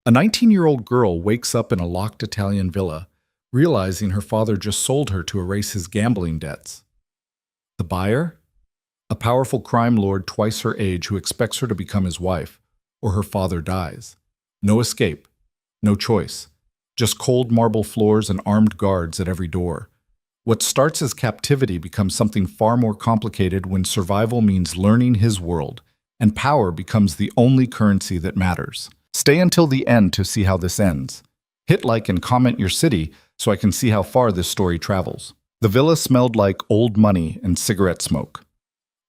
A 19-year-old girl wakes up in a locked Italian villa, realizing her father just sold her to erase his gambling debts. The buyer? A powerful crime lord twice her age who expects her to become his wife, or her father dies. No escape. No choice. Just cold marble floors and armed guards at every door. What starts as captivity becomes something far more complicated when survival means learning his world, and power becomes the only currency that matters. Stay until the end to see how this ends. Hit like and comment your city so I can see how far this story travels. The villa smelled like old money and cigarette smoke.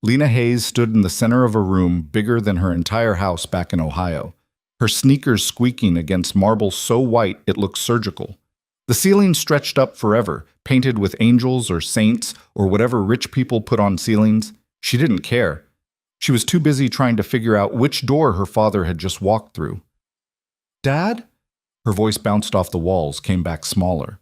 Lena Hayes stood in the center of a room bigger than her entire house back in Ohio, her sneakers squeaking against marble so white it looked surgical. The ceiling stretched up forever, painted with angels or saints or whatever rich people put on ceilings. She didn't care. She was too busy trying to figure out which door her father had just walked through. "Dad?" Her voice bounced off the walls, came back smaller.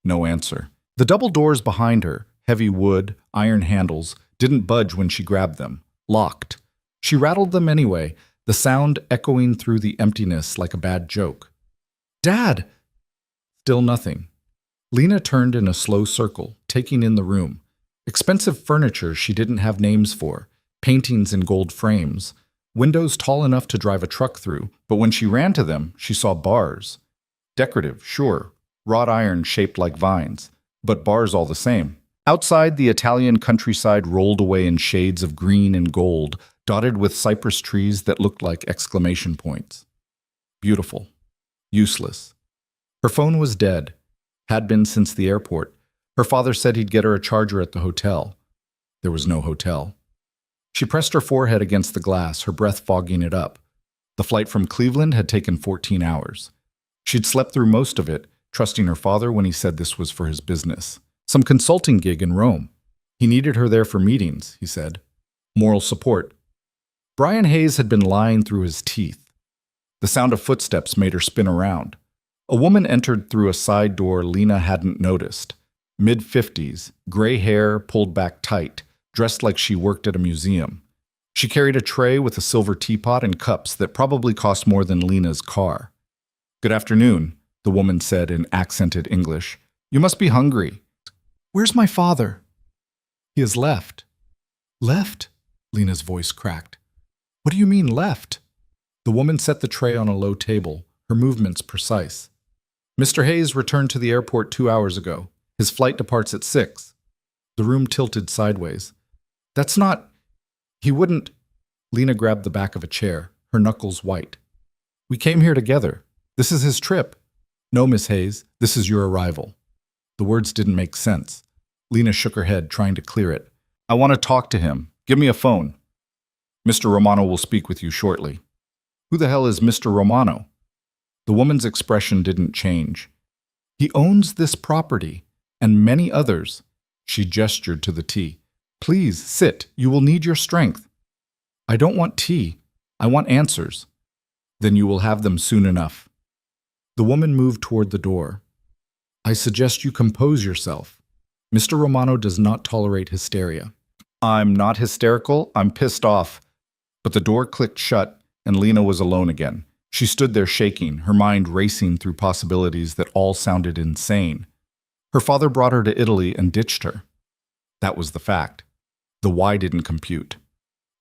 No answer. The double doors behind her, heavy wood, iron handles, didn't budge when she grabbed them. Locked. She rattled them anyway, the sound echoing through the emptiness like a bad joke. "Dad!" Still nothing. Lena turned in a slow circle, taking in the room. Expensive furniture she didn't have names for, paintings in gold frames, windows tall enough to drive a truck through, but when she ran to them, she saw bars. Decorative, sure, wrought iron shaped like vines, but bars all the same. Outside, the Italian countryside rolled away in shades of green and gold, dotted with cypress trees that looked like exclamation points. Beautiful. Useless. Her phone was dead. Had been since the airport. Her father said he'd get her a charger at the hotel. There was no hotel. She pressed her forehead against the glass, her breath fogging it up. The flight from Cleveland had taken 14 hours. She'd slept through most of it, trusting her father when he said this was for his business. Some consulting gig in Rome. He needed her there for meetings, he said. Moral support. Brian Hayes had been lying through his teeth. The sound of footsteps made her spin around. A woman entered through a side door Lena hadn't noticed. Mid-50s, gray hair pulled back tight, dressed like she worked at a museum. She carried a tray with a silver teapot and cups that probably cost more than Lena's car. "Good afternoon," the woman said in accented English. "You must be hungry." "Where's my father?" "He has left." "Left?" Lena's voice cracked. "What do you mean, left?" The woman set the tray on a low table, her movements precise. "Mr. Hayes returned to the airport 2 hours ago. His flight departs at 6. The room tilted sideways. "That's not... He wouldn't..." Lena grabbed the back of a chair, her knuckles white. "We came here together. This is his trip." "No, Miss Hayes, this is your arrival." The words didn't make sense. Lena shook her head, trying to clear it. "I want to talk to him. Give me a phone." "Mr. Romano will speak with you shortly." "Who the hell is Mr. Romano?" The woman's expression didn't change. "He owns this property, and many others." She gestured to the tea. "Please, sit. You will need your strength." "I don't want tea. I want answers." "Then you will have them soon enough." The woman moved toward the door. "I suggest you compose yourself. Mr. Romano does not tolerate hysteria." "I'm not hysterical. I'm pissed off." But the door clicked shut, and Lena was alone again. She stood there shaking, her mind racing through possibilities that all sounded insane. Her father brought her to Italy and ditched her. That was the fact. The why didn't compute.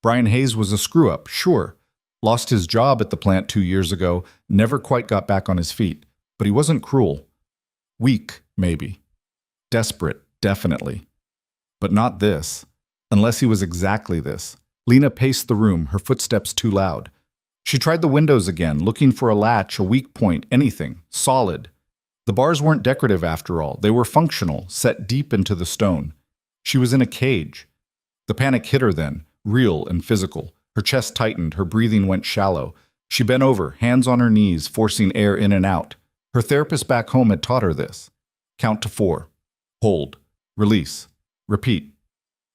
Brian Hayes was a screw-up, sure. Lost his job at the plant 2 years ago, never quite got back on his feet. But he wasn't cruel. Weak, maybe. Desperate, definitely. But not this. Unless he was exactly this. Lena paced the room, her footsteps too loud. She tried the windows again, looking for a latch, a weak point, anything, solid. The bars weren't decorative after all. They were functional, set deep into the stone. She was in a cage. The panic hit her then, real and physical. Her chest tightened, her breathing went shallow. She bent over, hands on her knees, forcing air in and out. Her therapist back home had taught her this. Count to 4. Hold. Release. Repeat.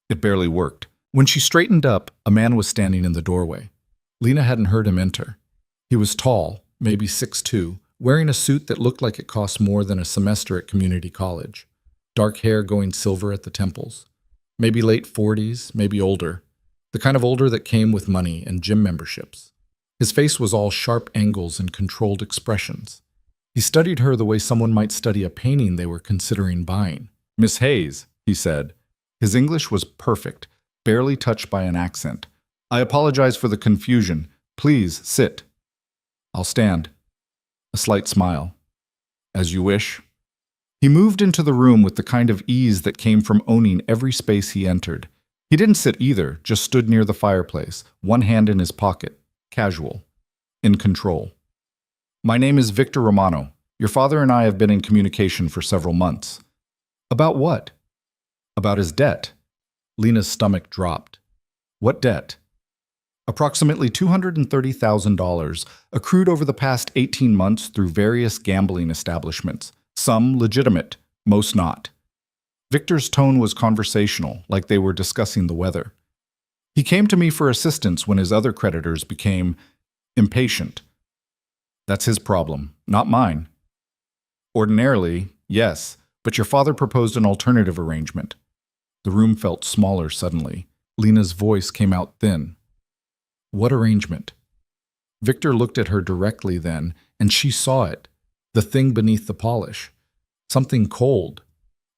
It barely worked. When she straightened up, a man was standing in the doorway. Lena hadn't heard him enter. He was tall, maybe 6'2", wearing a suit that looked like it cost more than a semester at community college. Dark hair going silver at the temples. Maybe late 40s, maybe older. The kind of older that came with money and gym memberships. His face was all sharp angles and controlled expressions. He studied her the way someone might study a painting they were considering buying. "Miss Hayes," he said. His English was perfect, barely touched by an accent. "I apologize for the confusion. Please sit." "I'll stand." A slight smile. "As you wish." He moved into the room with the kind of ease that came from owning every space he entered. He didn't sit either, just stood near the fireplace, one hand in his pocket, casual, in control. "My name is Victor Romano. Your father and I have been in communication for several months." "About what?" "About his debt." Lena's stomach dropped. "What debt?" "Approximately $230,000, accrued over the past 18 months through various gambling establishments, some legitimate, most not." Victor's tone was conversational, like they were discussing the weather. "He came to me for assistance when his other creditors became impatient." "That's his problem, not mine." "Ordinarily, yes, but your father proposed an alternative arrangement." The room felt smaller suddenly. Lena's voice came out thin. "What arrangement?" Victor looked at her directly then, and she saw it, the thing beneath the polish. Something cold,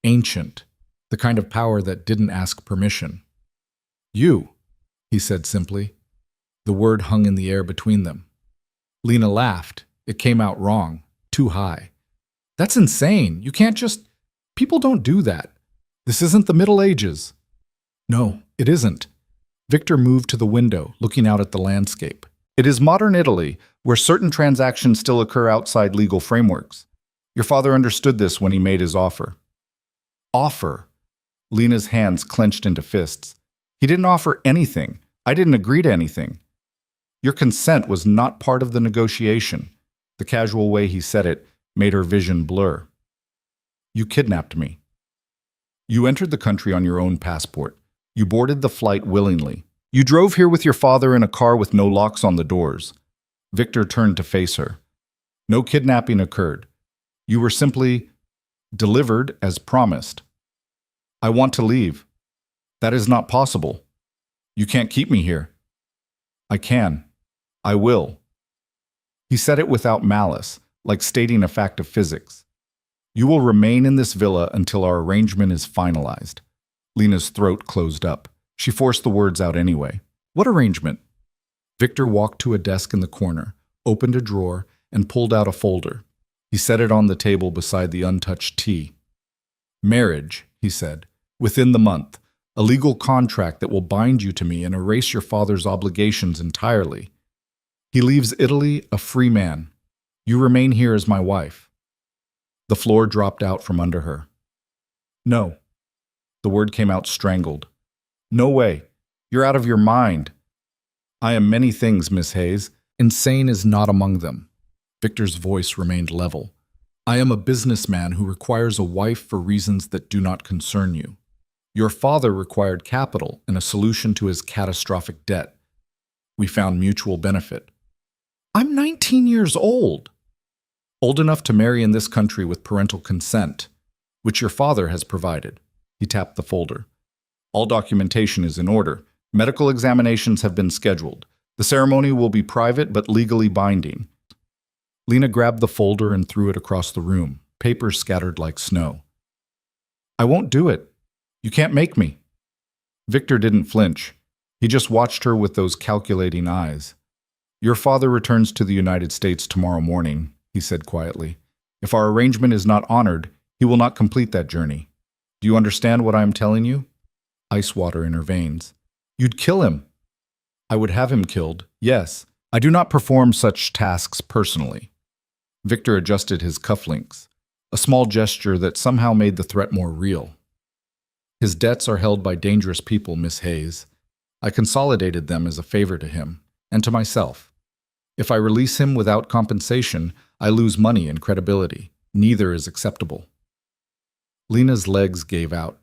ancient, the kind of power that didn't ask permission. "You," he said simply. The word hung in the air between them. Lena laughed. It came out wrong, too high. "That's insane. You can't just... People don't do that. This isn't the Middle Ages." "No, it isn't." Victor moved to the window, looking out at the landscape. "It is modern Italy, where certain transactions still occur outside legal frameworks. Your father understood this when he made his offer." "Offer?" Lena's hands clenched into fists. "He didn't offer anything. I didn't agree to anything. Your consent was not part of the negotiation." The casual way he said it made her vision blur. "You kidnapped me. You entered the country on your own passport. You boarded the flight willingly. You drove here with your father in a car with no locks on the doors." Victor turned to face her. "No kidnapping occurred. You were simply delivered as promised." "I want to leave." "That is not possible. You can't keep me here." "I can. I will." He said it without malice, like stating a fact of physics. "You will remain in this villa until our arrangement is finalized." Lena's throat closed up. She forced the words out anyway. "What arrangement?" Victor walked to a desk in the corner, opened a drawer, and pulled out a folder. He set it on the table beside the untouched tea. "Marriage," he said, "within the month. A legal contract that will bind you to me and erase your father's obligations entirely. He leaves Italy a free man. You remain here as my wife." The floor dropped out from under her. "No." The word came out strangled. "No way. You're out of your mind." "I am many things, Miss Hayes. Insane is not among them." Victor's voice remained level. "I am a businessman who requires a wife for reasons that do not concern you. Your father required capital and a solution to his catastrophic debt. We found mutual benefit." "I'm 19 years old." "Old enough to marry in this country with parental consent, which your father has provided." He tapped the folder. "All documentation is in order. Medical examinations have been scheduled. The ceremony will be private but legally binding." Lena grabbed the folder and threw it across the room, papers scattered like snow. "I won't do it. You can't make me." Victor didn't flinch. He just watched her with those calculating eyes. "Your father returns to the United States tomorrow morning," he said quietly. "If our arrangement is not honored, he will not complete that journey. Do you understand what I am telling you?" Ice water in her veins. "You'd kill him." "I would have him killed, yes. I do not perform such tasks personally." Victor adjusted his cufflinks, a small gesture that somehow made the threat more real. "His debts are held by dangerous people, Miss Hayes. I consolidated them as a favor to him, and to myself. If I release him without compensation, I lose money and credibility. Neither is acceptable." Lena's legs gave out.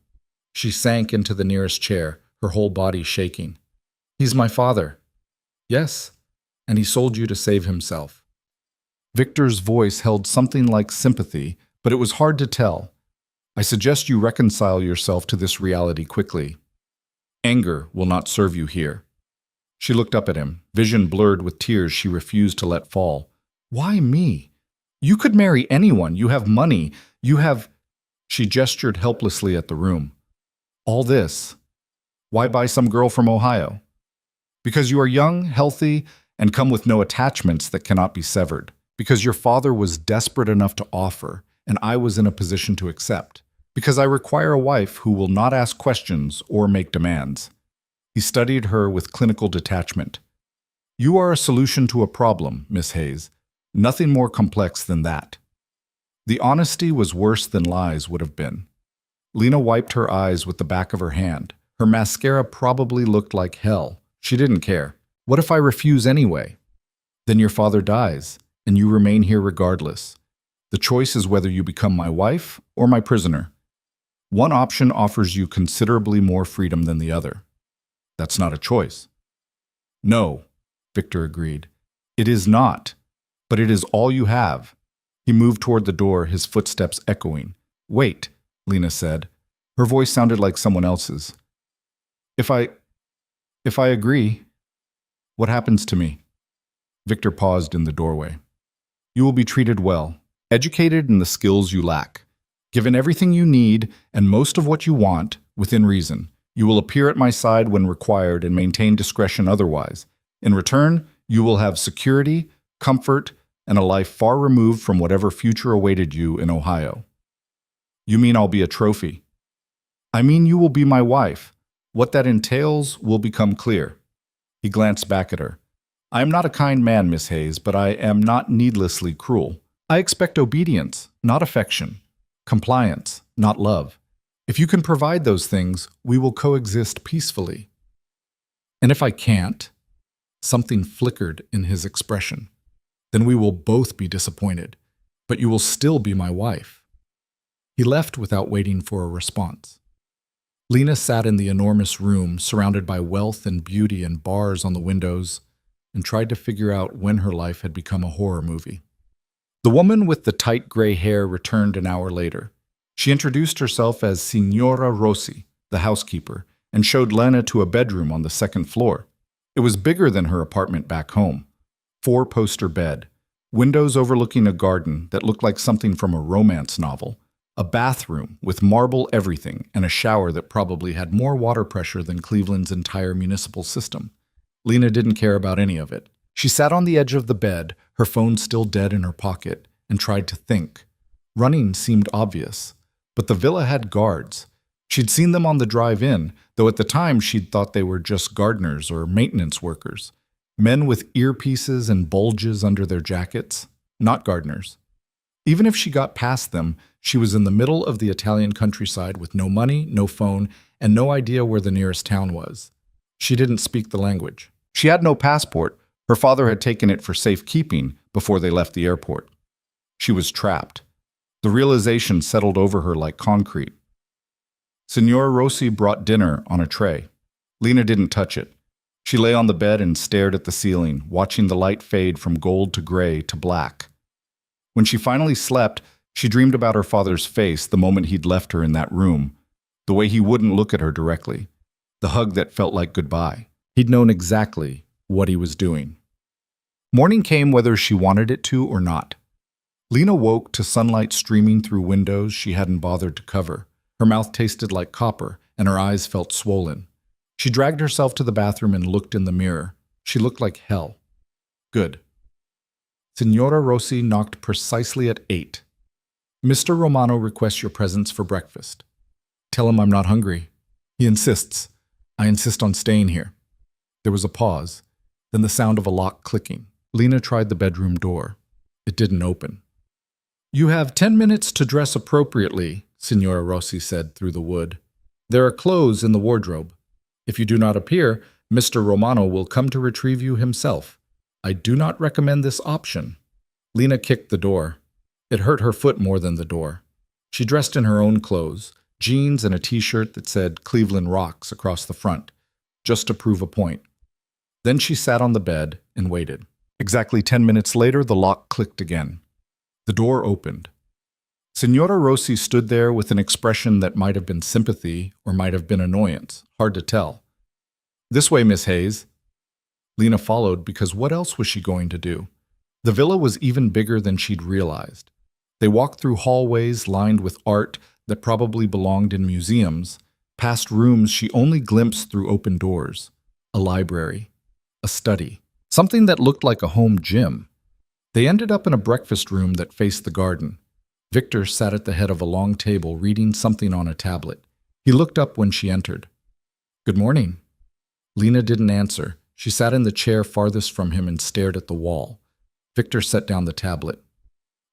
She sank into the nearest chair, her whole body shaking. "He's my father." "Yes, and he sold you to save himself." Victor's voice held something like sympathy, but it was hard to tell. "I suggest you reconcile yourself to this reality quickly. Anger will not serve you here." She looked up at him, vision blurred with tears she refused to let fall. Why me? You could marry anyone. You have money. You have... She gestured helplessly at the room. All this. Why buy some girl from Ohio? Because you are young, healthy, and come with no attachments that cannot be severed. Because your father was desperate enough to offer, and I was in a position to accept. Because I require a wife who will not ask questions or make demands. He studied her with clinical detachment. You are a solution to a problem, Miss Hayes. Nothing more complex than that. The honesty was worse than lies would have been. Lena wiped her eyes with the back of her hand. Her mascara probably looked like hell. She didn't care. What if I refuse anyway? Then your father dies, and you remain here regardless. The choice is whether you become my wife or my prisoner. One option offers you considerably more freedom than the other. That's not a choice. No, Victor agreed. It is not, but it is all you have. He moved toward the door, his footsteps echoing. Wait, Lena said. Her voice sounded like someone else's. If I agree, what happens to me? Victor paused in the doorway. You will be treated well, educated in the skills you lack, given everything you need and most of what you want within reason. You will appear at my side when required and maintain discretion otherwise. In return, you will have security, comfort, and a life far removed from whatever future awaited you in Ohio. You mean I'll be a trophy? I mean you will be my wife. What that entails will become clear. He glanced back at her. I am not a kind man, Miss Hayes, but I am not needlessly cruel. I expect obedience, not affection. Compliance, not love. If you can provide those things, we will coexist peacefully. And if I can't, something flickered in his expression, then we will both be disappointed, but you will still be my wife. He left without waiting for a response. Lena sat in the enormous room, surrounded by wealth and beauty and bars on the windows, and tried to figure out when her life had become a horror movie. The woman with the tight gray hair returned an hour later. She introduced herself as Signora Rossi, the housekeeper, and showed Lena to a bedroom on the second floor. It was bigger than her apartment back home. 4-poster bed, windows overlooking a garden that looked like something from a romance novel, a bathroom with marble everything, and a shower that probably had more water pressure than Cleveland's entire municipal system. Lena didn't care about any of it. She sat on the edge of the bed, her phone still dead in her pocket, and tried to think. Running seemed obvious, but the villa had guards. She'd seen them on the drive-in, though at the time she'd thought they were just gardeners or maintenance workers. Men with earpieces and bulges under their jackets, not gardeners. Even if she got past them, she was in the middle of the Italian countryside with no money, no phone, and no idea where the nearest town was. She didn't speak the language. She had no passport. Her father had taken it for safekeeping before they left the airport. She was trapped. The realization settled over her like concrete. Signora Rossi brought dinner on a tray. Lena didn't touch it. She lay on the bed and stared at the ceiling, watching the light fade from gold to gray to black. When she finally slept, she dreamed about her father's face the moment he'd left her in that room, the way he wouldn't look at her directly, the hug that felt like goodbye. He'd known exactly what he was doing. Morning came whether she wanted it to or not. Lena woke to sunlight streaming through windows she hadn't bothered to cover. Her mouth tasted like copper, and her eyes felt swollen. She dragged herself to the bathroom and looked in the mirror. She looked like hell. Good. Signora Rossi knocked precisely at 8. Mr. Romano requests your presence for breakfast. Tell him I'm not hungry. He insists. I insist on staying here. There was a pause, then the sound of a lock clicking. Lena tried the bedroom door. It didn't open. You have 10 minutes to dress appropriately, Signora Rossi said through the wood. There are clothes in the wardrobe. If you do not appear, Mr. Romano will come to retrieve you himself. I do not recommend this option. Lena kicked the door. It hurt her foot more than the door. She dressed in her own clothes, jeans and a t-shirt that said Cleveland Rocks across the front, just to prove a point. Then she sat on the bed and waited. Exactly 10 minutes later, the lock clicked again. The door opened. Signora Rossi stood there with an expression that might have been sympathy or might have been annoyance, hard to tell. This way, Miss Hayes. Lena followed because what else was she going to do? The villa was even bigger than she'd realized. They walked through hallways lined with art that probably belonged in museums, past rooms she only glimpsed through open doors, a library, a study, something that looked like a home gym. They ended up in a breakfast room that faced the garden. Victor sat at the head of a long table reading something on a tablet. He looked up when she entered. "Good morning." Lena didn't answer. She sat in the chair farthest from him and stared at the wall. Victor set down the tablet.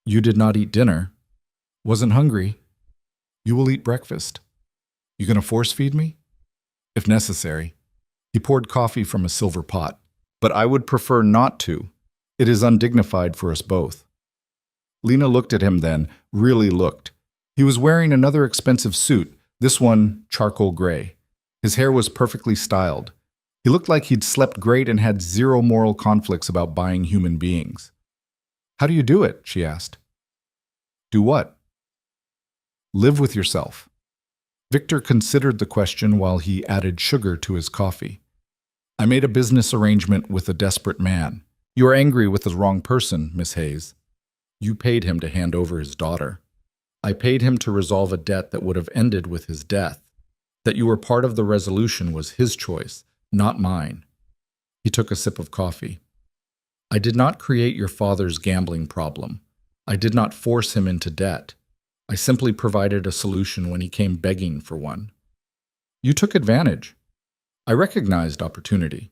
"You did not eat dinner." "Wasn't hungry." "You will eat breakfast." "You gonna force feed me?" "If necessary." He poured coffee from a silver pot. "But I would prefer not to. It is undignified for us both." Lena looked at him then, really looked. He was wearing another expensive suit, this one charcoal gray. His hair was perfectly styled. He looked like he'd slept great and had zero moral conflicts about buying human beings. "How do you do it?" she asked. "Do what?" "Live with yourself." Victor considered the question while he added sugar to his coffee. "I made a business arrangement with a desperate man. You are angry with the wrong person, Miss Hayes. You paid him to hand over his daughter. I paid him to resolve a debt that would have ended with his death. That you were part of the resolution was his choice, not mine." He took a sip of coffee. "I did not create your father's gambling problem. I did not force him into debt. I simply provided a solution when he came begging for one. You took advantage. I recognized opportunity.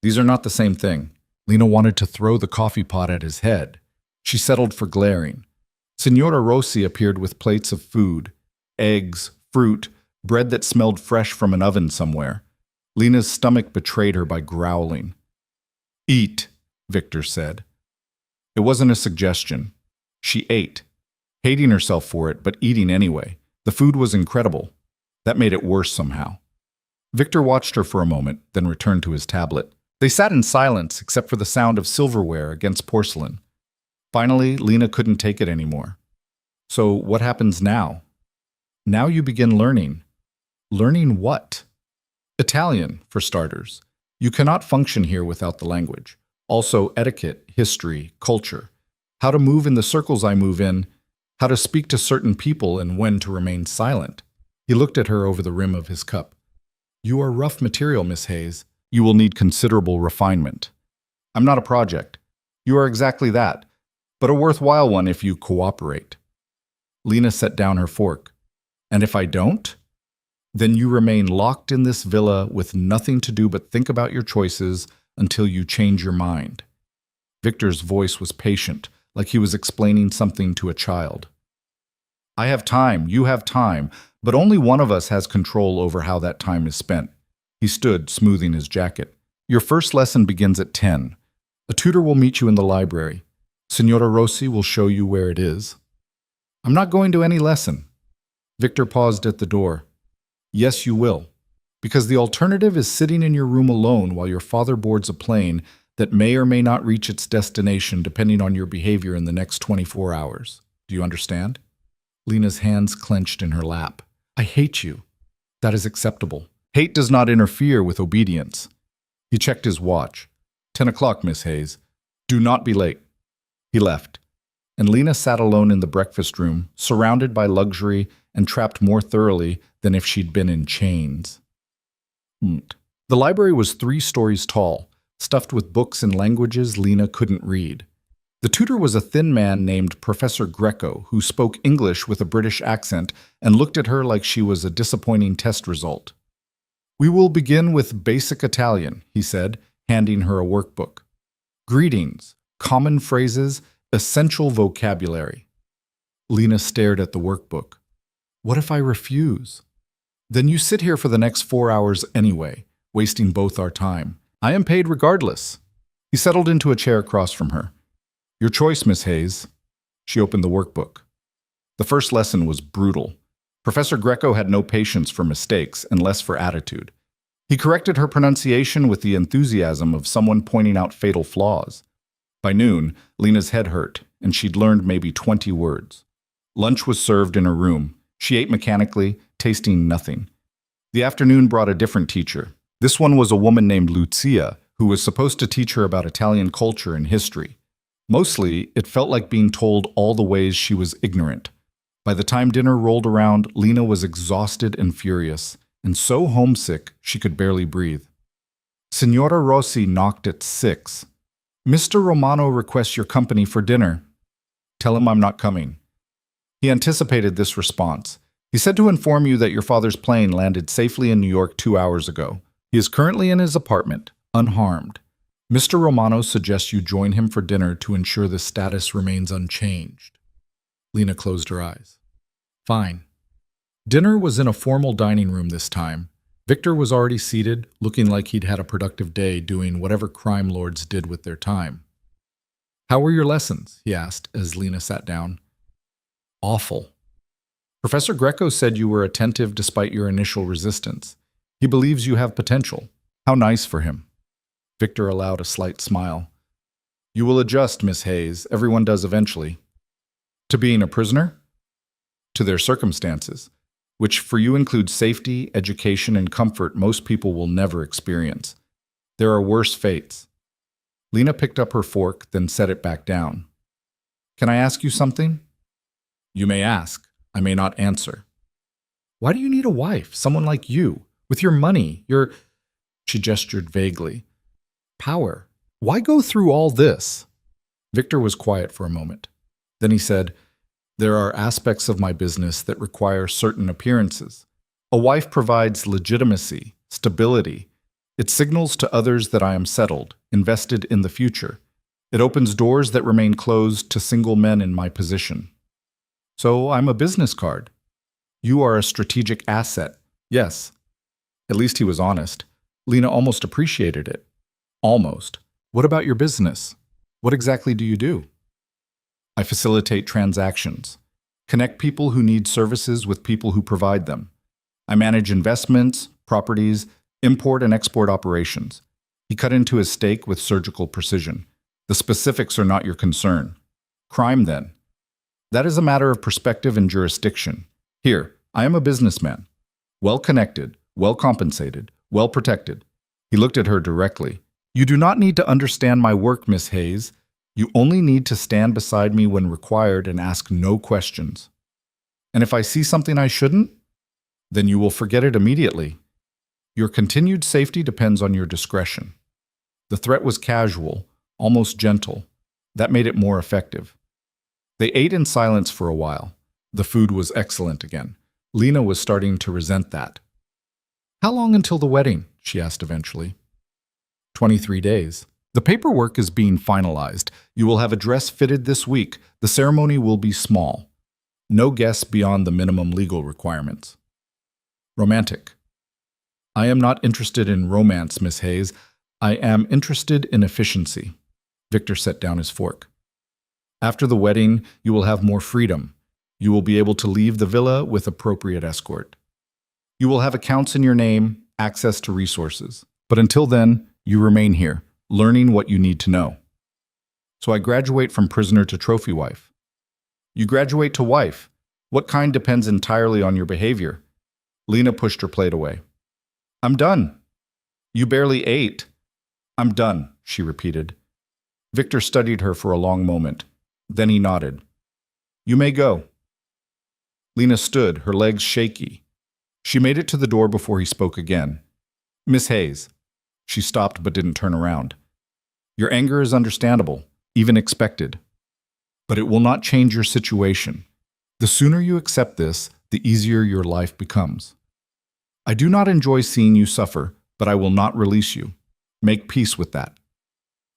These are not the same thing." Lena wanted to throw the coffee pot at his head. She settled for glaring. Signora Rossi appeared with plates of food, eggs, fruit, bread that smelled fresh from an oven somewhere. Lena's stomach betrayed her by growling. "Eat," Victor said. It wasn't a suggestion. She ate, hating herself for it, but eating anyway. The food was incredible. That made it worse somehow. Victor watched her for a moment, then returned to his tablet. They sat in silence except for the sound of silverware against porcelain. Finally, Lena couldn't take it anymore. "So what happens now?" "Now you begin learning." "Learning what?" "Italian, for starters. You cannot function here without the language. Also etiquette, history, culture. How to move in the circles I move in, how to speak to certain people and when to remain silent." He looked at her over the rim of his cup. "You are rough material, Miss Hayes. You will need considerable refinement." "I'm not a project." "You are exactly that, but a worthwhile one if you cooperate." Lena set down her fork. "And if I don't?" "Then you remain locked in this villa with nothing to do but think about your choices until you change your mind." Victor's voice was patient, like he was explaining something to a child. "I have time, you have time, but only one of us has control over how that time is spent." He stood, smoothing his jacket. "Your first lesson begins at 10. A tutor will meet you in the library. Signora Rossi will show you where it is." "I'm not going to any lesson." Victor paused at the door. "Yes, you will. Because the alternative is sitting in your room alone while your father boards a plane that may or may not reach its destination depending on your behavior in the next 24 hours. Do you understand?" Lena's hands clenched in her lap. "I hate you." "That is acceptable. Hate does not interfere with obedience." He checked his watch. 10 o'clock, Miss Hayes. Do not be late." He left, and Lena sat alone in the breakfast room, surrounded by luxury and trapped more thoroughly than if she'd been in chains. The library was 3 stories tall, stuffed with books in languages Lena couldn't read. The tutor was a thin man named Professor Greco, who spoke English with a British accent and looked at her like she was a disappointing test result. "We will begin with basic Italian," he said, handing her a workbook. "Greetings, common phrases, essential vocabulary." Lena stared at the workbook. "What if I refuse?" "Then you sit here for the next 4 hours anyway, wasting both our time. I am paid regardless." He settled into a chair across from her. "Your choice, Miss Hayes." She opened the workbook. The first lesson was brutal. Professor Greco had no patience for mistakes and less for attitude. He corrected her pronunciation with the enthusiasm of someone pointing out fatal flaws. By noon, Lena's head hurt, and she'd learned maybe 20 words. Lunch was served in her room. She ate mechanically, tasting nothing. The afternoon brought a different teacher. This one was a woman named Lucia, who was supposed to teach her about Italian culture and history. Mostly, it felt like being told all the ways she was ignorant. By the time dinner rolled around, Lena was exhausted and furious, and so homesick she could barely breathe. Signora Rossi knocked at 6. "Mr. Romano requests your company for dinner." "Tell him I'm not coming." He anticipated this response. "He said to inform you that your father's plane landed safely in New York 2 hours ago. He is currently in his apartment, unharmed. Mr. Romano suggests you join him for dinner to ensure the status remains unchanged." Lena closed her eyes. "Fine." Dinner was in a formal dining room this time. Victor was already seated, looking like he'd had a productive day doing whatever crime lords did with their time. "How were your lessons?" he asked as Lena sat down. "Awful. Professor Greco said you were attentive despite your initial resistance. He believes you have potential. How nice for him." Victor allowed a slight smile. "You will adjust, Miss Hayes. Everyone does eventually." "To being a prisoner?" "To their circumstances, which for you include safety, education, and comfort most people will never experience. There are worse fates." Lena picked up her fork, then set it back down. "Can I ask you something?" "You may ask. I may not answer." "Why do you need a wife, someone like you, with your money, your—" She gestured vaguely. "Power. Why go through all this?" Victor was quiet for a moment. Then he said, "There are aspects of my business that require certain appearances. A wife provides legitimacy, stability. It signals to others that I am settled, invested in the future. It opens doors that remain closed to single men in my position. So I'm a business card. You are a strategic asset. Yes." At least he was honest. Lena almost appreciated it. Almost. "What about your business? What exactly do you do?" "I facilitate transactions. Connect people who need services with people who provide them. I manage investments, properties, import and export operations." He cut into his steak with surgical precision. "The specifics are not your concern. Crime, then? That is a matter of perspective and jurisdiction. Here, I am a businessman. Well-connected, well-compensated, well-protected." He looked at her directly. "You do not need to understand my work, Miss Hayes. You only need to stand beside me when required and ask no questions. And if I see something I shouldn't, then you will forget it immediately. Your continued safety depends on your discretion." The threat was casual, almost gentle. That made it more effective. They ate in silence for a while. The food was excellent again. Lena was starting to resent that. "How long until the wedding?" she asked eventually. 23 days. "The paperwork is being finalized. You will have a dress fitted this week. The ceremony will be small. No guests beyond the minimum legal requirements." "Romantic." "I am not interested in romance, Miss Hayes. I am interested in efficiency." Victor set down his fork. "After the wedding, you will have more freedom. You will be able to leave the villa with appropriate escort. You will have accounts in your name, access to resources. But until then, you remain here, learning what you need to know." "So I graduate from prisoner to trophy wife." "You graduate to wife. What kind depends entirely on your behavior." Lena pushed her plate away. "I'm done." "You barely ate." "I'm done," she repeated. Victor studied her for a long moment. Then he nodded. "You may go." Lena stood, her legs shaky. She made it to the door before he spoke again. "Miss Hayes." She stopped but didn't turn around. "Your anger is understandable, even expected. But it will not change your situation. The sooner you accept this, the easier your life becomes. I do not enjoy seeing you suffer, but I will not release you. Make peace with that."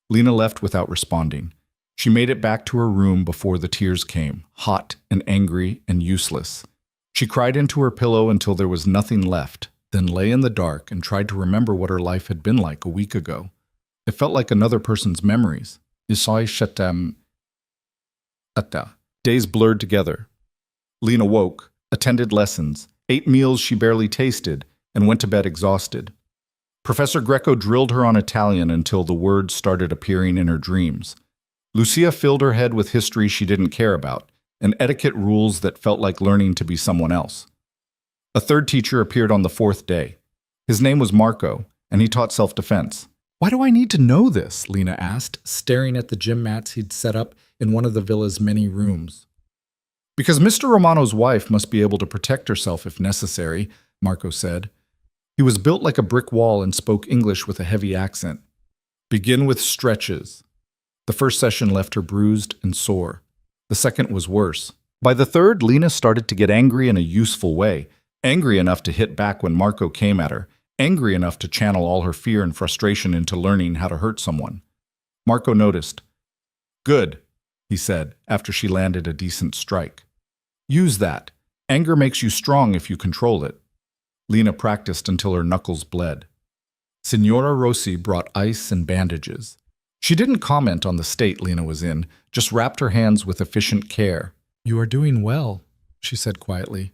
Lena left without responding. She made it back to her room before the tears came, hot and angry and useless. She cried into her pillow until there was nothing left, then lay in the dark and tried to remember what her life had been like a week ago. It felt like another person's memories. Days blurred together. Lena woke, attended lessons, ate meals she barely tasted, and went to bed exhausted. Professor Greco drilled her on Italian until the words started appearing in her dreams. Lucia filled her head with history she didn't care about, and etiquette rules that felt like learning to be someone else. A third teacher appeared on the 4th day. His name was Marco, and he taught self-defense. Why do I need to know this? Lena asked, staring at the gym mats he'd set up in one of the villa's many rooms. Because Mr. Romano's wife must be able to protect herself if necessary, Marco said. He was built like a brick wall and spoke English with a heavy accent. Begin with stretches. The first session left her bruised and sore. The second was worse. By the third, Lena started to get angry in a useful way, angry enough to hit back when Marco came at her, angry enough to channel all her fear and frustration into learning how to hurt someone. Marco noticed. Good, he said, after she landed a decent strike. Use that. Anger makes you strong if you control it. Lena practiced until her knuckles bled. Signora Rossi brought ice and bandages. She didn't comment on the state Lena was in, just wrapped her hands with efficient care. You are doing well, she said quietly.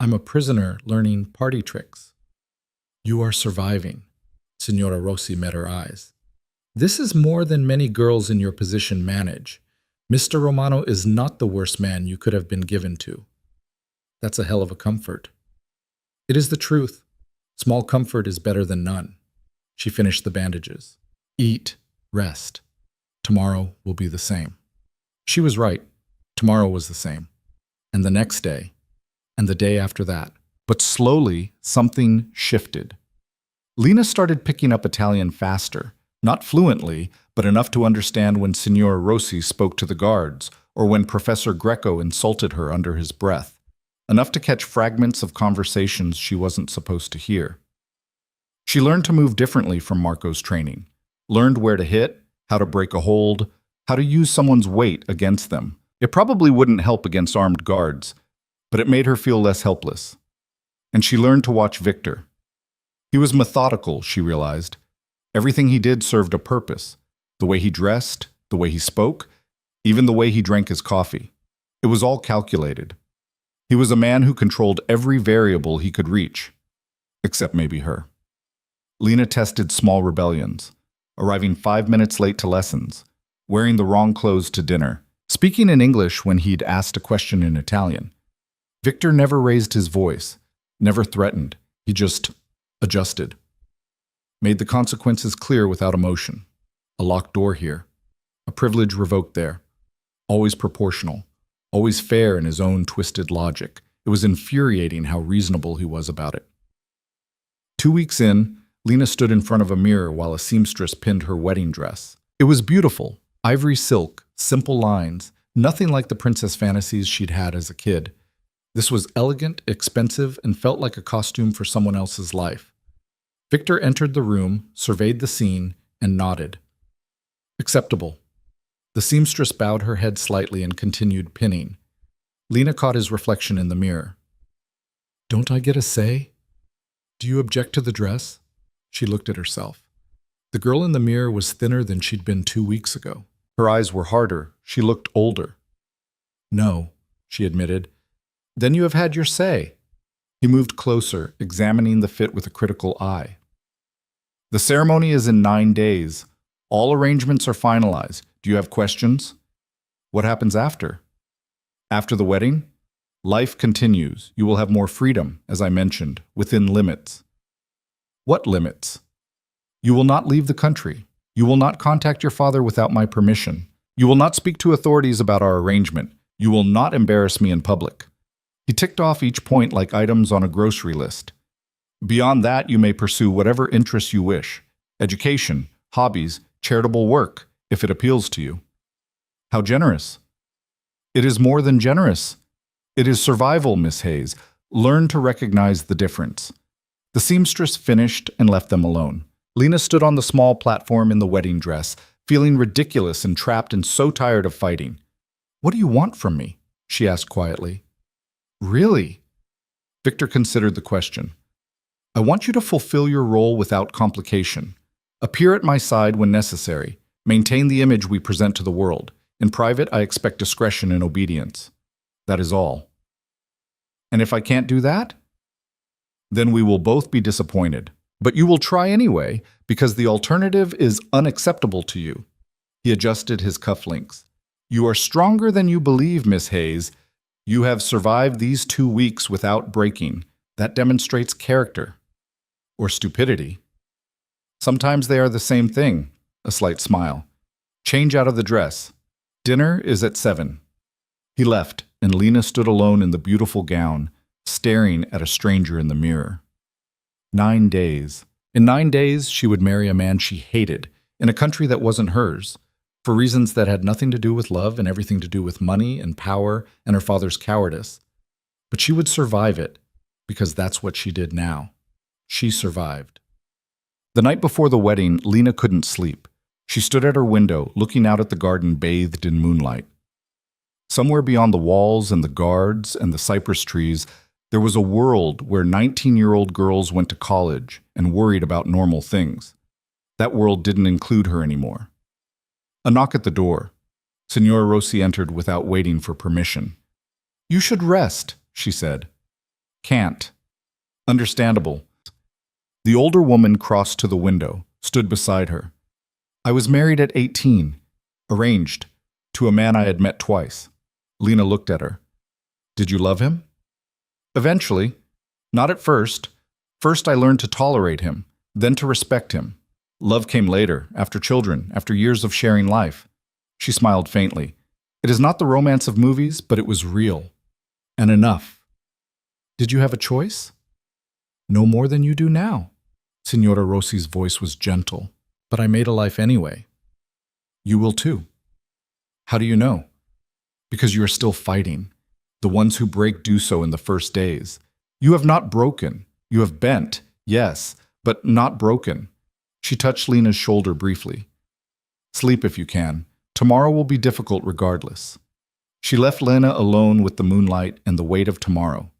I'm a prisoner learning party tricks. You are surviving. Signora Rossi met her eyes. This is more than many girls in your position manage. Mr. Romano is not the worst man you could have been given to. That's a hell of a comfort. It is the truth. Small comfort is better than none. She finished the bandages. Eat, rest. Tomorrow will be the same. She was right. Tomorrow was the same. And the next day. And the day after that. But slowly, something shifted. Lena started picking up Italian faster. Not fluently, but enough to understand when Signora Rossi spoke to the guards, or when Professor Greco insulted her under his breath. Enough to catch fragments of conversations she wasn't supposed to hear. She learned to move differently from Marco's training. Learned where to hit, how to break a hold, how to use someone's weight against them. It probably wouldn't help against armed guards, but it made her feel less helpless. And she learned to watch Victor. He was methodical, she realized. Everything he did served a purpose. The way he dressed, the way he spoke, even the way he drank his coffee. It was all calculated. He was a man who controlled every variable he could reach, except maybe her. Lena tested small rebellions, arriving 5 minutes late to lessons, wearing the wrong clothes to dinner, speaking in English when he'd asked a question in Italian. Victor never raised his voice, never threatened. He just adjusted. Made the consequences clear without emotion. A locked door here. A privilege revoked there. Always proportional. Always fair in his own twisted logic. It was infuriating how reasonable he was about it. 2 weeks in, Lena stood in front of a mirror while a seamstress pinned her wedding dress. It was beautiful. Ivory silk, simple lines, nothing like the princess fantasies she'd had as a kid. This was elegant, expensive, and felt like a costume for someone else's life. Victor entered the room, surveyed the scene, and nodded. Acceptable. The seamstress bowed her head slightly and continued pinning. Lena caught his reflection in the mirror. Don't I get a say? Do you object to the dress? She looked at herself. The girl in the mirror was thinner than she'd been 2 weeks ago. Her eyes were harder. She looked older. No, she admitted. Then you have had your say. He moved closer, examining the fit with a critical eye. The ceremony is in 9 days. All arrangements are finalized. Do you have questions? What happens after? After the wedding? Life continues. You will have more freedom, as I mentioned, within limits. What limits? You will not leave the country. You will not contact your father without my permission. You will not speak to authorities about our arrangement. You will not embarrass me in public. He ticked off each point like items on a grocery list. Beyond that, you may pursue whatever interests you wish. Education, hobbies, charitable work, if it appeals to you. How generous. It is more than generous. It is survival, Miss Hayes. Learn to recognize the difference. The seamstress finished and left them alone. Lena stood on the small platform in the wedding dress, feeling ridiculous and trapped and so tired of fighting. What do you want from me? She asked quietly. Really? Victor considered the question. I want you to fulfill your role without complication. Appear at my side when necessary. Maintain the image we present to the world. In private, I expect discretion and obedience. That is all. And if I can't do that? Then we will both be disappointed. But you will try anyway, because the alternative is unacceptable to you. He adjusted his cufflinks. You are stronger than you believe, Miss Hayes. You have survived these 2 weeks without breaking. That demonstrates character. Or stupidity. Sometimes they are the same thing. A slight smile. Change out of the dress. Dinner is at 7. He left, and Lena stood alone in the beautiful gown, staring at a stranger in the mirror. 9 days. In 9 days, she would marry a man she hated, in a country that wasn't hers, for reasons that had nothing to do with love and everything to do with money and power and her father's cowardice. But she would survive it, because that's what she did now. She survived. The night before the wedding, Lena couldn't sleep. She stood at her window, looking out at the garden bathed in moonlight. Somewhere beyond the walls and the guards and the cypress trees, there was a world where 19-year-old girls went to college and worried about normal things. That world didn't include her anymore. A knock at the door. Signora Rossi entered without waiting for permission. "You should rest," she said. "Can't." "Understandable." The older woman crossed to the window, stood beside her. "I was married at 18, arranged, to a man I had met twice." Lena looked at her. "Did you love him?" "Eventually. Not at first. First I learned to tolerate him, then to respect him. Love came later, after children, after years of sharing life." She smiled faintly. "It is not the romance of movies, but it was real. And enough." "Did you have a choice?" "No more than you do now." Signora Rossi's voice was gentle. "But I made a life anyway." "You will too." "How do you know?" "Because you are still fighting. The ones who break do so in the first days. You have not broken. You have bent, yes, but not broken." She touched Lena's shoulder briefly. "Sleep if you can. Tomorrow will be difficult regardless." She left Lena alone with the moonlight and the weight of tomorrow.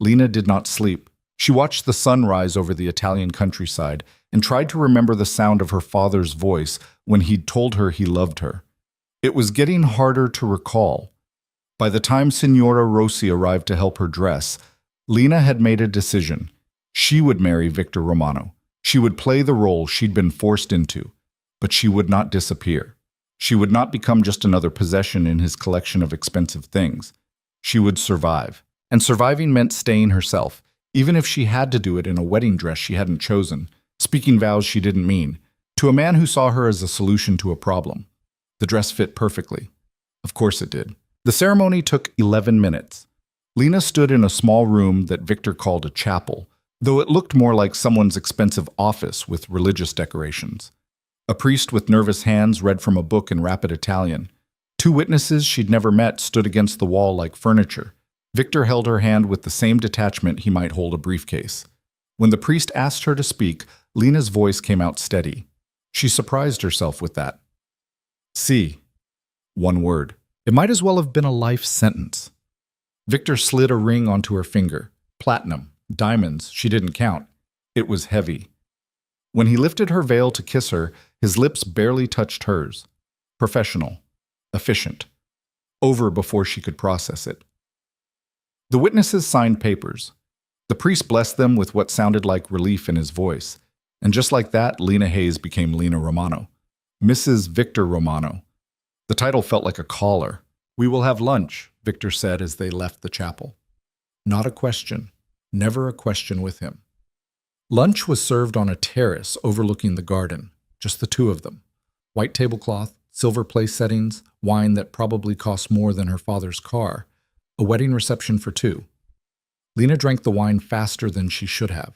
Lena did not sleep. She watched the sun rise over the Italian countryside and tried to remember the sound of her father's voice when he'd told her he loved her. It was getting harder to recall. By the time Signora Rossi arrived to help her dress, Lena had made a decision. She would marry Victor Romano. She would play the role she'd been forced into, but she would not disappear. She would not become just another possession in his collection of expensive things. She would survive. And surviving meant staying herself, even if she had to do it in a wedding dress she hadn't chosen, speaking vows she didn't mean, to a man who saw her as a solution to a problem. The dress fit perfectly. Of course it did. The ceremony took 11 minutes. Lena stood in a small room that Victor called a chapel, though it looked more like someone's expensive office with religious decorations. A priest with nervous hands read from a book in rapid Italian. 2 witnesses she'd never met stood against the wall like furniture. Victor held her hand with the same detachment he might hold a briefcase. When the priest asked her to speak, Lena's voice came out steady. She surprised herself with that. "Si." 1 word. It might as well have been a life sentence. Victor slid a ring onto her finger. Platinum, diamonds, she didn't count. It was heavy. When he lifted her veil to kiss her, his lips barely touched hers. Professional. Efficient. Over before she could process it. The witnesses signed papers. The priest blessed them with what sounded like relief in his voice. And just like that, Lena Hayes became Lena Romano. Mrs. Victor Romano. The title felt like a collar. "We will have lunch," Victor said as they left the chapel. Not a question. Never a question with him. Lunch was served on a terrace overlooking the garden. Just the 2 of them. White tablecloth, silver place settings, wine that probably cost more than her father's car. A wedding reception for 2. Lena drank the wine faster than she should have.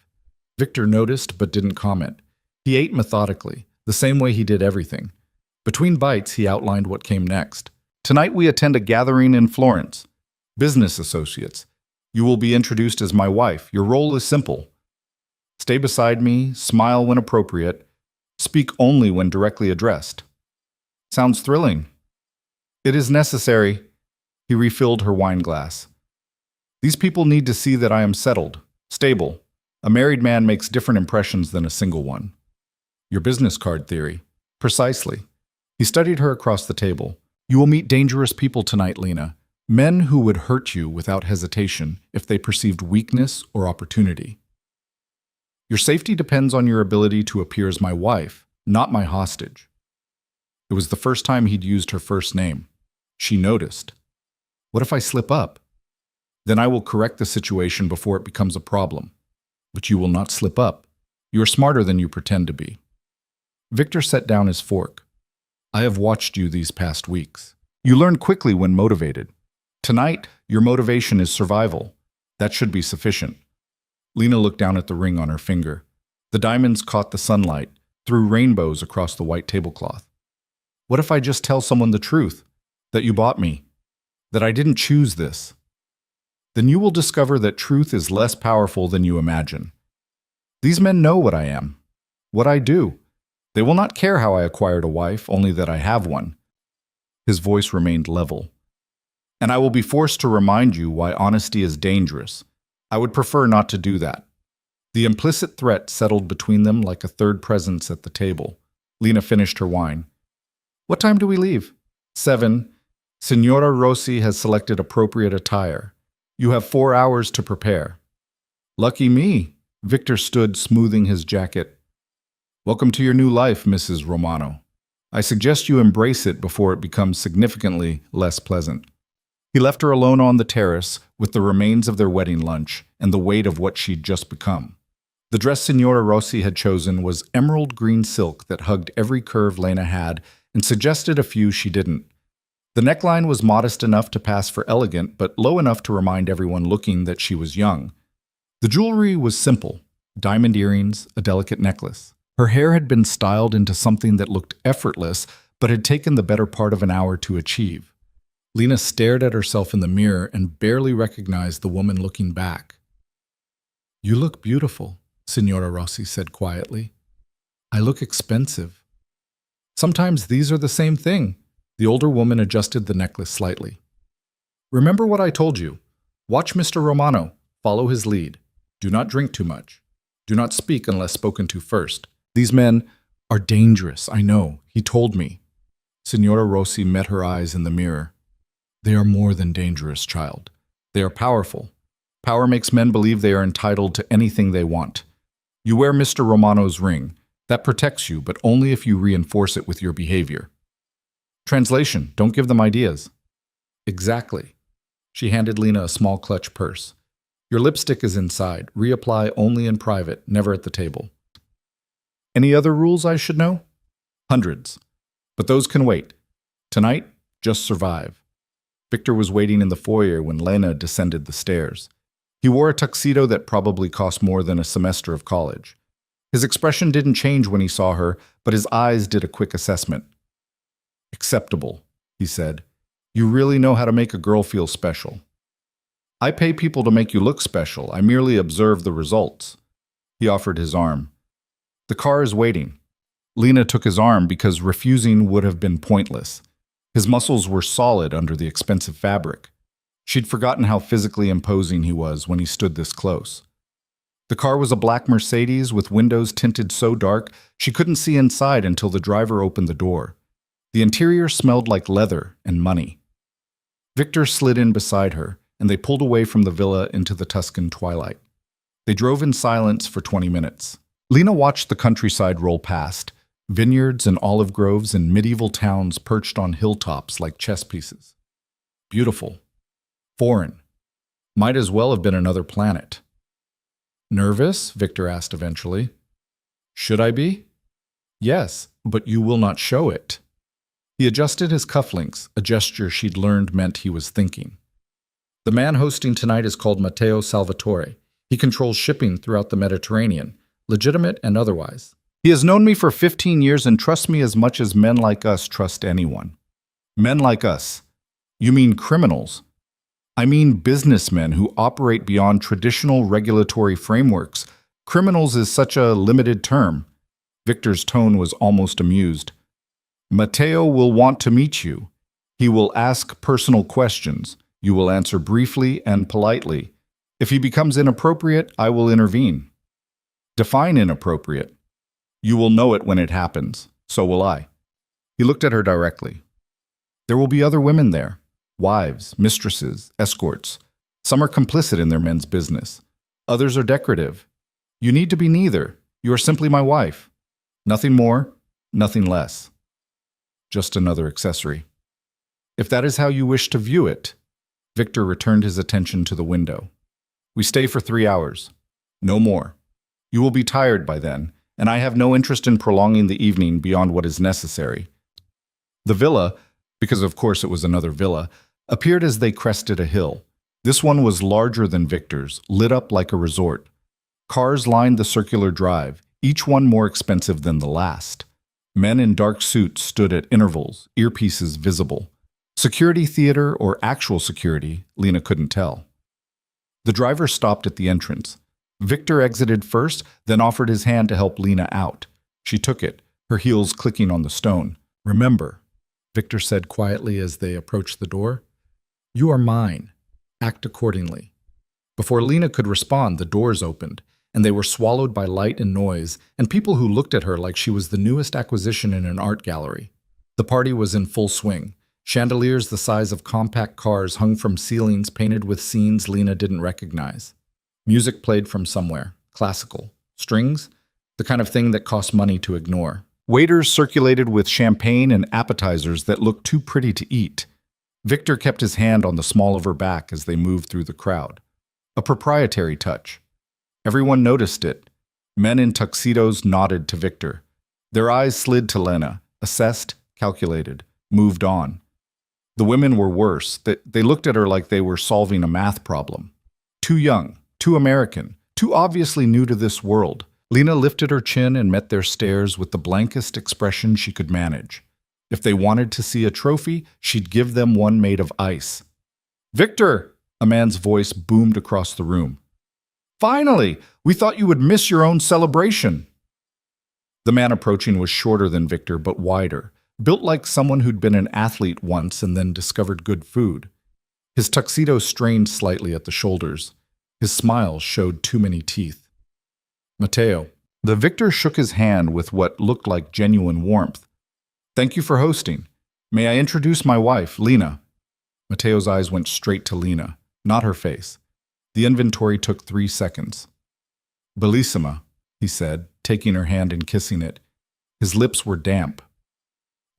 Victor noticed but didn't comment. He ate methodically, the same way he did everything. Between bites, he outlined what came next. "Tonight we attend a gathering in Florence. Business associates. You will be introduced as my wife. Your role is simple. Stay beside me, smile when appropriate, speak only when directly addressed." "Sounds thrilling." "It is necessary." He refilled her wine glass. "These people need to see that I am settled, stable. A married man makes different impressions than a single one." "Your business card theory." "Precisely." He studied her across the table. "You will meet dangerous people tonight, Lena. Men who would hurt you without hesitation if they perceived weakness or opportunity. Your safety depends on your ability to appear as my wife, not my hostage." It was the first time he'd used her first name. She noticed. "What if I slip up?" "Then I will correct the situation before it becomes a problem." "But you will not slip up. You are smarter than you pretend to be." Victor set down his fork. I have watched you these past weeks. You learn quickly when motivated. Tonight, your motivation is survival. That should be sufficient. Lena looked down at the ring on her finger. The diamonds caught the sunlight, threw rainbows across the white tablecloth. What if I just tell someone the truth? That you bought me? That I didn't choose this? Then you will discover that truth is less powerful than you imagine. These men know what I am, what I do. They will not care how I acquired a wife, only that I have one. His voice remained level. And I will be forced to remind you why honesty is dangerous. I would prefer not to do that. The implicit threat settled between them like a third presence at the table. Lena finished her wine. What time do we leave? 7. Signora Rossi has selected appropriate attire. You have 4 hours to prepare. Lucky me. Victor stood, smoothing his jacket. Welcome to your new life, Mrs. Romano. I suggest you embrace it before it becomes significantly less pleasant. He left her alone on the terrace with the remains of their wedding lunch and the weight of what she'd just become. The dress Signora Rossi had chosen was emerald green silk that hugged every curve Lena had and suggested a few she didn't. The neckline was modest enough to pass for elegant, but low enough to remind everyone looking that she was young. The jewelry was simple: diamond earrings, a delicate necklace. Her hair had been styled into something that looked effortless, but had taken the better part of an hour to achieve. Lena stared at herself in the mirror and barely recognized the woman looking back. You look beautiful, Signora Rossi said quietly. I look expensive. Sometimes these are the same thing. The older woman adjusted the necklace slightly. Remember what I told you. Watch Mr. Romano. Follow his lead. Do not drink too much. Do not speak unless spoken to first. These men are dangerous, I know. He told me. Signora Rossi met her eyes in the mirror. They are more than dangerous, child. They are powerful. Power makes men believe they are entitled to anything they want. You wear Mr. Romano's ring. That protects you, but only if you reinforce it with your behavior. Translation: don't give them ideas. Exactly. She handed Lena a small clutch purse. Your lipstick is inside. Reapply only in private, never at the table. Any other rules I should know? Hundreds. But those can wait. Tonight, just survive. Victor was waiting in the foyer when Lena descended the stairs. He wore a tuxedo that probably cost more than a semester of college. His expression didn't change when he saw her, but his eyes did a quick assessment. Acceptable, he said. You really know how to make a girl feel special. I pay people to make you look special. I merely observe the results. He offered his arm. The car is waiting. Lena took his arm because refusing would have been pointless. His muscles were solid under the expensive fabric. She'd forgotten how physically imposing he was when he stood this close. The car was a black Mercedes with windows tinted so dark she couldn't see inside until the driver opened the door. The interior smelled like leather and money. Victor slid in beside her, and they pulled away from the villa into the Tuscan twilight. They drove in silence for 20 minutes. Lena watched the countryside roll past, vineyards and olive groves and medieval towns perched on hilltops like chess pieces. Beautiful. Foreign. Might as well have been another planet. Nervous? Victor asked eventually. Should I be? Yes, but you will not show it. He adjusted his cufflinks, a gesture she'd learned meant he was thinking. The man hosting tonight is called Matteo Salvatore. He controls shipping throughout the Mediterranean, legitimate and otherwise. He has known me for 15 years and trusts me as much as men like us trust anyone. Men like us? You mean criminals? I mean businessmen who operate beyond traditional regulatory frameworks. Criminals is such a limited term. Victor's tone was almost amused. Matteo will want to meet you. He will ask personal questions. You will answer briefly and politely. If he becomes inappropriate, I will intervene. Define inappropriate. You will know it when it happens. So will I. He looked at her directly. There will be other women there. Wives, mistresses, escorts. Some are complicit in their men's business. Others are decorative. You need to be neither. You are simply my wife. Nothing more, nothing less. Just another accessory. If that is how you wish to view it, Victor returned his attention to the window. We stay for 3 hours. No more. You will be tired by then, and I have no interest in prolonging the evening beyond what is necessary. The villa, because of course it was another villa, appeared as they crested a hill. This one was larger than Victor's, lit up like a resort. Cars lined the circular drive, each one more expensive than the last. Men in dark suits stood at intervals, earpieces visible. Security theater or actual security, Lena couldn't tell. The driver stopped at the entrance. Victor exited first, then offered his hand to help Lena out. She took it, her heels clicking on the stone. "Remember," Victor said quietly as they approached the door, "you are mine. Act accordingly." Before Lena could respond, the doors opened, and they were swallowed by light and noise, and people who looked at her like she was the newest acquisition in an art gallery. The party was in full swing. Chandeliers the size of compact cars hung from ceilings painted with scenes Lena didn't recognize. Music played from somewhere, classical. Strings? The kind of thing that costs money to ignore. Waiters circulated with champagne and appetizers that looked too pretty to eat. Victor kept his hand on the small of her back as they moved through the crowd. A proprietary touch. Everyone noticed it. Men in tuxedos nodded to Victor. Their eyes slid to Lena, assessed, calculated, moved on. The women were worse. They looked at her like they were solving a math problem. Too young, too American, too obviously new to this world. Lena lifted her chin and met their stares with the blankest expression she could manage. If they wanted to see a trophy, she'd give them one made of ice. "Victor!" a man's voice boomed across the room. "Finally! We thought you would miss your own celebration." The man approaching was shorter than Victor, but wider, built like someone who'd been an athlete once and then discovered good food. His tuxedo strained slightly at the shoulders. His smile showed too many teeth. "Matteo." The Victor shook his hand with what looked like genuine warmth. "Thank you for hosting. May I introduce my wife, Lena?" Matteo's eyes went straight to Lena, not her face. The inventory took 3 seconds. "Bellissima," he said, taking her hand and kissing it. His lips were damp.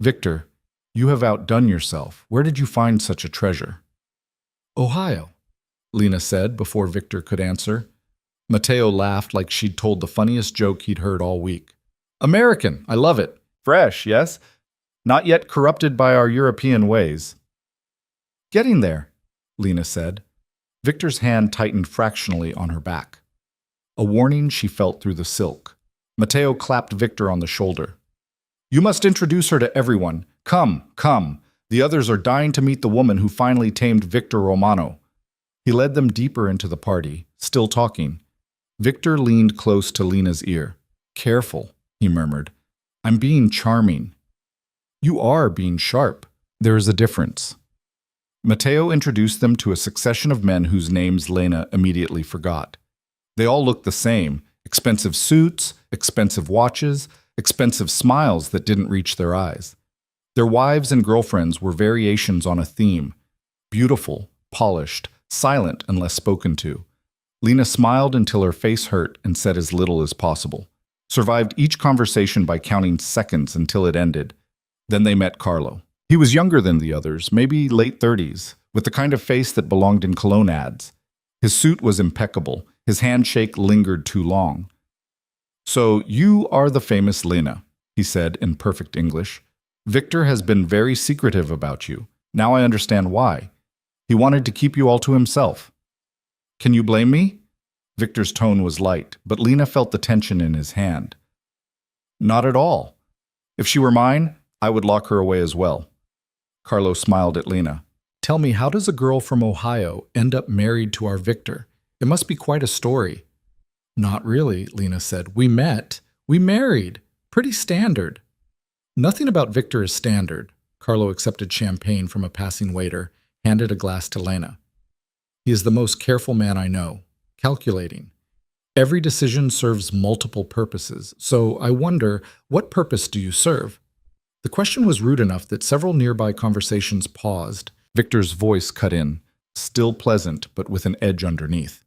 "Victor, you have outdone yourself. Where did you find such a treasure?" "Ohio," Lena said before Victor could answer. Matteo laughed like she'd told the funniest joke he'd heard all week. "American, I love it. Fresh, yes? Not yet corrupted by our European ways." "Getting there," Lena said. Victor's hand tightened fractionally on her back. A warning she felt through the silk. Matteo clapped Victor on the shoulder. "You must introduce her to everyone. Come, come. The others are dying to meet the woman who finally tamed Victor Romano." He led them deeper into the party, still talking. Victor leaned close to Lena's ear. "Careful," he murmured. "I'm being charming." "You are being sharp. There is a difference." Matteo introduced them to a succession of men whose names Lena immediately forgot. They all looked the same: expensive suits, expensive watches, expensive smiles that didn't reach their eyes. Their wives and girlfriends were variations on a theme: beautiful, polished, silent unless spoken to. Lena smiled until her face hurt and said as little as possible. Survived each conversation by counting seconds until it ended. Then they met Carlo. He was younger than the others, maybe late 30s, with the kind of face that belonged in cologne ads. His suit was impeccable. His handshake lingered too long. "So you are the famous Lena," he said in perfect English. "Victor has been very secretive about you. Now I understand why. He wanted to keep you all to himself. Can you blame me?" Victor's tone was light, but Lena felt the tension in his hand. "Not at all. If she were mine, I would lock her away as well." Carlo smiled at Lena. "Tell me, how does a girl from Ohio end up married to our Victor? It must be quite a story." "Not really," Lena said. "We met. We married. Pretty standard." "Nothing about Victor is standard." Carlo accepted champagne from a passing waiter, handed a glass to Lena. "He is the most careful man I know. Calculating. Every decision serves multiple purposes. So I wonder, what purpose do you serve?" The question was rude enough that several nearby conversations paused. Victor's voice cut in, still pleasant but with an edge underneath.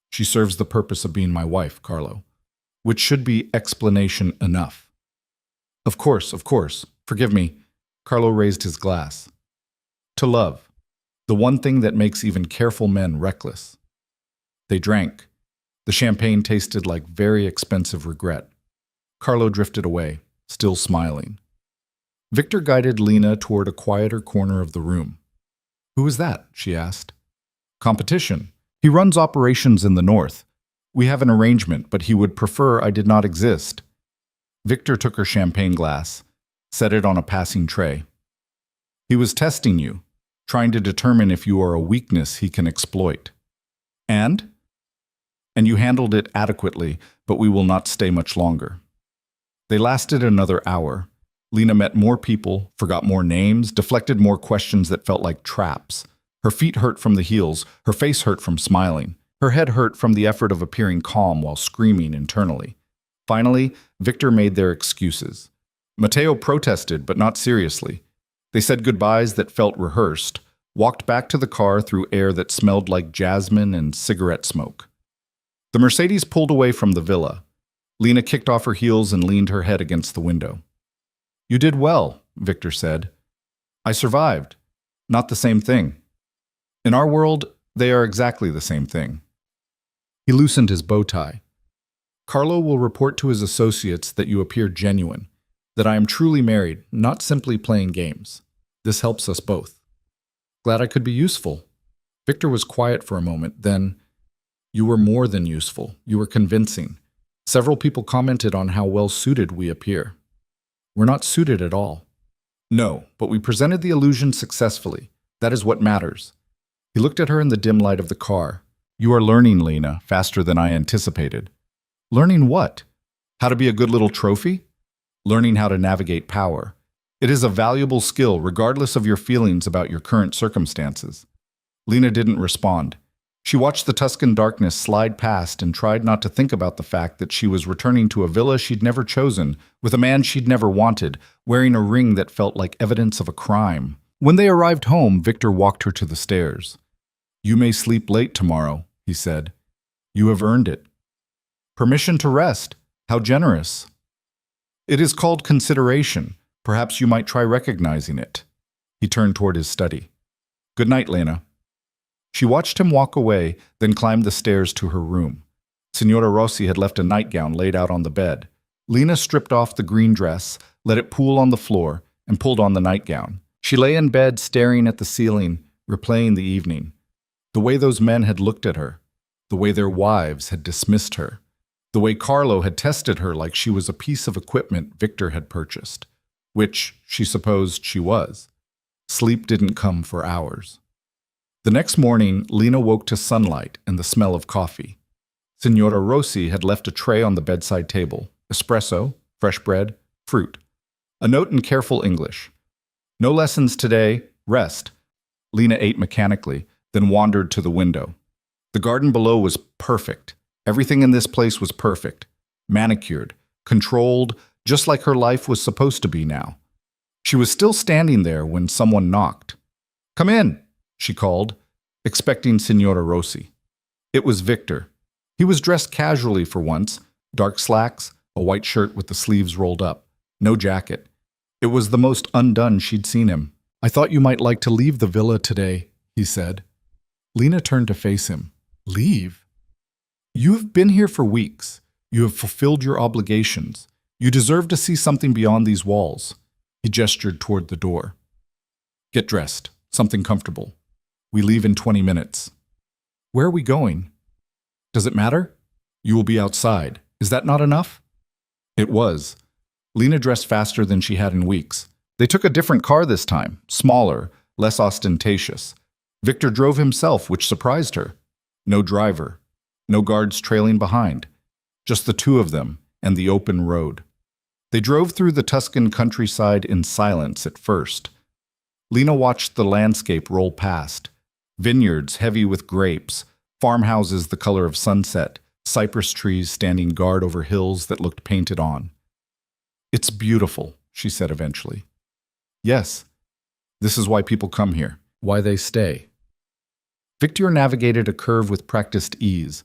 "She serves the purpose of being my wife, Carlo. Which should be explanation enough." Of course, of course. Forgive me." Carlo raised his glass. "To love. The one thing that makes even careful men reckless." They drank. The champagne tasted like very expensive regret. Carlo drifted away, still smiling. Victor guided Lena toward a quieter corner of the room. "Who is that?" she asked. "Competition. He runs operations in the north. We have an arrangement, but he would prefer I did not exist." Victor took her champagne glass, set it on a passing tray. "He was testing you, trying to determine if you are a weakness he can exploit. And you handled it adequately, but we will not stay much longer." They lasted another hour. Lena met more people, forgot more names, deflected more questions that felt like traps. Her feet hurt from the heels, her face hurt from smiling. Her head hurt from the effort of appearing calm while screaming internally. Finally, Victor made their excuses. Matteo protested, but not seriously. They said goodbyes that felt rehearsed, walked back to the car through air that smelled like jasmine and cigarette smoke. The Mercedes pulled away from the villa. Lena kicked off her heels and leaned her head against the window. "You did well," Victor said. "I survived. Not the same thing. In our world, they are exactly the same thing." He loosened his bow tie. "Carlo will report to his associates that you appear genuine, that I am truly married, not simply playing games. This helps us both." "Glad I could be useful." Victor was quiet for a moment, then, "You were more than useful. You were convincing. Several people commented on how well suited we appear." "We're not suited at all." "No, but we presented the illusion successfully. That is what matters." He looked at her in the dim light of the car. "You are learning, Lena, faster than I anticipated." "Learning what? How to be a good little trophy?" "Learning how to navigate power. It is a valuable skill regardless of your feelings about your current circumstances." Lena didn't respond. She watched the Tuscan darkness slide past and tried not to think about the fact that she was returning to a villa she'd never chosen, with a man she'd never wanted, wearing a ring that felt like evidence of a crime. When they arrived home, Victor walked her to the stairs. "You may sleep late tomorrow," he said. "You have earned it." "Permission to rest. How generous." "It is called consideration. Perhaps you might try recognizing it." He turned toward his study. "Good night, Lena." She watched him walk away, then climbed the stairs to her room. Signora Rossi had left a nightgown laid out on the bed. Lena stripped off the green dress, let it pool on the floor, and pulled on the nightgown. She lay in bed staring at the ceiling, replaying the evening. The way those men had looked at her. The way their wives had dismissed her. The way Carlo had tested her like she was a piece of equipment Victor had purchased. Which she supposed she was. Sleep didn't come for hours. The next morning, Lena woke to sunlight and the smell of coffee. Signora Rossi had left a tray on the bedside table, espresso, fresh bread, fruit. A note in careful English. "No lessons today, rest." Lena ate mechanically, then wandered to the window. The garden below was perfect. Everything in this place was perfect. Manicured, controlled, just like her life was supposed to be now. She was still standing there when someone knocked. "Come in," she called, expecting Signora Rossi. It was Victor. He was dressed casually for once, dark slacks, a white shirt with the sleeves rolled up, no jacket. It was the most undone she'd seen him. "I thought you might like to leave the villa today," he said. Lena turned to face him. "Leave? You have been here for weeks. You have fulfilled your obligations. You deserve to see something beyond these walls." He gestured toward the door. "Get dressed. Something comfortable. We leave in 20 minutes. "Where are we going?" "Does it matter? You will be outside. Is that not enough?" It was. Lena dressed faster than she had in weeks. They took a different car this time, smaller, less ostentatious. Victor drove himself, which surprised her. No driver. No guards trailing behind. Just the two of them and the open road. They drove through the Tuscan countryside in silence at first. Lena watched the landscape roll past. Vineyards heavy with grapes, farmhouses the color of sunset, cypress trees standing guard over hills that looked painted on. "It's beautiful," she said eventually. "Yes, this is why people come here, why they stay." Victor navigated a curve with practiced ease.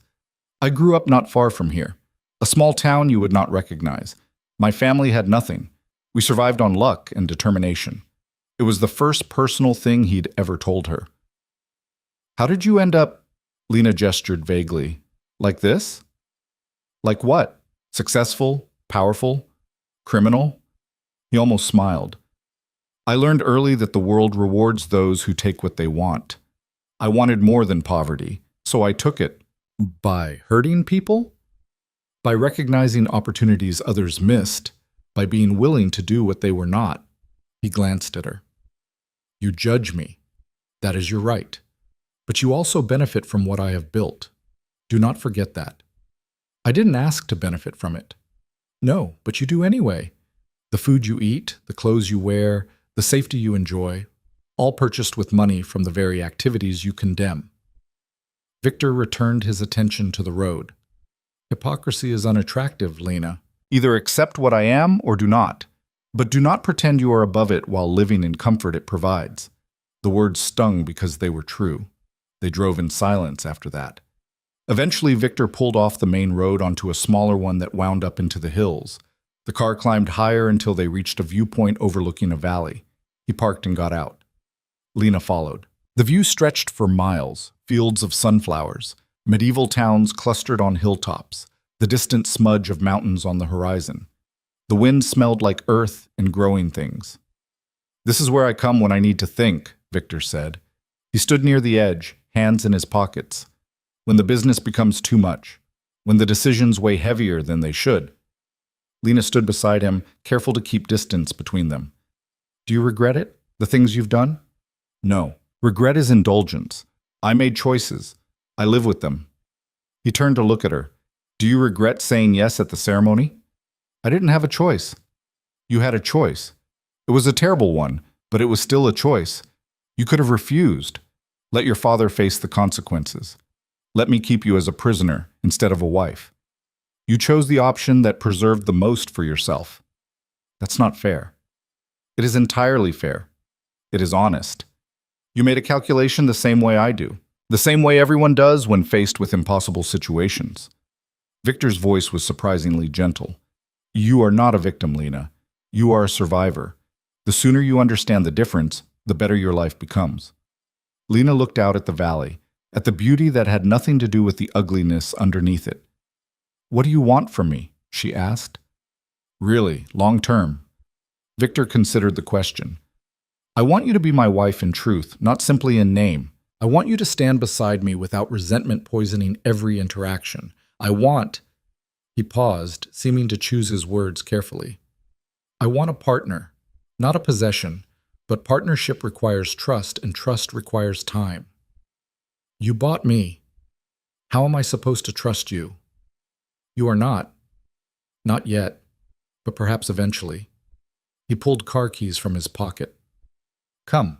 "I grew up not far from here. A small town you would not recognize. My family had nothing. We survived on luck and determination." It was the first personal thing he'd ever told her. "How did you end up?" Lena gestured vaguely. "Like this?" "Like what? Successful? Powerful? Criminal? He almost smiled. I learned early that the world rewards those who take what they want. I wanted more than poverty, so I took it. By hurting people? By recognizing opportunities others missed, by being willing to do what they were not. He glanced at her. You judge me. That is your right. But you also benefit from what I have built. Do not forget that. I didn't ask to benefit from it. No, but you do anyway. The food you eat, the clothes you wear, the safety you enjoy, all purchased with money from the very activities you condemn. Victor returned his attention to the road. Hypocrisy is unattractive, Lena. Either accept what I am or do not. But do not pretend you are above it while living in comfort it provides. The words stung because they were true. They drove in silence after that. Eventually, Victor pulled off the main road onto a smaller one that wound up into the hills. The car climbed higher until they reached a viewpoint overlooking a valley. He parked and got out. Lena followed. The view stretched for miles, fields of sunflowers, medieval towns clustered on hilltops, the distant smudge of mountains on the horizon. The wind smelled like earth and growing things. This is where I come when I need to think, Victor said. He stood near the edge, hands in his pockets. When the business becomes too much, when the decisions weigh heavier than they should. Lena stood beside him, careful to keep distance between them. Do you regret it? The things you've done? No. Regret is indulgence. I made choices. I live with them. He turned to look at her. Do you regret saying yes at the ceremony? I didn't have a choice. You had a choice. It was a terrible one, but it was still a choice. You could have refused. Let your father face the consequences. Let me keep you as a prisoner instead of a wife. You chose the option that preserved the most for yourself. That's not fair. It is entirely fair. It is honest. You made a calculation the same way I do, the same way everyone does when faced with impossible situations. Victor's voice was surprisingly gentle. You are not a victim, Lena. You are a survivor. The sooner you understand the difference, the better your life becomes. Lena looked out at the valley, at the beauty that had nothing to do with the ugliness underneath it. What do you want from me? She asked. Really, long term. Victor considered the question. I want you to be my wife in truth, not simply in name. I want you to stand beside me without resentment poisoning every interaction. I want... He paused, seeming to choose his words carefully. I want a partner, not a possession, but partnership requires trust, and trust requires time. You bought me. How am I supposed to trust you? You are not. Not yet, but perhaps eventually. He pulled car keys from his pocket. Come.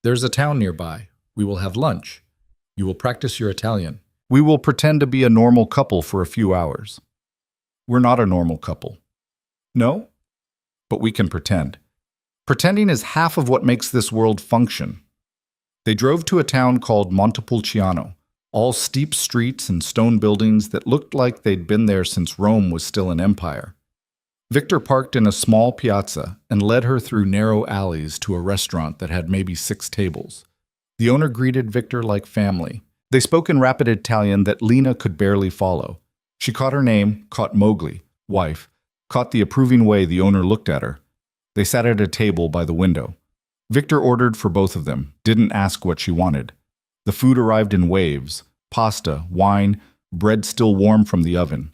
There's a town nearby. We will have lunch. You will practice your Italian. We will pretend to be a normal couple for a few hours. We're not a normal couple. No? But we can pretend. Pretending is half of what makes this world function. They drove to a town called Montepulciano, all steep streets and stone buildings that looked like they'd been there since Rome was still an empire. Victor parked in a small piazza and led her through narrow alleys to a restaurant that had maybe 6 tables. The owner greeted Victor like family. They spoke in rapid Italian that Lena could barely follow. She caught her name, caught Mowgli, wife, caught the approving way the owner looked at her. They sat at a table by the window. Victor ordered for both of them, didn't ask what she wanted. The food arrived in waves, pasta, wine, bread still warm from the oven.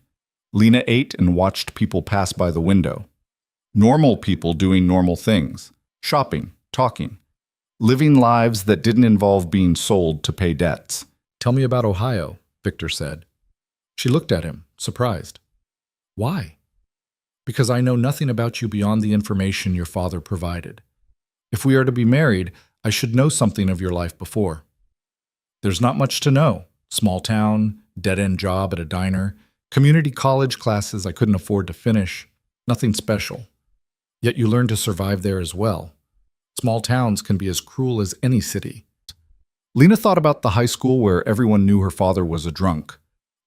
Lena ate and watched people pass by the window. Normal people doing normal things, shopping, talking, living lives that didn't involve being sold to pay debts. Tell me about Ohio, Victor said. She looked at him, surprised. Why? Because I know nothing about you beyond the information your father provided. If we are to be married, I should know something of your life before. There's not much to know. Small town, dead-end job at a diner, community college classes I couldn't afford to finish. Nothing special. Yet you learn to survive there as well. Small towns can be as cruel as any city. Lena thought about the high school where everyone knew her father was a drunk.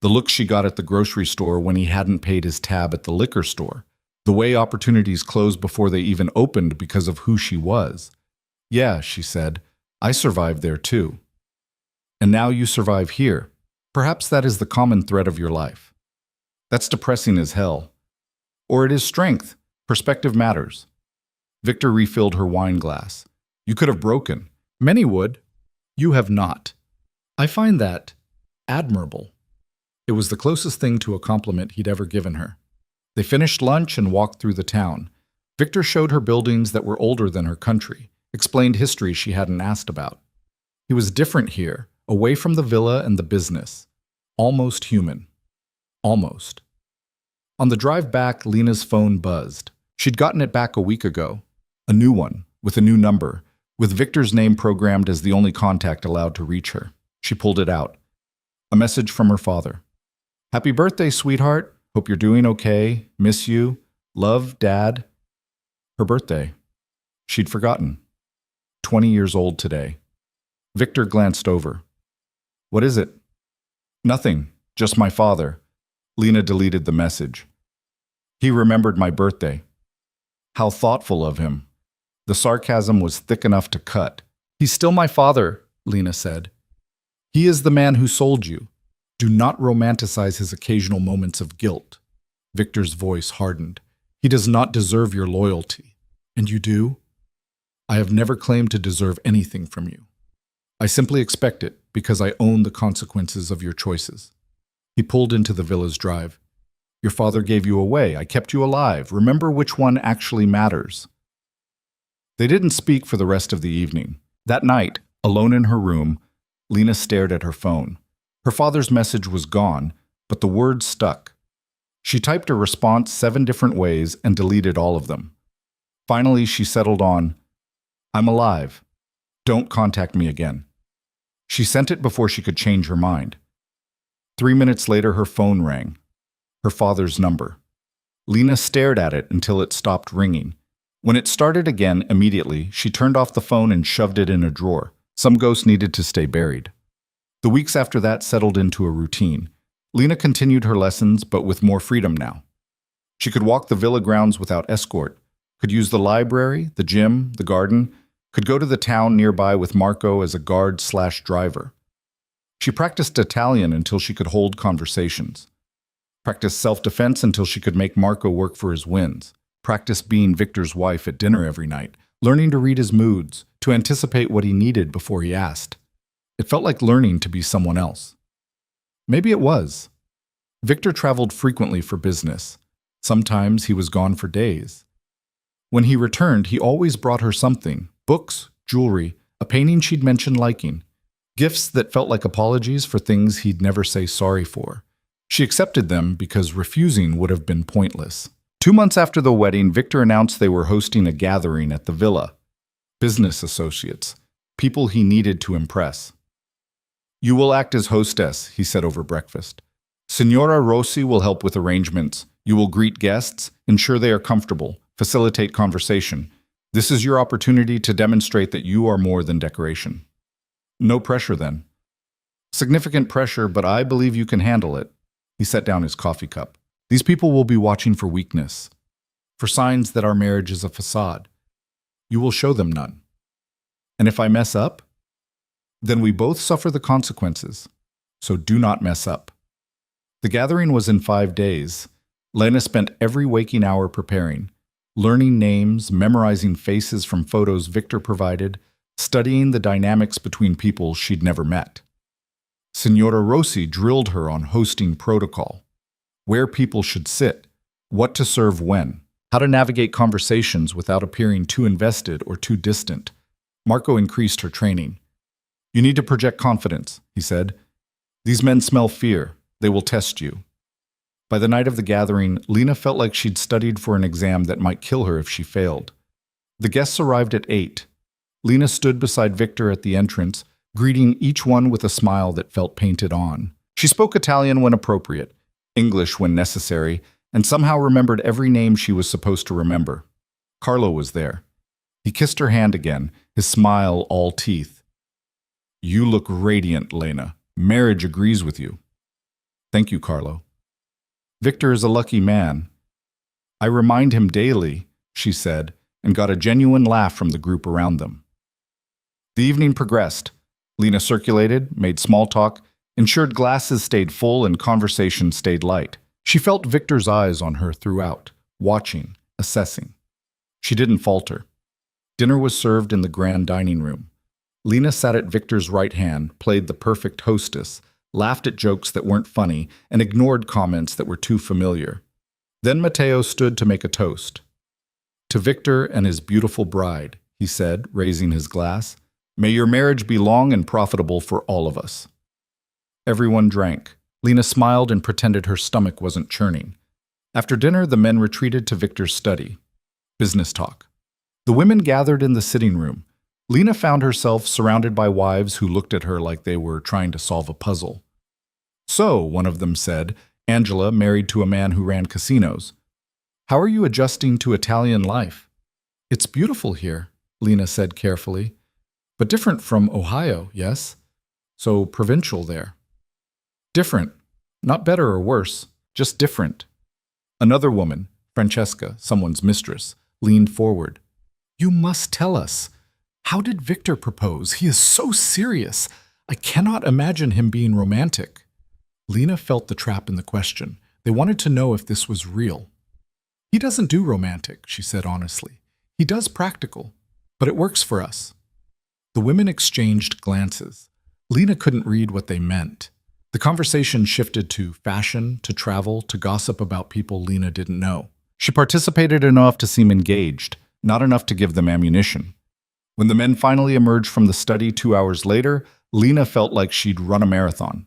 The look she got at the grocery store when he hadn't paid his tab at the liquor store. The way opportunities closed before they even opened because of who she was. Yeah, she said, I survived there too. And now you survive here. Perhaps that is the common thread of your life. That's depressing as hell. Or it is strength. Perspective matters. Victor refilled her wine glass. You could have broken. Many would. You have not. I find that admirable. It was the closest thing to a compliment he'd ever given her. They finished lunch and walked through the town. Victor showed her buildings that were older than her country, explained history she hadn't asked about. He was different here, away from the villa and the business. Almost human. Almost. On the drive back, Lena's phone buzzed. She'd gotten it back a week ago. A new one, with a new number, with Victor's name programmed as the only contact allowed to reach her. She pulled it out. A message from her father. Happy birthday, sweetheart. Hope you're doing okay. Miss you. Love, Dad. Her birthday. She'd forgotten. 20 years old today. Victor glanced over. What is it? Nothing. Just my father. Lena deleted the message. He remembered my birthday. How thoughtful of him. The sarcasm was thick enough to cut. He's still my father, Lena said. He is the man who sold you. Do not romanticize his occasional moments of guilt. Victor's voice hardened. He does not deserve your loyalty. And you do? I have never claimed to deserve anything from you. I simply expect it because I own the consequences of your choices. He pulled into the villa's drive. Your father gave you away. I kept you alive. Remember which one actually matters. They didn't speak for the rest of the evening. That night, alone in her room, Lena stared at her phone. Her father's message was gone, but the words stuck. She typed a response 7 different ways and deleted all of them. Finally, she settled on, I'm alive. Don't contact me again. She sent it before she could change her mind. 3 minutes later, her phone rang. Her father's number. Lena stared at it until it stopped ringing. When it started again, immediately, she turned off the phone and shoved it in a drawer. Some ghost needed to stay buried. The weeks after that settled into a routine. Lena continued her lessons, but with more freedom now. She could walk the villa grounds without escort, could use the library, the gym, the garden, could go to the town nearby with Marco as a guard/driver. She practiced Italian until she could hold conversations. Practiced self-defense until she could make Marco work for his wins. Practiced being Victor's wife at dinner every night, learning to read his moods, to anticipate what he needed before he asked. It felt like learning to be someone else. Maybe it was. Victor traveled frequently for business. Sometimes he was gone for days. When he returned, he always brought her something: books, jewelry, a painting she'd mentioned liking, gifts that felt like apologies for things he'd never say sorry for. She accepted them because refusing would have been pointless. 2 months after the wedding, Victor announced they were hosting a gathering at the villa. Business associates, people he needed to impress. You will act as hostess, he said over breakfast. Signora Rossi will help with arrangements. You will greet guests, ensure they are comfortable, facilitate conversation. This is your opportunity to demonstrate that you are more than decoration. No pressure then. Significant pressure, but I believe you can handle it. He set down his coffee cup. These people will be watching for weakness, for signs that our marriage is a facade. You will show them none. And if I mess up, then we both suffer the consequences. So do not mess up. The gathering was in 5 days. Lena spent every waking hour preparing, learning names, memorizing faces from photos Victor provided, studying the dynamics between people she'd never met. Signora Rossi drilled her on hosting protocol, where people should sit, what to serve when, how to navigate conversations without appearing too invested or too distant. Marco increased her training. You need to project confidence, he said. These men smell fear. They will test you. By the night of the gathering, Lena felt like she'd studied for an exam that might kill her if she failed. The guests arrived at 8. Lena stood beside Victor at the entrance, greeting each one with a smile that felt painted on. She spoke Italian when appropriate, English when necessary, and somehow remembered every name she was supposed to remember. Carlo was there. He kissed her hand again, his smile all teeth. You look radiant, Lena. Marriage agrees with you. Thank you, Carlo. Victor is a lucky man. I remind him daily, she said, and got a genuine laugh from the group around them. The evening progressed. Lena circulated, made small talk, ensured glasses stayed full and conversation stayed light. She felt Victor's eyes on her throughout, watching, assessing. She didn't falter. Dinner was served in the grand dining room. Lena sat at Victor's right hand, played the perfect hostess, laughed at jokes that weren't funny, and ignored comments that were too familiar. Then Matteo stood to make a toast. "To Victor and his beautiful bride," he said, raising his glass. "May your marriage be long and profitable for all of us." Everyone drank. Lena smiled and pretended her stomach wasn't churning. After dinner, the men retreated to Victor's study. Business talk. The women gathered in the sitting room. Lena found herself surrounded by wives who looked at her like they were trying to solve a puzzle. "So," one of them said, Angela, married to a man who ran casinos. "How are you adjusting to Italian life?" "It's beautiful here," Lena said carefully. "But different from Ohio, yes? So provincial there." "Different. Not better or worse, just different." Another woman, Francesca, someone's mistress, leaned forward. "You must tell us. How did Victor propose? He is so serious. I cannot imagine him being romantic." Lena felt the trap in the question. They wanted to know if this was real. "He doesn't do romantic," she said honestly. "He does practical, but it works for us." The women exchanged glances. Lena couldn't read what they meant. The conversation shifted to fashion, to travel, to gossip about people Lena didn't know. She participated enough to seem engaged, not enough to give them ammunition. When the men finally emerged from the study 2 hours later, Lena felt like she'd run a marathon.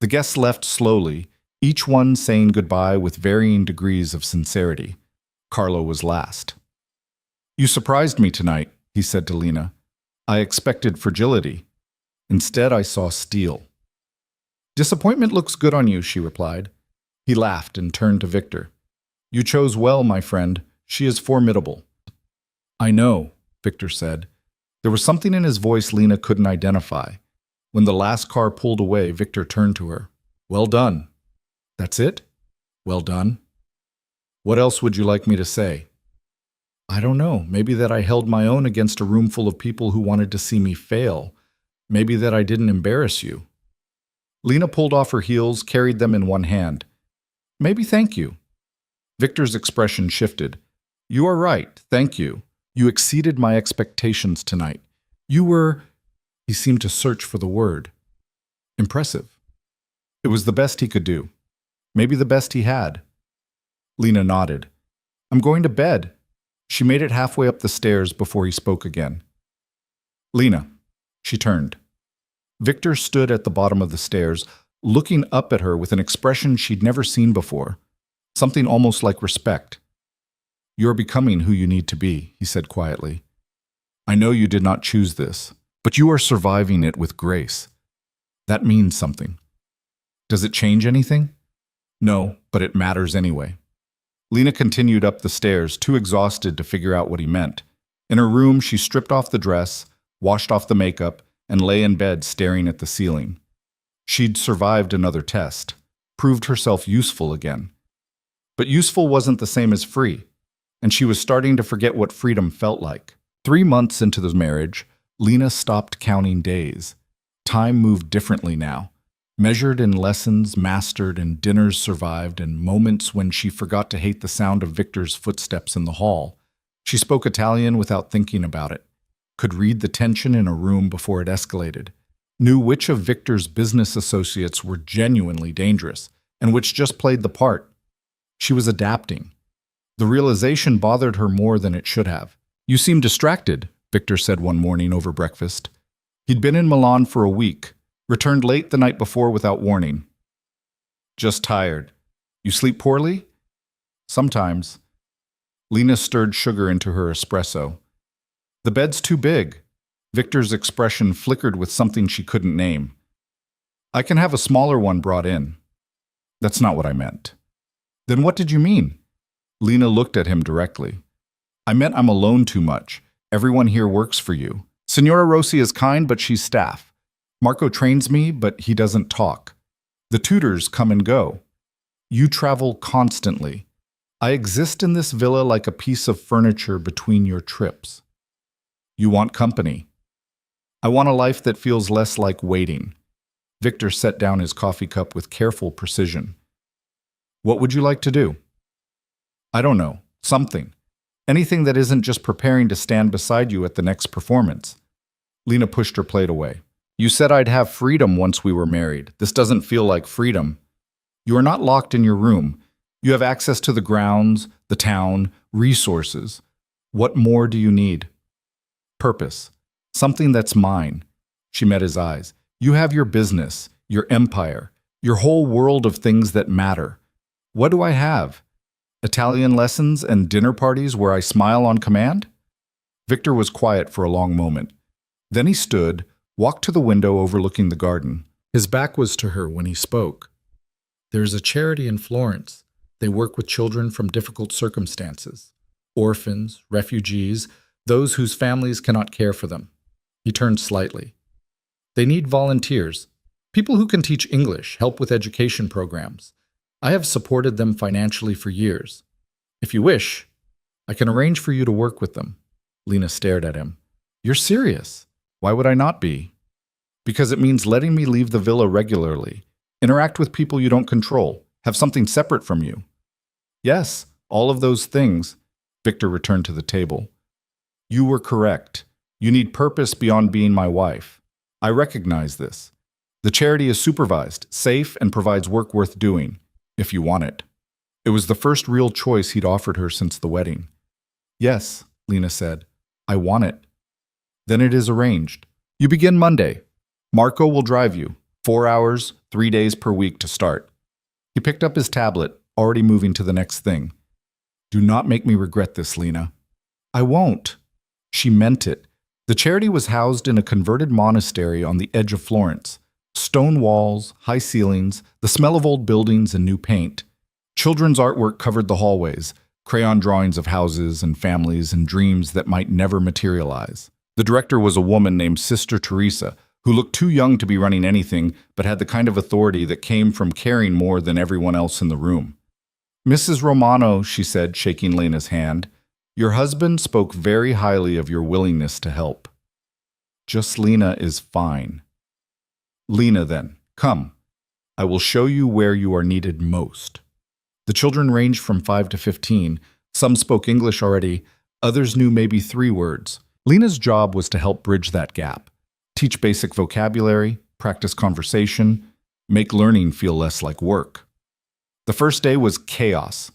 The guests left slowly, each one saying goodbye with varying degrees of sincerity. Carlo was last. "You surprised me tonight," he said to Lena. "I expected fragility. Instead, I saw steel." "Disappointment looks good on you," she replied. He laughed and turned to Victor. "You chose well, my friend. She is formidable." "I know," Victor said. There was something in his voice Lena couldn't identify. When the last car pulled away, Victor turned to her. "Well done." "That's it? Well done." "What else would you like me to say?" "I don't know. Maybe that I held my own against a room full of people who wanted to see me fail. Maybe that I didn't embarrass you." Lena pulled off her heels, carried them in one hand. "Maybe thank you." Victor's expression shifted. "You are right, thank you. You exceeded my expectations tonight. You were—" He seemed to search for the word. "Impressive." It was the best he could do. Maybe the best he had. Lena nodded. "I'm going to bed." She made it halfway up the stairs before he spoke again. "Lena." She turned. Victor stood at the bottom of the stairs, looking up at her with an expression she'd never seen before, something almost like respect. "You're becoming who you need to be," he said quietly. "I know you did not choose this, but you are surviving it with grace. That means something." "Does it change anything?" "No, but it matters anyway." Lena continued up the stairs, too exhausted to figure out what he meant. In her room, she stripped off the dress, washed off the makeup, and lay in bed staring at the ceiling. She'd survived another test, proved herself useful again. But useful wasn't the same as free, and she was starting to forget what freedom felt like. 3 months into the marriage, Lena stopped counting days. Time moved differently now, measured in lessons mastered and dinners survived and moments when she forgot to hate the sound of Victor's footsteps in the hall. She spoke Italian without thinking about it, could read the tension in a room before it escalated, knew which of Victor's business associates were genuinely dangerous and which just played the part. She was adapting. The realization bothered her more than it should have. "You seem distracted," Victor said one morning over breakfast. He'd been in Milan for a week, returned late the night before without warning. "Just tired. You sleep poorly?" "Sometimes." Lena stirred sugar into her espresso. "The bed's too big." Victor's expression flickered with something she couldn't name. "I can have a smaller one brought in." "That's not what I meant." "Then what did you mean?" Lena looked at him directly. "I meant I'm alone too much. Everyone here works for you. Signora Rossi is kind, but she's staff. Marco trains me, but he doesn't talk. The tutors come and go. You travel constantly. I exist in this villa like a piece of furniture between your trips. You want company. I want a life that feels less like waiting." Victor set down his coffee cup with careful precision. "What would you like to do?" "I don't know. Something. Anything that isn't just preparing to stand beside you at the next performance. Lena pushed her plate away. You said I'd have freedom once we were married. This doesn't feel like freedom. You are not locked in your room. You have access to the grounds, the town, resources. What more do you need? Purpose. Something that's mine. She met his eyes. You have your business, your empire, your whole world of things that matter. What do I have? Italian lessons and dinner parties where I smile on command? Victor was quiet for a long moment. Then he stood, walked to the window overlooking the garden. His back was to her when he spoke. There's a charity in Florence. They work with children from difficult circumstances. Orphans, refugees, those whose families cannot care for them. He turned slightly. They need volunteers, people who can teach English, help with education programs. I have supported them financially for years. If you wish, I can arrange for you to work with them. Lena stared at him. You're serious? Why would I not be? Because it means letting me leave the villa regularly, interact with people you don't control, have something separate from you. Yes, all of those things. Victor returned to the table. You were correct. You need purpose beyond being my wife. I recognize this. The charity is supervised, safe, and provides work worth doing, if you want it. It was the first real choice he'd offered her since the wedding. Yes, Lena said. I want it. Then it is arranged. You begin Monday. Marco will drive you. 4 hours, 3 days per week to start. He picked up his tablet, already moving to the next thing. Do not make me regret this, Lena. I won't. She meant it. The charity was housed in a converted monastery on the edge of Florence. Stone walls, high ceilings, the smell of old buildings and new paint. Children's artwork covered the hallways, crayon drawings of houses and families and dreams that might never materialize. The director was a woman named Sister Teresa, who looked too young to be running anything, but had the kind of authority that came from caring more than everyone else in the room. Mrs. Romano, she said, shaking Lena's hand, your husband spoke very highly of your willingness to help. Just Lena is fine. Lena, then, come. I will show you where you are needed most. The children ranged from 5 to 15. Some spoke English already, others knew maybe 3 words. Lena's job was to help bridge that gap. Teach basic vocabulary, practice conversation, make learning feel less like work. The first day was chaos.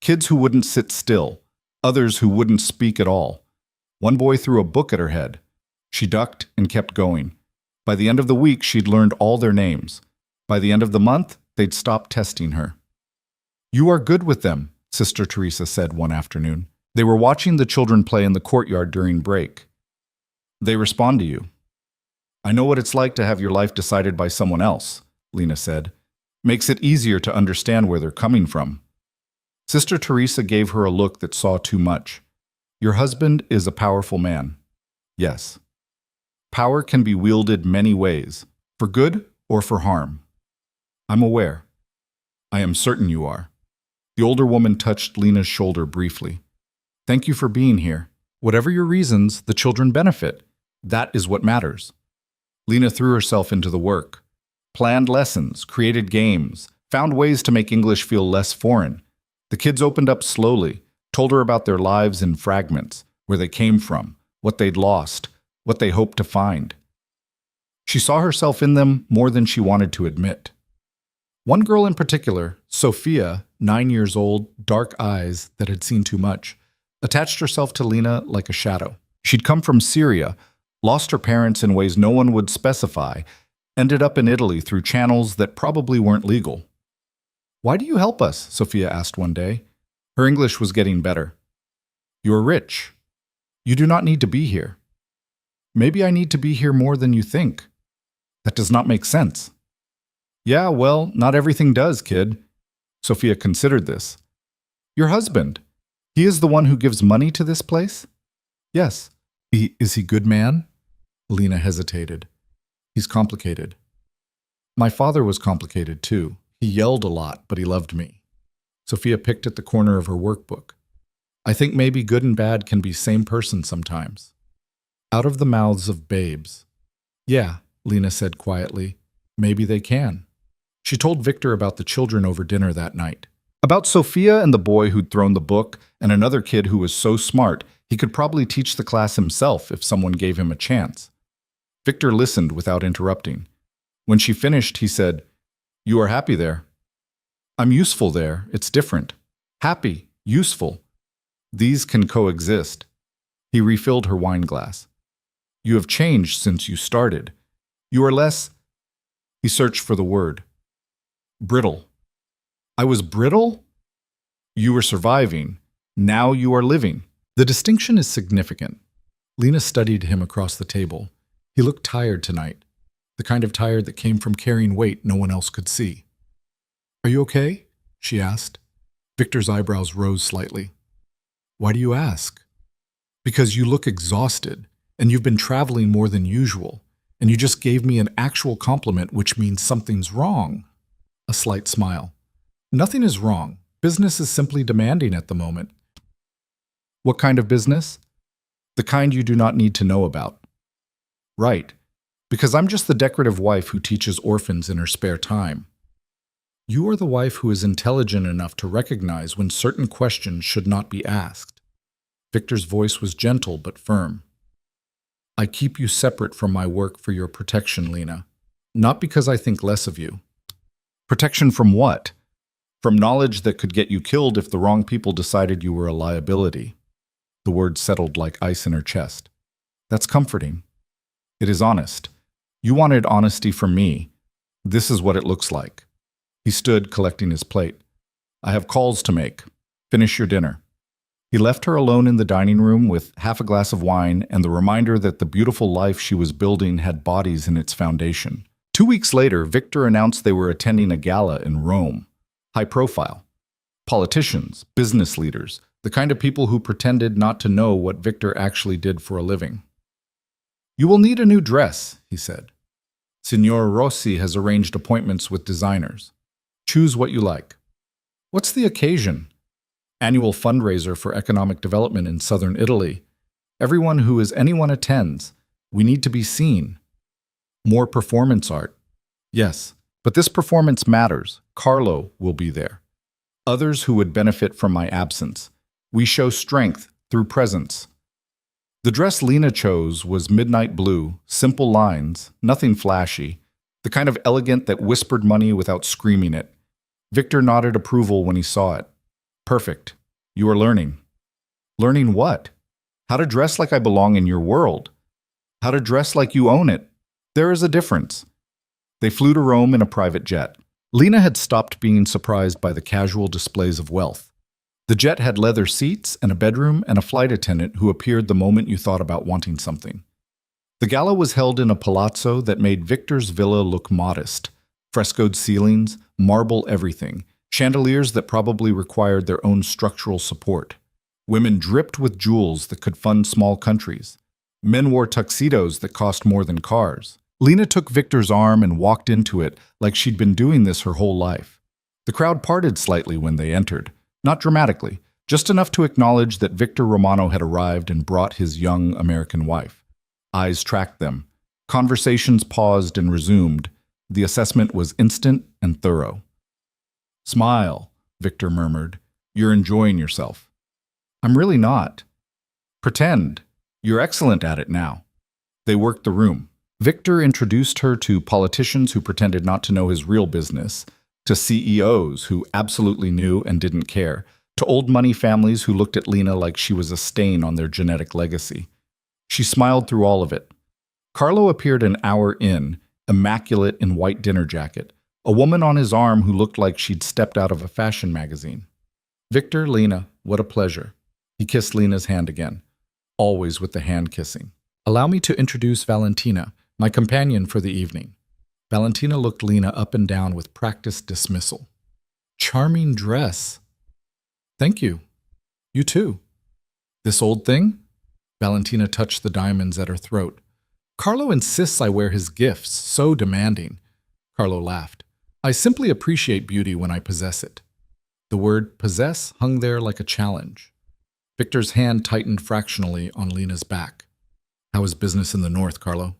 Kids who wouldn't sit still, others who wouldn't speak at all. One boy threw a book at her head. She ducked and kept going. By the end of the week, she'd learned all their names. By the end of the month, they'd stopped testing her. You are good with them, Sister Teresa said one afternoon. They were watching the children play in the courtyard during break. They respond to you. I know what it's like to have your life decided by someone else, Lena said. Makes it easier to understand where they're coming from. Sister Teresa gave her a look that saw too much. Your husband is a powerful man. Yes. Power can be wielded many ways, for good or for harm. I'm aware. I am certain you are. The older woman touched Lena's shoulder briefly. Thank you for being here. Whatever your reasons, the children benefit. That is what matters. Lena threw herself into the work. Planned lessons, created games, found ways to make English feel less foreign. The kids opened up slowly, told her about their lives in fragments, where they came from, what they'd lost, what they hoped to find. She saw herself in them more than she wanted to admit. One girl in particular, Sophia, 9 years old, dark eyes that had seen too much, attached herself to Lena like a shadow. She'd come from Syria, lost her parents in ways no one would specify, ended up in Italy through channels that probably weren't legal. Why do you help us? Sophia asked one day. Her English was getting better. You're rich. You do not need to be here. Maybe I need to be here more than you think. That does not make sense. Yeah, well, not everything does, kid. Sophia considered this. Your husband, he is the one who gives money to this place? Yes. Is he good man? Lena hesitated. He's complicated. My father was complicated too. He yelled a lot, but he loved me. Sophia picked at the corner of her workbook. I think maybe good and bad can be same person sometimes. Out of the mouths of babes. Yeah, Lena said quietly. Maybe they can. She told Victor about the children over dinner that night. About Sophia and the boy who'd thrown the book, and another kid who was so smart he could probably teach the class himself if someone gave him a chance. Victor listened without interrupting. When she finished, he said, "You are happy there." "I'm useful there. It's different. Happy, useful. These can coexist." He refilled her wine glass. "You have changed since you started. You are less—" He searched for the word. "Brittle." "I was brittle?" "You were surviving. Now you are living." The distinction is significant. Lena studied him across the table. He looked tired tonight, the kind of tired that came from carrying weight no one else could see. "Are you okay?" she asked. Victor's eyebrows rose slightly. "Why do you ask?" "Because you look exhausted, and you've been traveling more than usual, and you just gave me an actual compliment, which means something's wrong." A slight smile. "Nothing is wrong. Business is simply demanding at the moment." "What kind of business?" "The kind you do not need to know about." "Right. Because I'm just the decorative wife who teaches orphans in her spare time." "You are the wife who is intelligent enough to recognize when certain questions should not be asked." Victor's voice was gentle but firm. "I keep you separate from my work for your protection, Lena. Not because I think less of you." "Protection from what?" "From knowledge that could get you killed if the wrong people decided you were a liability." The word settled like ice in her chest. "That's comforting." "It is honest. You wanted honesty from me. This is what it looks like." He stood, collecting his plate. "I have calls to make. Finish your dinner." He left her alone in the dining room with half a glass of wine and the reminder that the beautiful life she was building had bodies in its foundation. 2 weeks later, Victor announced they were attending a gala in Rome. High profile. Politicians, business leaders, the kind of people who pretended not to know what Victor actually did for a living. "You will need a new dress," he said. "Signor Rossi has arranged appointments with designers. Choose what you like." "What's the occasion?" "Annual fundraiser for economic development in southern Italy. Everyone who is anyone attends. We need to be seen." "More performance art." "Yes, but this performance matters. Carlo will be there. Others who would benefit from my absence. We show strength through presence." The dress Lena chose was midnight blue, simple lines, nothing flashy, the kind of elegant that whispered money without screaming it. Victor nodded approval when he saw it. "Perfect. You are learning." "Learning what?" "How to dress like I belong in your world. How to dress like you own it. There is a difference." They flew to Rome in a private jet. Lena had stopped being surprised by the casual displays of wealth. The jet had leather seats and a bedroom and a flight attendant who appeared the moment you thought about wanting something. The gala was held in a palazzo that made Victor's villa look modest. Frescoed ceilings, marble everything, chandeliers that probably required their own structural support. Women dripped with jewels that could fund small countries. Men wore tuxedos that cost more than cars. Lena took Victor's arm and walked into it like she'd been doing this her whole life. The crowd parted slightly when they entered, not dramatically, just enough to acknowledge that Victor Romano had arrived and brought his young American wife. Eyes tracked them. Conversations paused and resumed. The assessment was instant and thorough. "Smile," Victor murmured. "You're enjoying yourself." "I'm really not." "Pretend. You're excellent at it now." They worked the room. Victor introduced her to politicians who pretended not to know his real business, to CEOs who absolutely knew and didn't care, to old money families who looked at Lena like she was a stain on their genetic legacy. She smiled through all of it. Carlo appeared an hour in, immaculate in white dinner jacket, a woman on his arm who looked like she'd stepped out of a fashion magazine. "Victor, Lena, what a pleasure." He kissed Lena's hand again, always with the hand kissing. "Allow me to introduce Valentina, my companion for the evening." Valentina looked Lena up and down with practiced dismissal. "Charming dress." "Thank you. You too." "This old thing?" Valentina touched the diamonds at her throat. "Carlo insists I wear his gifts, so demanding." Carlo laughed. "I simply appreciate beauty when I possess it." The word possess hung there like a challenge. Victor's hand tightened fractionally on Lena's back. "How is business in the north, Carlo?"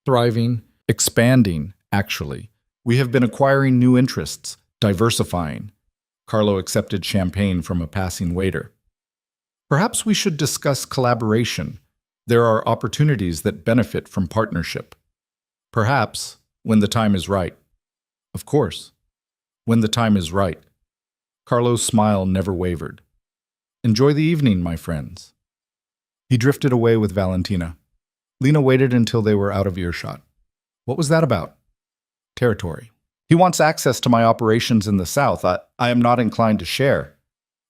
"Thriving, expanding, actually. We have been acquiring new interests, diversifying." Carlo accepted champagne from a passing waiter. Perhaps we should discuss collaboration. There are opportunities that benefit from partnership. Perhaps, when the time is right. Of course, when the time is right. Carlo's smile never wavered. Enjoy the evening, my friends. He drifted away with Valentina. Lena waited until they were out of earshot. What was that about? Territory. He wants access to my operations in the south. I am not inclined to share.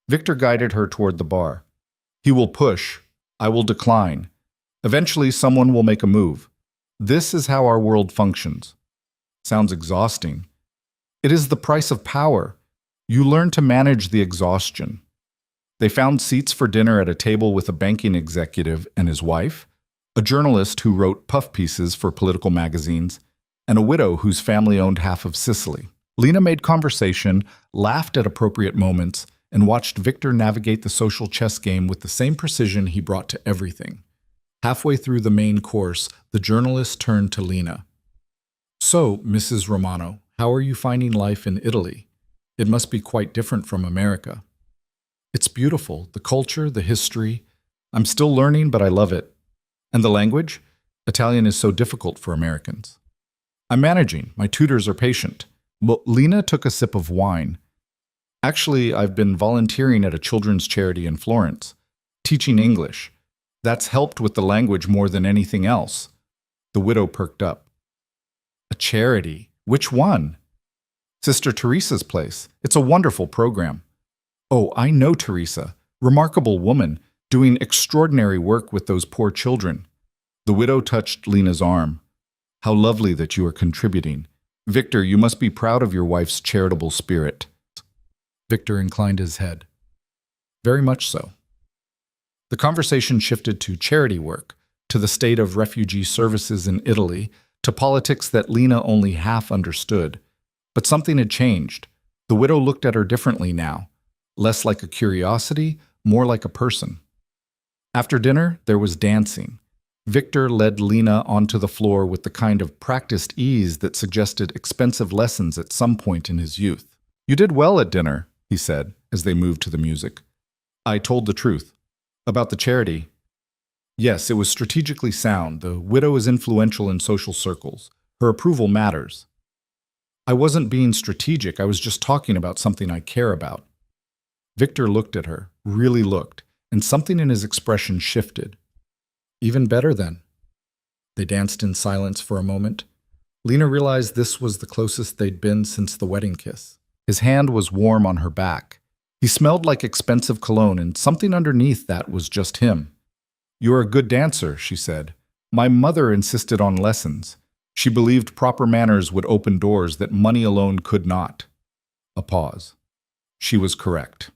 Victor guided her toward the bar. He will push. I will decline. Eventually, someone will make a move. This is how our world functions. Sounds exhausting. It is the price of power. You learn to manage the exhaustion. They found seats for dinner at a table with a banking executive and his wife, a journalist who wrote puff pieces for political magazines, and a widow whose family owned half of Sicily. Lena made conversation, laughed at appropriate moments, and watched Victor navigate the social chess game with the same precision he brought to everything. Halfway through the main course, the journalist turned to Lena. So, Mrs. Romano, how are you finding life in Italy? It must be quite different from America. It's beautiful, the culture, the history. I'm still learning, but I love it. And the language? Italian is so difficult for Americans. I'm managing. My tutors are patient. Well, Lena took a sip of wine. Actually, I've been volunteering at a children's charity in Florence, teaching English. That's helped with the language more than anything else. The widow perked up. A charity? Which one? Sister Teresa's place. It's a wonderful program. Oh, I know Teresa. Remarkable woman, doing extraordinary work with those poor children. The widow touched Lena's arm. How lovely that you are contributing. Victor, you must be proud of your wife's charitable spirit. Victor inclined his head. Very much so. The conversation shifted to charity work, to the state of refugee services in Italy, to politics that Lena only half understood. But something had changed. The widow looked at her differently now, less like a curiosity, more like a person. After dinner, there was dancing. Victor led Lena onto the floor with the kind of practiced ease that suggested expensive lessons at some point in his youth. You did well at dinner, he said, as they moved to the music. I told the truth. About the charity. Yes, it was strategically sound. The widow is influential in social circles. Her approval matters. I wasn't being strategic. I was just talking about something I care about. Victor looked at her, really looked, and something in his expression shifted. Even better then. They danced in silence for a moment. Lena realized this was the closest they'd been since the wedding kiss. His hand was warm on her back. He smelled like expensive cologne, and something underneath that was just him. You're a good dancer, she said. My mother insisted on lessons. She believed proper manners would open doors that money alone could not. A pause. She was correct.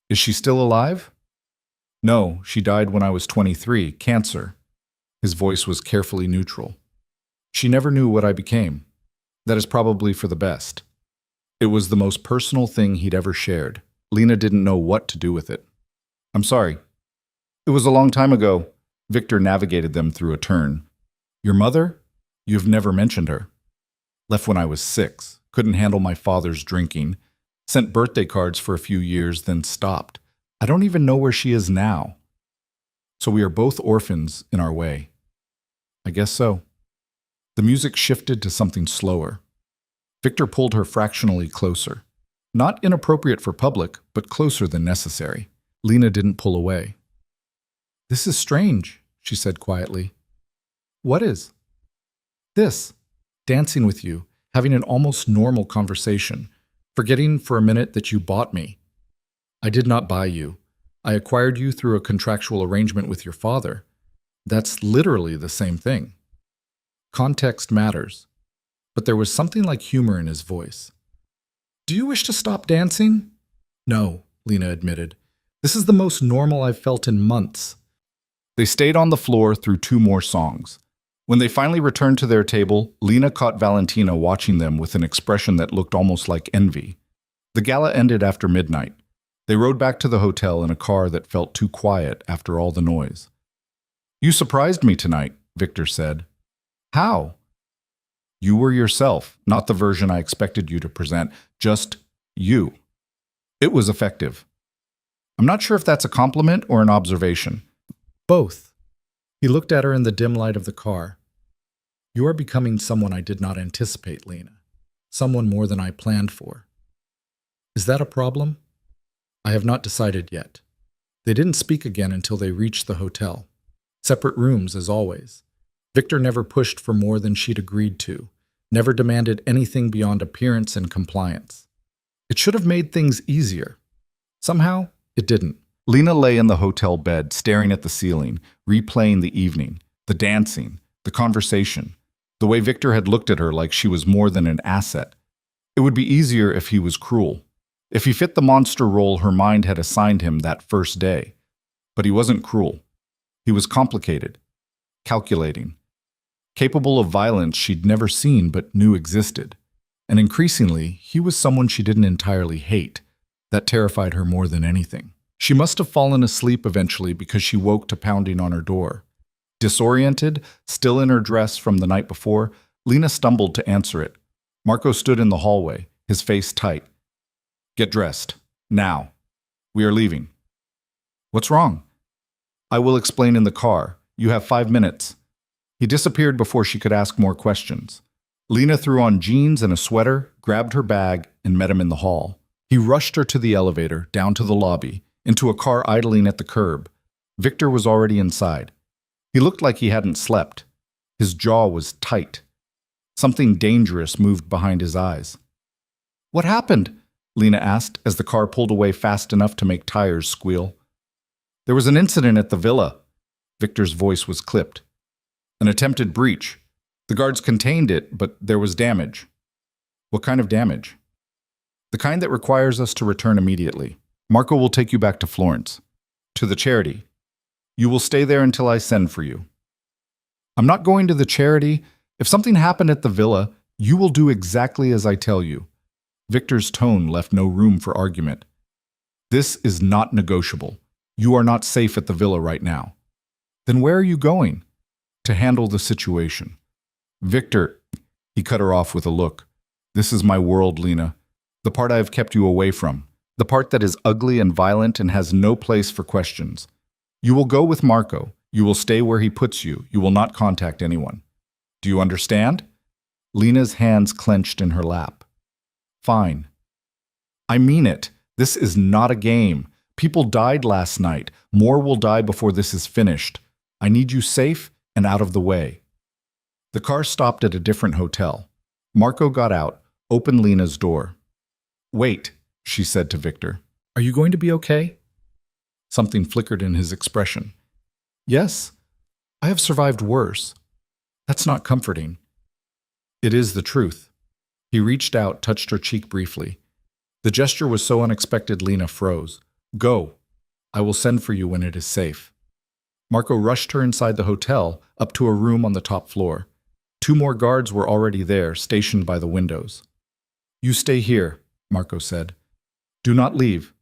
Is she still alive? No, she died when I was 23, cancer. His voice was carefully neutral. She never knew what I became. That is probably for the best. It was the most personal thing he'd ever shared. Lena didn't know what to do with it. I'm sorry. It was a long time ago. Victor navigated them through a turn. Your mother? You've never mentioned her. Left when I was 6. Couldn't handle my father's drinking. Sent birthday cards for a few years, then stopped. I don't even know where she is now. So we are both orphans in our way. I guess so. The music shifted to something slower. Victor pulled her fractionally closer. Not inappropriate for public, but closer than necessary. Lena didn't pull away. This is strange, she said quietly. What is? This. Dancing with you, having an almost normal conversation, forgetting for a minute that you bought me. I did not buy you. I acquired you through a contractual arrangement with your father. That's literally the same thing. Context matters. But there was something like humor in his voice. Do you wish to stop dancing? No, Lena admitted. This is the most normal I've felt in months. They stayed on the floor through 2 more songs. When they finally returned to their table, Lena caught Valentina watching them with an expression that looked almost like envy. The gala ended after midnight. They rode back to the hotel in a car that felt too quiet after all the noise. You surprised me tonight, Victor said. How? You were yourself, not the version I expected you to present, just you. It was effective. I'm not sure if that's a compliment or an observation. Both. He looked at her in the dim light of the car. You are becoming someone I did not anticipate, Lena. Someone more than I planned for. Is that a problem? I have not decided yet. They didn't speak again until they reached the hotel. Separate rooms, as always. Victor never pushed for more than she'd agreed to, never demanded anything beyond appearance and compliance. It should have made things easier. Somehow, it didn't. Lena lay in the hotel bed, staring at the ceiling, replaying the evening, the dancing, the conversation, the way Victor had looked at her like she was more than an asset. It would be easier if he was cruel, if he fit the monster role her mind had assigned him that first day. But he wasn't cruel. He was complicated, calculating, capable of violence she'd never seen but knew existed. And increasingly, he was someone she didn't entirely hate. That terrified her more than anything. She must have fallen asleep eventually because she woke to pounding on her door. Disoriented, still in her dress from the night before, Lena stumbled to answer it. Marco stood in the hallway, his face tight. Get dressed. Now. We are leaving. What's wrong? I will explain in the car. You have 5 minutes. He disappeared before she could ask more questions. Lena threw on jeans and a sweater, grabbed her bag, and met him in the hall. He rushed her to the elevator, down to the lobby, into a car idling at the curb. Victor was already inside. He looked like he hadn't slept. His jaw was tight. Something dangerous moved behind his eyes. What happened? Lena asked as the car pulled away fast enough to make tires squeal. There was an incident at the villa. Victor's voice was clipped. An attempted breach. The guards contained it, but there was damage. What kind of damage? The kind that requires us to return immediately. Marco will take you back to Florence. To the charity. You will stay there until I send for you. I'm not going to the charity. If something happened at the villa, you will do exactly as I tell you. Victor's tone left no room for argument. This is not negotiable. You are not safe at the villa right now. Then where are you going? To handle the situation. Victor, he cut her off with a look. This is my world, Lena. The part I have kept you away from. The part that is ugly and violent and has no place for questions. You will go with Marco. You will stay where he puts you. You will not contact anyone. Do you understand? Lena's hands clenched in her lap. Fine. I mean it. This is not a game. People died last night. More will die before this is finished. I need you safe and out of the way. The car stopped at a different hotel. Marco got out, opened Lena's door. Wait, she said to Victor. Are you going to be okay? Something flickered in his expression. Yes, I have survived worse. That's not comforting. It is the truth. He reached out, touched her cheek briefly. The gesture was so unexpected Lena froze. Go. I will send for you when it is safe. Marco rushed her inside the hotel, up to a room on the top floor. 2 more guards were already there, stationed by the windows. You stay here, Marco said. Do not leave.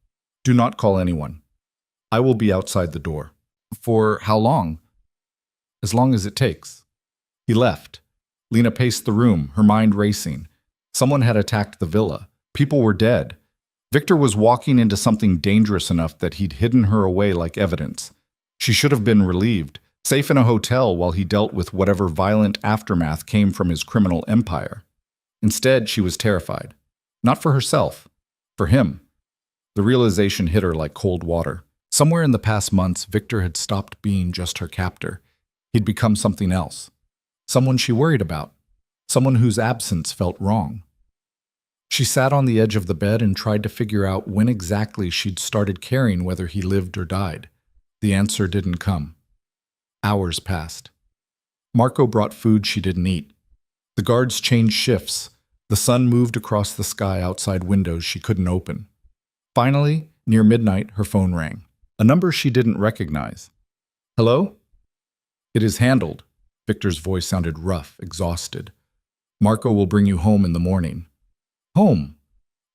Do not call anyone. I will be outside the door. For how long? As long as it takes. He left. Lena paced the room, her mind racing. Someone had attacked the villa. People were dead. Victor was walking into something dangerous enough that he'd hidden her away like evidence. She should have been relieved, safe in a hotel while he dealt with whatever violent aftermath came from his criminal empire. Instead, she was terrified. Not for herself. For him. The realization hit her like cold water. Somewhere in the past months, Victor had stopped being just her captor. He'd become something else. Someone she worried about. Someone whose absence felt wrong. She sat on the edge of the bed and tried to figure out when exactly she'd started caring whether he lived or died. The answer didn't come. Hours passed. Marco brought food she didn't eat. The guards changed shifts. The sun moved across the sky outside windows she couldn't open. Finally, near midnight, her phone rang. A number she didn't recognize. Hello? It is handled. Victor's voice sounded rough, exhausted. Marco will bring you home in the morning. Home?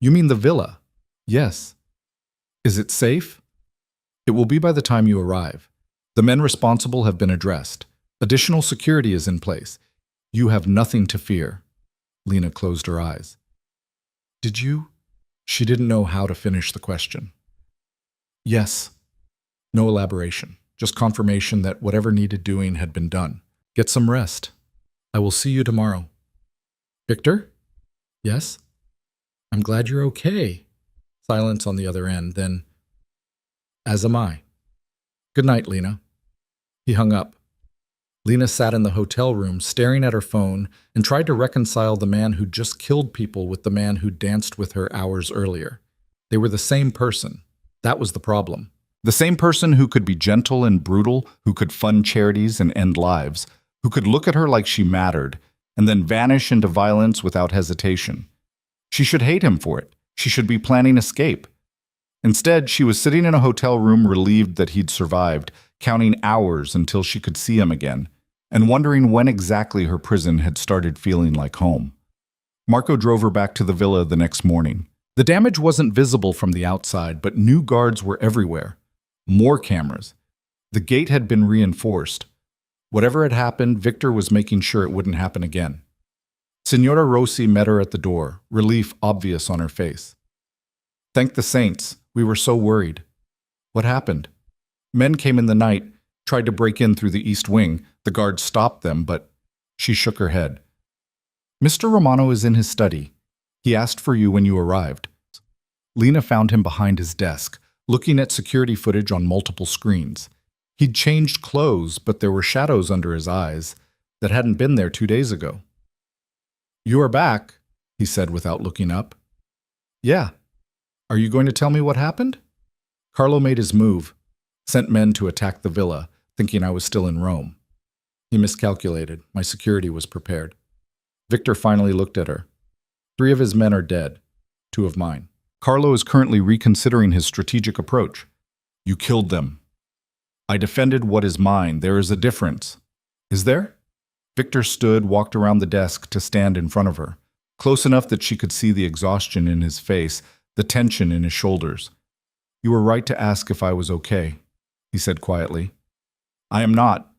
You mean the villa? Yes. Is it safe? It will be by the time you arrive. The men responsible have been addressed. Additional security is in place. You have nothing to fear. Lena closed her eyes. Did you? She didn't know how to finish the question. Yes. No elaboration. Just confirmation that whatever needed doing had been done. Get some rest. I will see you tomorrow. Victor? Yes? I'm glad you're okay. Silence on the other end, then, as am I. Good night, Lena. He hung up. Lena sat in the hotel room, staring at her phone, and tried to reconcile the man who'd just killed people with the man who danced with her hours earlier. They were the same person. That was the problem. The same person who could be gentle and brutal, who could fund charities and end lives, who could look at her like she mattered, and then vanish into violence without hesitation. She should hate him for it. She should be planning escape. Instead, she was sitting in a hotel room relieved that he'd survived, counting hours until she could see him again, and wondering when exactly her prison had started feeling like home. Marco drove her back to the villa the next morning. The damage wasn't visible from the outside, but new guards were everywhere. More cameras. The gate had been reinforced. Whatever had happened, Victor was making sure it wouldn't happen again. Signora Rossi met her at the door, relief obvious on her face. Thank the saints, we were so worried. What happened? Men came in the night, tried to break in through the east wing. The guards stopped them, but she shook her head. Mr. Romano is in his study. He asked for you when you arrived. Lena found him behind his desk, looking at security footage on multiple screens. He'd changed clothes, but there were shadows under his eyes that hadn't been there 2 days ago. You are back, he said without looking up. Yeah. Are you going to tell me what happened? Carlo made his move, sent men to attack the villa, thinking I was still in Rome. He miscalculated. My security was prepared. Victor finally looked at her. 3 of his men are dead, 2 of mine. Carlo is currently reconsidering his strategic approach. You killed them. I defended what is mine. There is a difference. Is there? Victor stood, walked around the desk to stand in front of her, close enough that she could see the exhaustion in his face, the tension in his shoulders. You were right to ask if I was okay, he said quietly. I am not.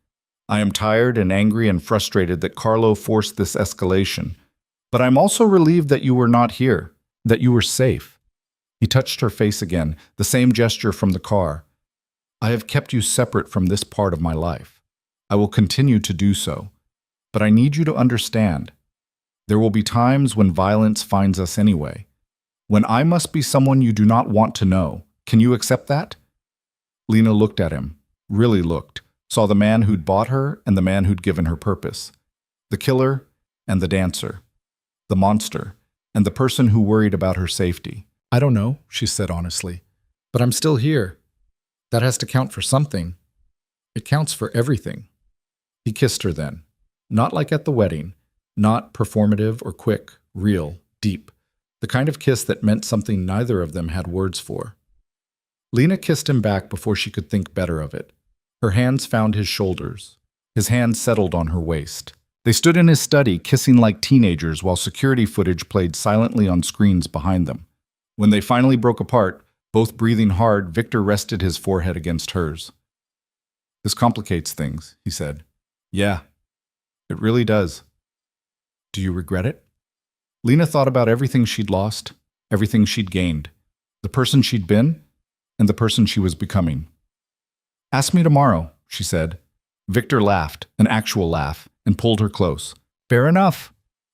I am tired and angry and frustrated that Carlo forced this escalation. But I'm also relieved that you were not here, that you were safe. He touched her face again, the same gesture from the car. I have kept you separate from this part of my life. I will continue to do so. But I need you to understand. There will be times when violence finds us anyway. When I must be someone you do not want to know. Can you accept that? Lena looked at him, really looked, saw the man who'd bought her and the man who'd given her purpose. The killer and the dancer. The monster and the person who worried about her safety. I don't know, she said honestly, but I'm still here. That has to count for something. It counts for everything. He kissed her then. Not like at the wedding, not performative or quick, real, deep. The kind of kiss that meant something neither of them had words for. Lena kissed him back before she could think better of it. Her hands found his shoulders. His hands settled on her waist. They stood in his study, kissing like teenagers while security footage played silently on screens behind them. When they finally broke apart, both breathing hard, Victor rested his forehead against hers. This complicates things, he said. Yeah, it really does. Do you regret it? Lena thought about everything she'd lost, everything she'd gained, the person she'd been, and the person she was becoming. Ask me tomorrow, she said. Victor laughed, an actual laugh, and pulled her close. Fair enough.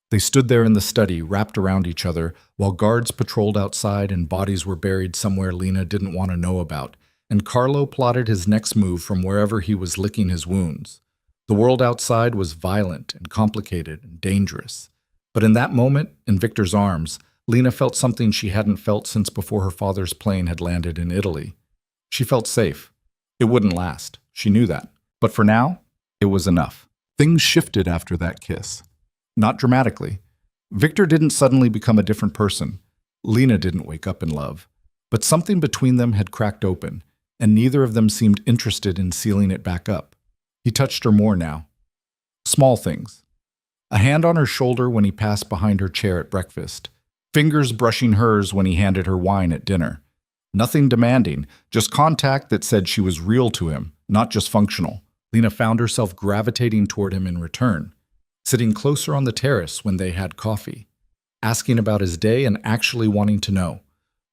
They stood there in the study, wrapped around each other, while guards patrolled outside and bodies were buried somewhere Lena didn't want to know about, and Carlo plotted his next move from wherever he was licking his wounds. The world outside was violent and complicated and dangerous. But in that moment, in Victor's arms, Lena felt something she hadn't felt since before her father's plane had landed in Italy. She felt safe. It wouldn't last. She knew that. But for now, it was enough. Things shifted after that kiss. Not dramatically. Victor didn't suddenly become a different person. Lena didn't wake up in love. But something between them had cracked open, and neither of them seemed interested in sealing it back up. He touched her more now. Small things. A hand on her shoulder when he passed behind her chair at breakfast. Fingers brushing hers when he handed her wine at dinner. Nothing demanding, just contact that said she was real to him, not just functional. Lena found herself gravitating toward him in return, sitting closer on the terrace when they had coffee, asking about his day and actually wanting to know.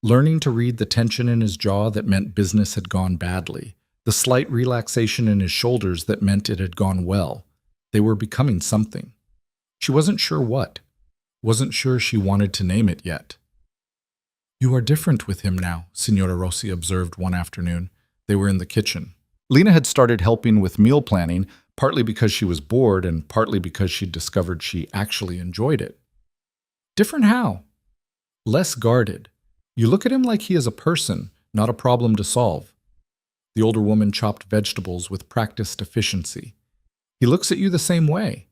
Learning to read the tension in his jaw that meant business had gone badly, the slight relaxation in his shoulders that meant it had gone well. They were becoming something. She wasn't sure what. Wasn't sure she wanted to name it yet. "You are different with him now," Signora Rossi observed one afternoon. They were in the kitchen. Lena had started helping with meal planning, partly because she was bored and partly because she'd discovered she actually enjoyed it. "Different how?" "Less guarded. You look at him like he is a person, not a problem to solve." The older woman chopped vegetables with practiced efficiency. "He looks at you the same way."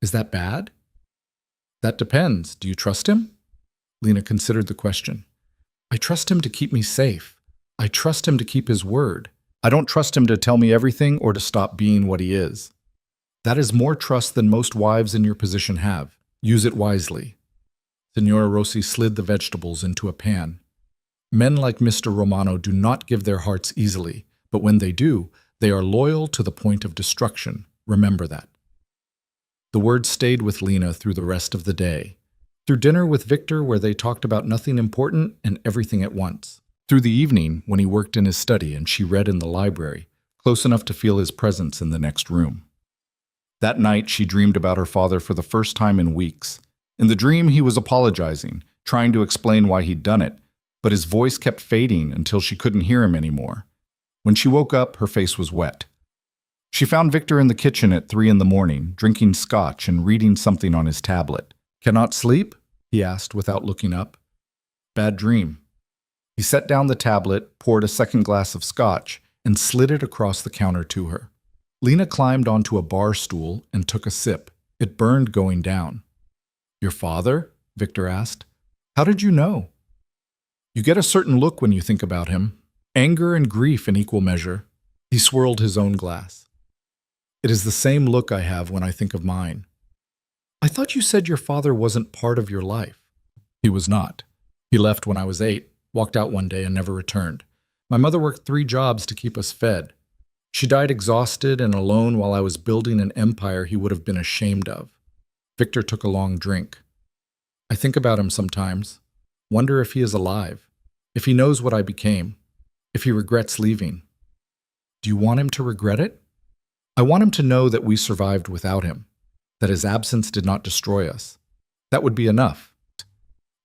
"Is that bad?" "That depends. Do you trust him?" Lena considered the question. "I trust him to keep me safe. I trust him to keep his word. I don't trust him to tell me everything or to stop being what he is." "That is more trust than most wives in your position have. Use it wisely." Signora Rossi slid the vegetables into a pan. "Men like Mr. Romano do not give their hearts easily, but when they do, they are loyal to the point of destruction. Remember that." The words stayed with Lena through the rest of the day. Through dinner with Victor, where they talked about nothing important and everything at once. Through the evening, when he worked in his study and she read in the library, close enough to feel his presence in the next room. That night, she dreamed about her father for the first time in weeks. In the dream, he was apologizing, trying to explain why he'd done it, but his voice kept fading until she couldn't hear him anymore. When she woke up, her face was wet. She found Victor in the kitchen at 3 a.m, drinking scotch and reading something on his tablet. "Cannot sleep?" he asked without looking up. "Bad dream." He set down the tablet, poured a second glass of scotch, and slid it across the counter to her. Lena climbed onto a bar stool and took a sip. It burned going down. "Your father?" Victor asked. "How did you know?" "You get a certain look when you think about him. Anger and grief in equal measure." He swirled his own glass. "It is the same look I have when I think of mine." "I thought you said your father wasn't part of your life." "He was not. He left when I was 8, walked out one day and never returned. My mother worked 3 jobs to keep us fed. She died exhausted and alone while I was building an empire he would have been ashamed of." Victor took a long drink. "I think about him sometimes. Wonder if he is alive. If he knows what I became. If he regrets leaving." "Do you want him to regret it?" "I want him to know that we survived without him. That his absence did not destroy us. That would be enough."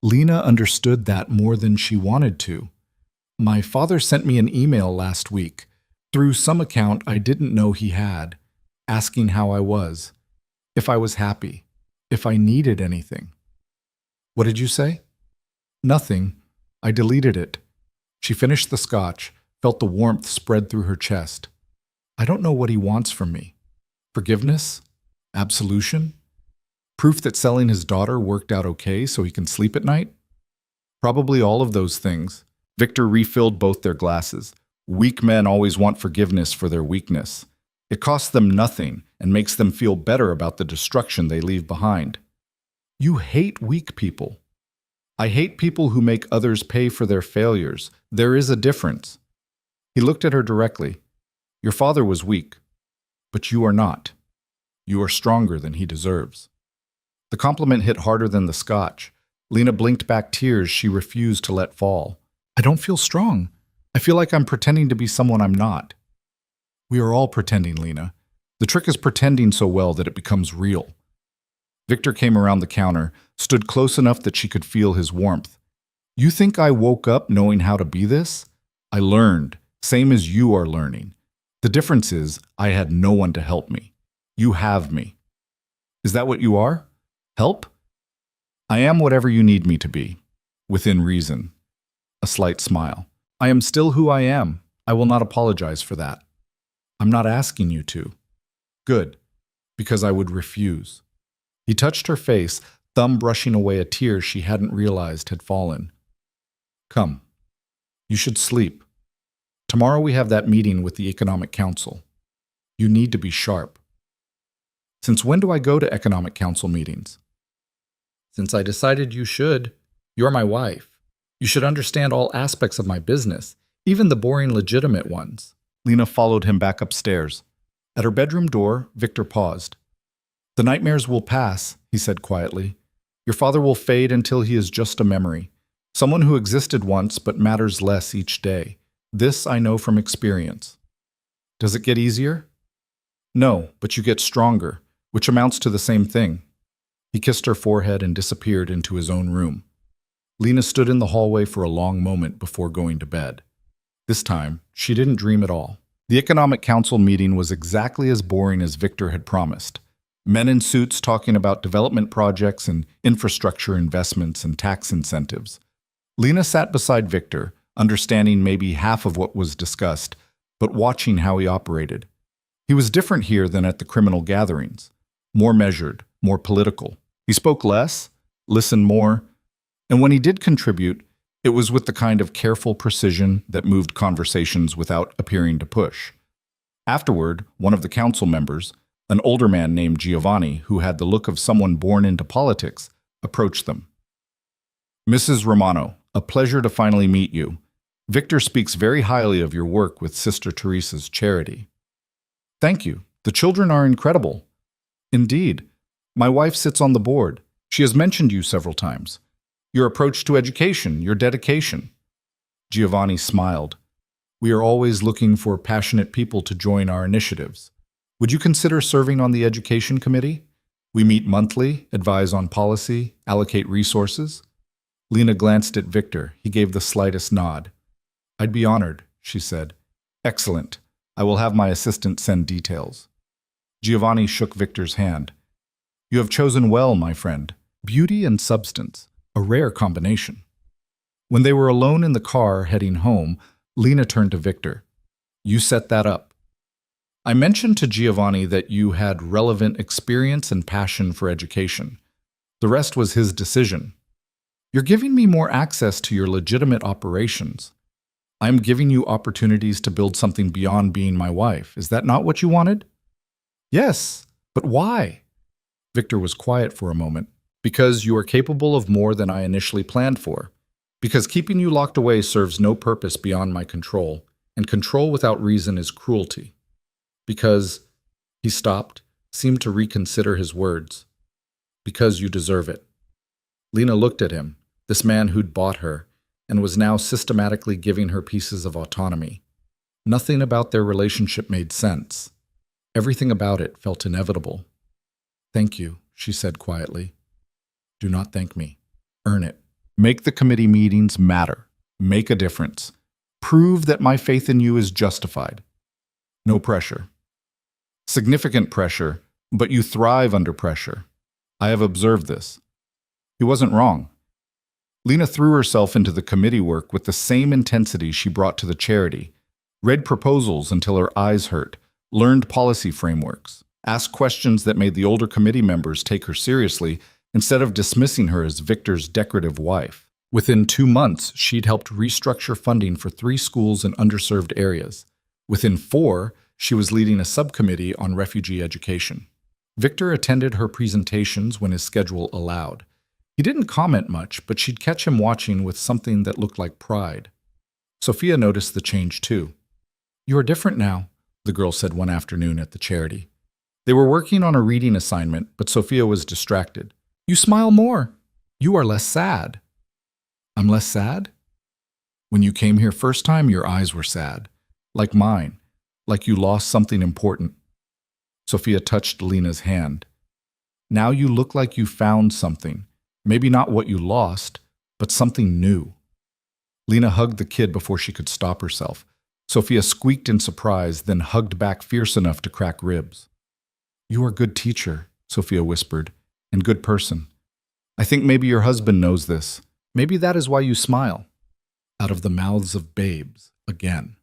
Lena understood that more than she wanted to. "My father sent me an email last week. Through some account I didn't know he had, asking how I was, if I was happy, if I needed anything." "What did you say?" "Nothing. I deleted it." She finished the scotch, felt the warmth spread through her chest. "I don't know what he wants from me. Forgiveness? Absolution? Proof that selling his daughter worked out okay so he can sleep at night? Probably all of those things." Victor refilled both their glasses. Weak men always want forgiveness for their weakness. It costs them nothing and makes them feel better about the destruction they leave behind. "You hate weak people." "I hate people who make others pay for their failures. There is a difference." He looked at her directly. "Your father was weak, but you are not. You are stronger than he deserves." The compliment hit harder than the scotch. Lena blinked back tears she refused to let fall. "I don't feel strong. I feel like I'm pretending to be someone I'm not." "We are all pretending, Lena. The trick is pretending so well that it becomes real." Victor came around the counter, stood close enough that she could feel his warmth. "You think I woke up knowing how to be this? I learned, same as you are learning. The difference is I had no one to help me. You have me." "Is that what you are? Help?" "I am whatever you need me to be, within reason." A slight smile. "I am still who I am. I will not apologize for that." "I'm not asking you to." "Good, because I would refuse." He touched her face, thumb brushing away a tear she hadn't realized had fallen. "Come. You should sleep. Tomorrow we have that meeting with the Economic Council. You need to be sharp." "Since when do I go to Economic Council meetings?" "Since I decided you should. You're my wife. You should understand all aspects of my business, even the boring legitimate ones." Lena followed him back upstairs. At her bedroom door, Victor paused. "The nightmares will pass," he said quietly. "Your father will fade until he is just a memory. Someone who existed once but matters less each day. This I know from experience. Does it get easier? No, but you get stronger, which amounts to the same thing. He kissed her forehead and disappeared into his own room. Lena stood in the hallway for a long moment before going to bed. This time, she didn't dream at all. The Economic Council meeting was exactly as boring as Victor had promised. Men in suits talking about development projects and infrastructure investments and tax incentives. Lena sat beside Victor, understanding maybe half of what was discussed, but watching how he operated. He was different here than at the criminal gatherings. More measured, more political. He spoke less, listened more, and when he did contribute, it was with the kind of careful precision that moved conversations without appearing to push. Afterward, one of the council members, an older man named Giovanni, who had the look of someone born into politics, approached them. Mrs. Romano, a pleasure to finally meet you. Victor speaks very highly of your work with Sister Teresa's charity. Thank you. The children are incredible. Indeed. My wife sits on the board. She has mentioned you several times. Your approach to education, your dedication. Giovanni smiled. We are always looking for passionate people to join our initiatives. Would you consider serving on the Education Committee? We meet monthly, advise on policy, allocate resources. Lena glanced at Victor. He gave the slightest nod. I'd be honored, she said. Excellent. I will have my assistant send details. Giovanni shook Victor's hand. You have chosen well, my friend. Beauty and substance, a rare combination. When they were alone in the car heading home, Lena turned to Victor. You set that up. I mentioned to Giovanni that you had relevant experience and passion for education. The rest was his decision. You're giving me more access to your legitimate operations. I'm giving you opportunities to build something beyond being my wife. Is that not what you wanted? Yes, but why? Victor was quiet for a moment. Because you are capable of more than I initially planned for. Because keeping you locked away serves no purpose beyond my control, and control without reason is cruelty. Because, he stopped, seemed to reconsider his words. Because you deserve it. Lena looked at him, this man who'd bought her, and was now systematically giving her pieces of autonomy. Nothing about their relationship made sense. Everything about it felt inevitable. Thank you, she said quietly. Do not thank me. Earn it. Make the committee meetings matter. Make a difference. Prove that my faith in you is justified. No pressure. Significant pressure, but you thrive under pressure. I have observed this. He wasn't wrong. Lena threw herself into the committee work with the same intensity she brought to the charity, read proposals until her eyes hurt, learned policy frameworks, asked questions that made the older committee members take her seriously instead of dismissing her as Victor's decorative wife. Within 2 months, she'd helped restructure funding for 3 schools in underserved areas. Within 4, she was leading a subcommittee on refugee education. Victor attended her presentations when his schedule allowed. He didn't comment much, but she'd catch him watching with something that looked like pride. Sophia noticed the change too. You are different now, the girl said one afternoon at the charity. They were working on a reading assignment, but Sophia was distracted. You smile more. You are less sad. I'm less sad? When you came here first time, your eyes were sad. Like mine. Like you lost something important. Sophia touched Lena's hand. Now you look like you found something. Maybe not what you lost, but something new. Lena hugged the kid before she could stop herself. Sophia squeaked in surprise, then hugged back fierce enough to crack ribs. You are a good teacher, Sophia whispered. And good person. I think maybe your husband knows this. Maybe that is why you smile. Out of the mouths of babes, again.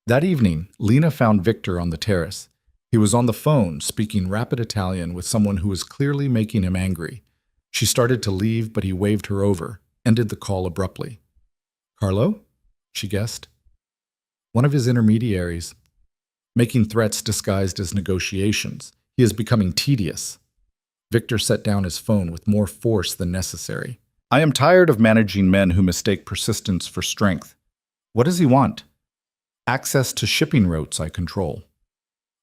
That evening, Lena found Victor on the terrace. He was on the phone, speaking rapid Italian with someone who was clearly making him angry. She started to leave, but he waved her over, ended the call abruptly. Carlo? She guessed. One of his intermediaries. Making threats disguised as negotiations. He is becoming tedious. Victor set down his phone with more force than necessary. I am tired of managing men who mistake persistence for strength. What does he want? Access to shipping routes I control.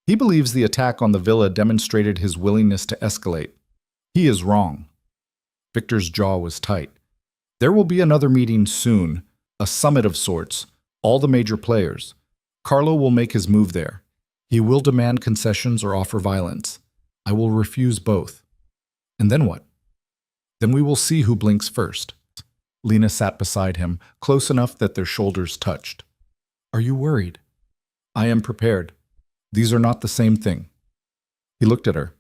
He believes the attack on the villa demonstrated his willingness to escalate. He is wrong. Victor's jaw was tight. There will be another meeting soon, a summit of sorts, all the major players. Carlo will make his move there. He will demand concessions or offer violence. I will refuse both. And then what? Then we will see who blinks first. Lena sat beside him, close enough that their shoulders touched. Are you worried? I am prepared. These are not the same thing. He looked at her.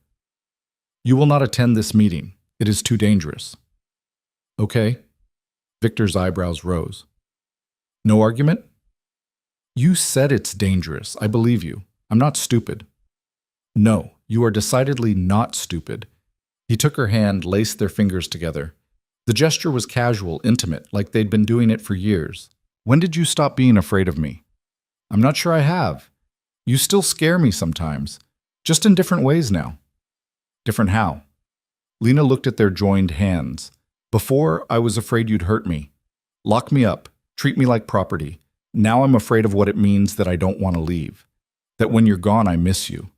You will not attend this meeting. It is too dangerous. Okay. Victor's eyebrows rose. No argument? You said it's dangerous. I believe you. I'm not stupid. No, you are decidedly not stupid. He took her hand, laced their fingers together. The gesture was casual, intimate, like they'd been doing it for years. When did you stop being afraid of me? I'm not sure I have. You still scare me sometimes, just in different ways now. Different how? Lena looked at their joined hands. Before, I was afraid you'd hurt me. Lock me up, treat me like property. Now I'm afraid of what it means that I don't want to leave. That when you're gone, I miss you.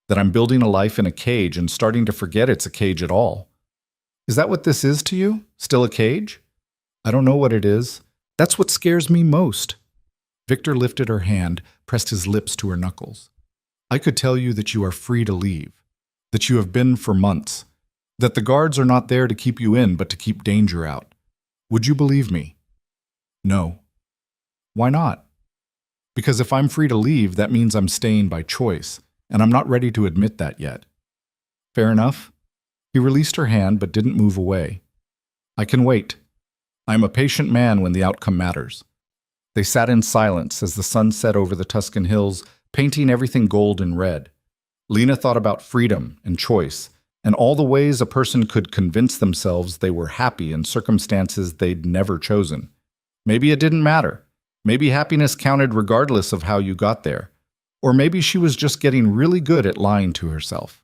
That I'm building a life in a cage and starting to forget it's a cage at all. Is that what this is to you? Still a cage? I don't know what it is. That's what scares me most. Victor lifted her hand, pressed his lips to her knuckles. I could tell you that you are free to leave. That you have been for months. That the guards are not there to keep you in, but to keep danger out. Would you believe me? No. Why not? Because if I'm free to leave, that means I'm staying by choice, and I'm not ready to admit that yet. Fair enough? He released her hand but didn't move away. I can wait. I am a patient man when the outcome matters. They sat in silence as the sun set over the Tuscan hills, painting everything gold and red. Lena thought about freedom and choice, and all the ways a person could convince themselves they were happy in circumstances they'd never chosen. Maybe it didn't matter. Maybe happiness counted regardless of how you got there. Or maybe she was just getting really good at lying to herself.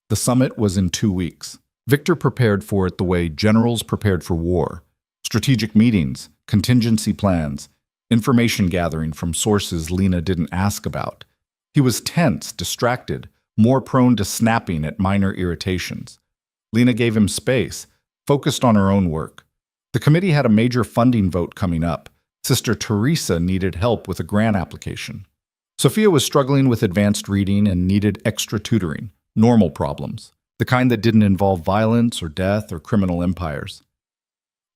The summit was in 2 weeks. Victor prepared for it the way generals prepared for war. Strategic meetings, contingency plans, information gathering from sources Lena didn't ask about. He was tense, distracted, more prone to snapping at minor irritations. Lena gave him space, focused on her own work. The committee had a major funding vote coming up. Sister Teresa needed help with a grant application. Sophia was struggling with advanced reading and needed extra tutoring, normal problems, the kind that didn't involve violence or death or criminal empires.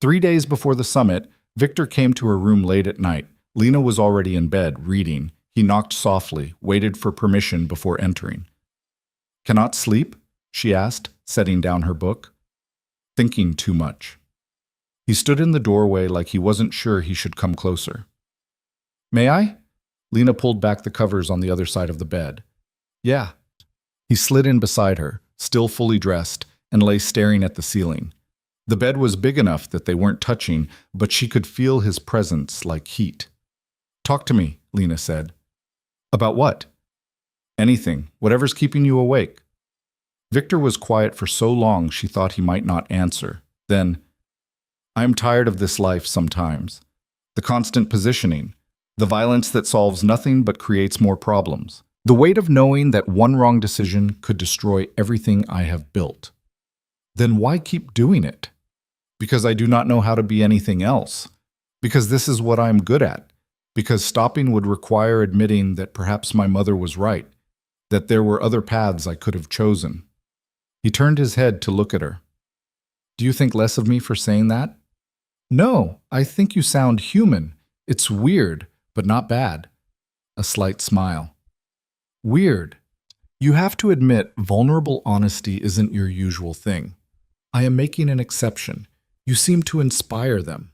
3 days before the summit, Victor came to her room late at night. Lena was already in bed, reading. He knocked softly, waited for permission before entering. Cannot sleep? She asked, setting down her book. Thinking too much. He stood in the doorway like he wasn't sure he should come closer. May I? Lena pulled back the covers on the other side of the bed. Yeah. He slid in beside her, still fully dressed, and lay staring at the ceiling. The bed was big enough that they weren't touching, but she could feel his presence like heat. Talk to me, Lena said. About what? Anything, whatever's keeping you awake. Victor was quiet for so long she thought he might not answer. Then, I'm tired of this life sometimes. The constant positioning, the violence that solves nothing but creates more problems. The weight of knowing that one wrong decision could destroy everything I have built. Then why keep doing it? Because I do not know how to be anything else. Because this is what I'm good at. Because stopping would require admitting that perhaps my mother was right, that there were other paths I could have chosen. He turned his head to look at her. Do you think less of me for saying that? No, I think you sound human. It's weird, but not bad. A slight smile. Weird. You have to admit, vulnerable honesty isn't your usual thing. I am making an exception. You seem to inspire them.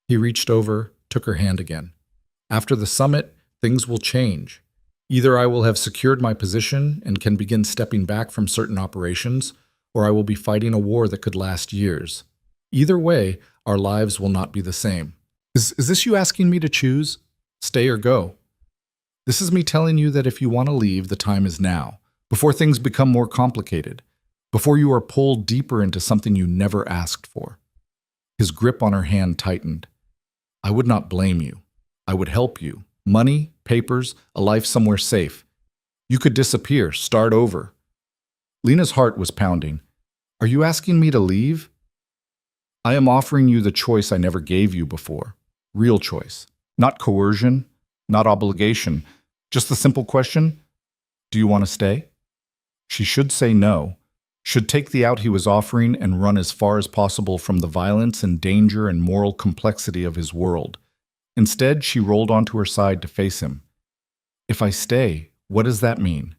He reached over, took her hand again. After the summit, things will change. Either I will have secured my position and can begin stepping back from certain operations, or I will be fighting a war that could last years. Either way, our lives will not be the same. Is this you asking me to choose? Stay or go? This is me telling you that if you want to leave, the time is now, before things become more complicated, before you are pulled deeper into something you never asked for. His grip on her hand tightened. I would not blame you. I would help you. Money, papers, a life somewhere safe. You could disappear, start over. Lena's heart was pounding. Are you asking me to leave? I am offering you the choice I never gave you before. Real choice. Not coercion, not obligation. Just the simple question, do you want to stay? She should say no, should take the out he was offering and run as far as possible from the violence and danger and moral complexity of his world. Instead, she rolled onto her side to face him. If I stay, what does that mean?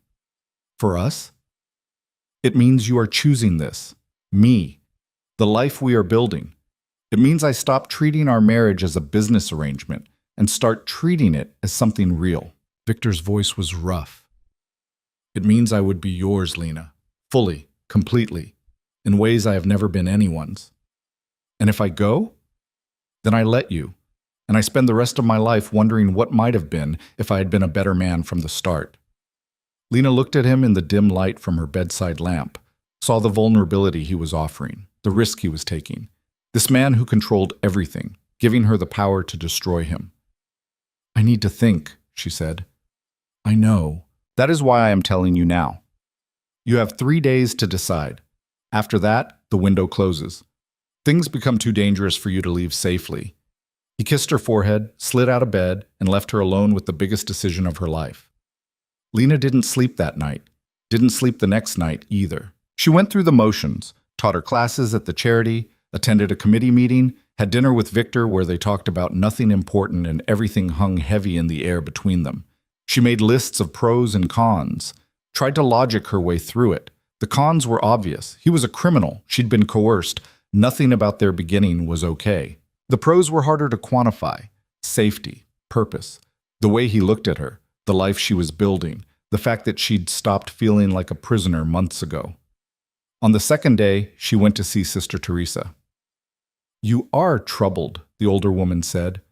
For us? It means you are choosing this, me, the life we are building. It means I stop treating our marriage as a business arrangement and start treating it as something real. Victor's voice was rough. It means I would be yours, Lena, fully, completely, in ways I have never been anyone's. And if I go, then I let you, and I spend the rest of my life wondering what might have been if I had been a better man from the start. Lena looked at him in the dim light from her bedside lamp, saw the vulnerability he was offering, the risk he was taking. This man who controlled everything, giving her the power to destroy him. I need to think, she said. I know. That is why I am telling you now. You have 3 days to decide. After that, the window closes. Things become too dangerous for you to leave safely. He kissed her forehead, slid out of bed, and left her alone with the biggest decision of her life. Lena didn't sleep that night, didn't sleep the next night either. She went through the motions, taught her classes at the charity, attended a committee meeting, had dinner with Victor where they talked about nothing important and everything hung heavy in the air between them. She made lists of pros and cons, tried to logic her way through it. The cons were obvious. He was a criminal. She'd been coerced. Nothing about their beginning was okay. The pros were harder to quantify. Safety, purpose, the way he looked at her, the life she was building, the fact that she'd stopped feeling like a prisoner months ago. On the second day, she went to see Sister Teresa. You are troubled, the older woman said.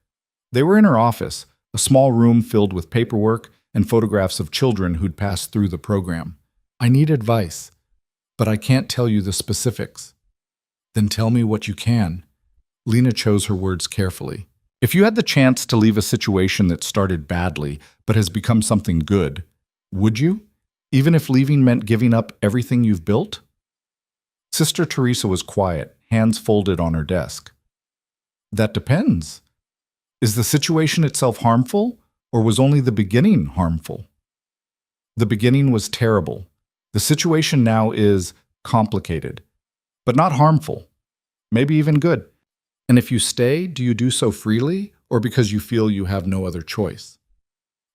They were in her office, a small room filled with paperwork and photographs of children who'd passed through the program. I need advice, but I can't tell you the specifics. Then tell me what you can. Lena chose her words carefully. If you had the chance to leave a situation that started badly but has become something good, would you? Even if leaving meant giving up everything you've built? Sister Teresa was quiet, hands folded on her desk. That depends. Is the situation itself harmful, or was only the beginning harmful? The beginning was terrible. The situation now is complicated, but not harmful, maybe even good. And if you stay, do you do so freely, or because you feel you have no other choice?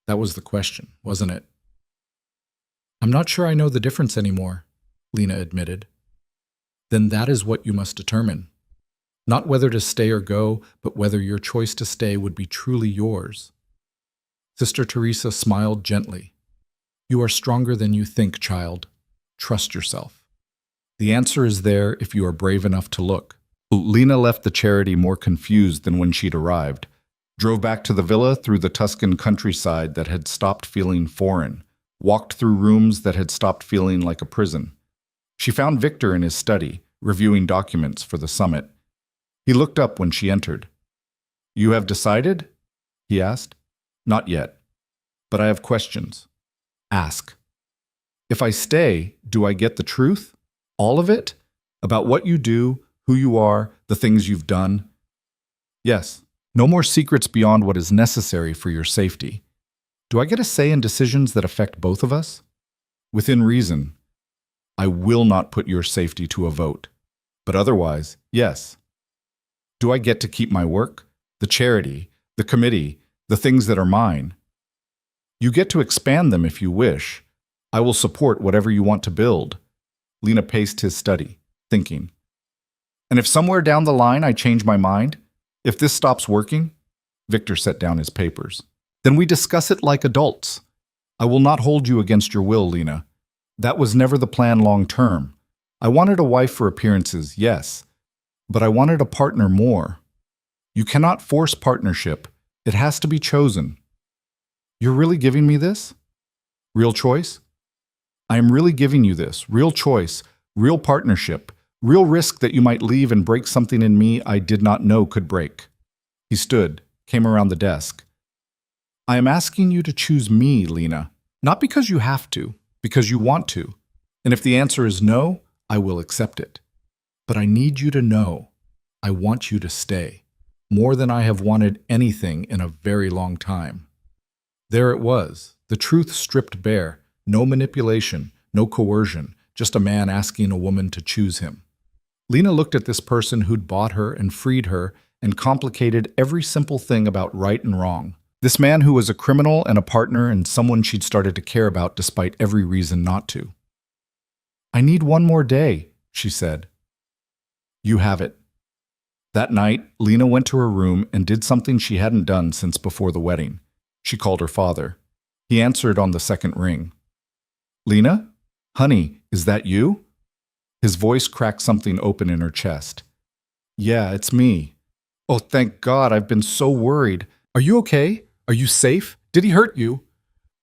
That was the question, wasn't it? I'm not sure I know the difference anymore, Lena admitted. Then that is what you must determine. Not whether to stay or go, but whether your choice to stay would be truly yours. Sister Teresa smiled gently. You are stronger than you think, child. Trust yourself. The answer is there if you are brave enough to look. Lena left the charity more confused than when she'd arrived, drove back to the villa through the Tuscan countryside that had stopped feeling foreign, walked through rooms that had stopped feeling like a prison. She found Victor in his study, reviewing documents for the summit. He looked up when she entered. You have decided? He asked. Not yet, but I have questions. Ask. If I stay, do I get the truth? All of it? About what you do, who you are, the things you've done? Yes. No more secrets beyond what is necessary for your safety. Do I get a say in decisions that affect both of us? Within reason. I will not put your safety to a vote. But otherwise, yes. Do I get to keep my work, the charity, the committee, the things that are mine? You get to expand them if you wish. I will support whatever you want to build. Lena paced his study, thinking. And if somewhere down the line I change my mind, if this stops working, Victor set down his papers. Then we discuss it like adults. I will not hold you against your will, Lena. That was never the plan long term. I wanted a wife for appearances, yes, but I wanted a partner more. You cannot force partnership. It has to be chosen. You're really giving me this? Real choice? I am really giving you this. Real choice, real partnership, real risk that you might leave and break something in me I did not know could break. He stood, came around the desk. I am asking you to choose me, Lena, not because you have to, because you want to. And if the answer is no, I will accept it. But I need you to know. I want you to stay. More than I have wanted anything in a very long time. There it was, the truth stripped bare. No manipulation, no coercion, just a man asking a woman to choose him. Lena looked at this person who'd bought her and freed her and complicated every simple thing about right and wrong. This man who was a criminal and a partner and someone she'd started to care about despite every reason not to. I need one more day, she said. You have it. That night, Lena went to her room and did something she hadn't done since before the wedding. She called her father. He answered on the second ring. Lena? Honey, is that you? His voice cracked something open in her chest. Yeah, it's me. Oh, thank God, I've been so worried. Are you okay? Are you safe? Did he hurt you?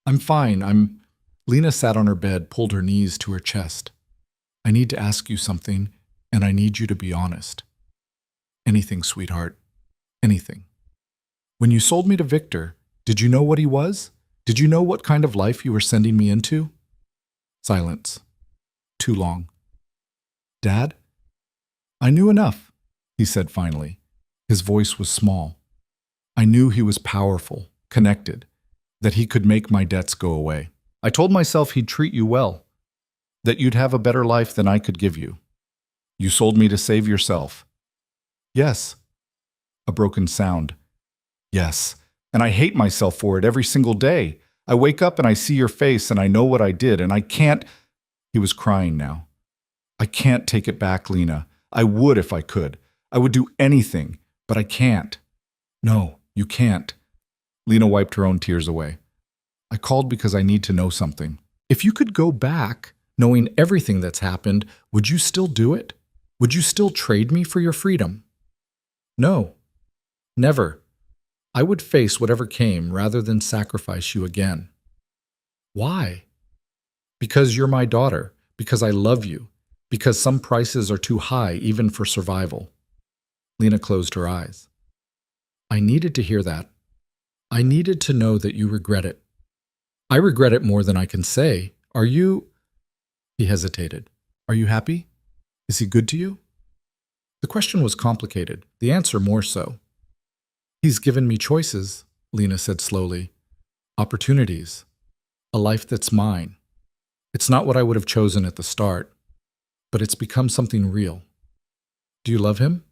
I'm fine, Lena sat on her bed, pulled her knees to her chest. I need to ask you something, and I need you to be honest. Anything, sweetheart. Anything. When you sold me to Victor, did you know what he was? Did you know what kind of life you were sending me into? Silence. Too long. Dad? I knew enough, he said finally. His voice was small. I knew he was powerful, connected, that he could make my debts go away. I told myself he'd treat you well, that you'd have a better life than I could give you. You sold me to save yourself. Yes. A broken sound. Yes. And I hate myself for it every single day. I wake up and I see your face and I know what I did and I can't. He was crying now. I can't take it back, Lena. I would if I could. I would do anything, but I can't. No, you can't. Lena wiped her own tears away. I called because I need to know something. If you could go back, knowing everything that's happened, would you still do it? Would you still trade me for your freedom? No. Never. I would face whatever came rather than sacrifice you again. Why? Because you're my daughter, because I love you, because some prices are too high even for survival. Lena closed her eyes. I needed to hear that. I needed to know that you regret it. I regret it more than I can say. Are you... He hesitated. Are you happy? Is he good to you? The question was complicated, the answer more so. He's given me choices, Lena said slowly. Opportunities. A life that's mine. It's not what I would have chosen at the start, but it's become something real. Do you love him?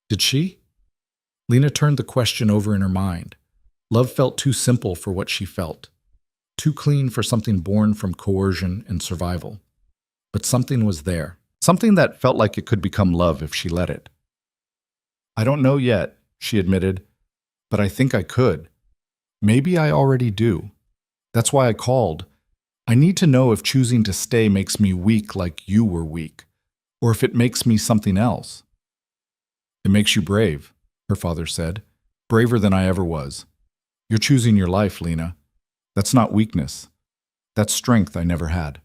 Did she? Lena turned the question over in her mind. Love felt too simple for what she felt. Too clean for something born from coercion and survival. But something was there. Something that felt like it could become love if she let it. I don't know yet, she admitted, but I think I could. Maybe I already do. That's why I called. I need to know if choosing to stay makes me weak like you were weak, or if it makes me something else. It makes you brave, her father said. Braver than I ever was. You're choosing your life, Lena. That's not weakness. That's strength I never had.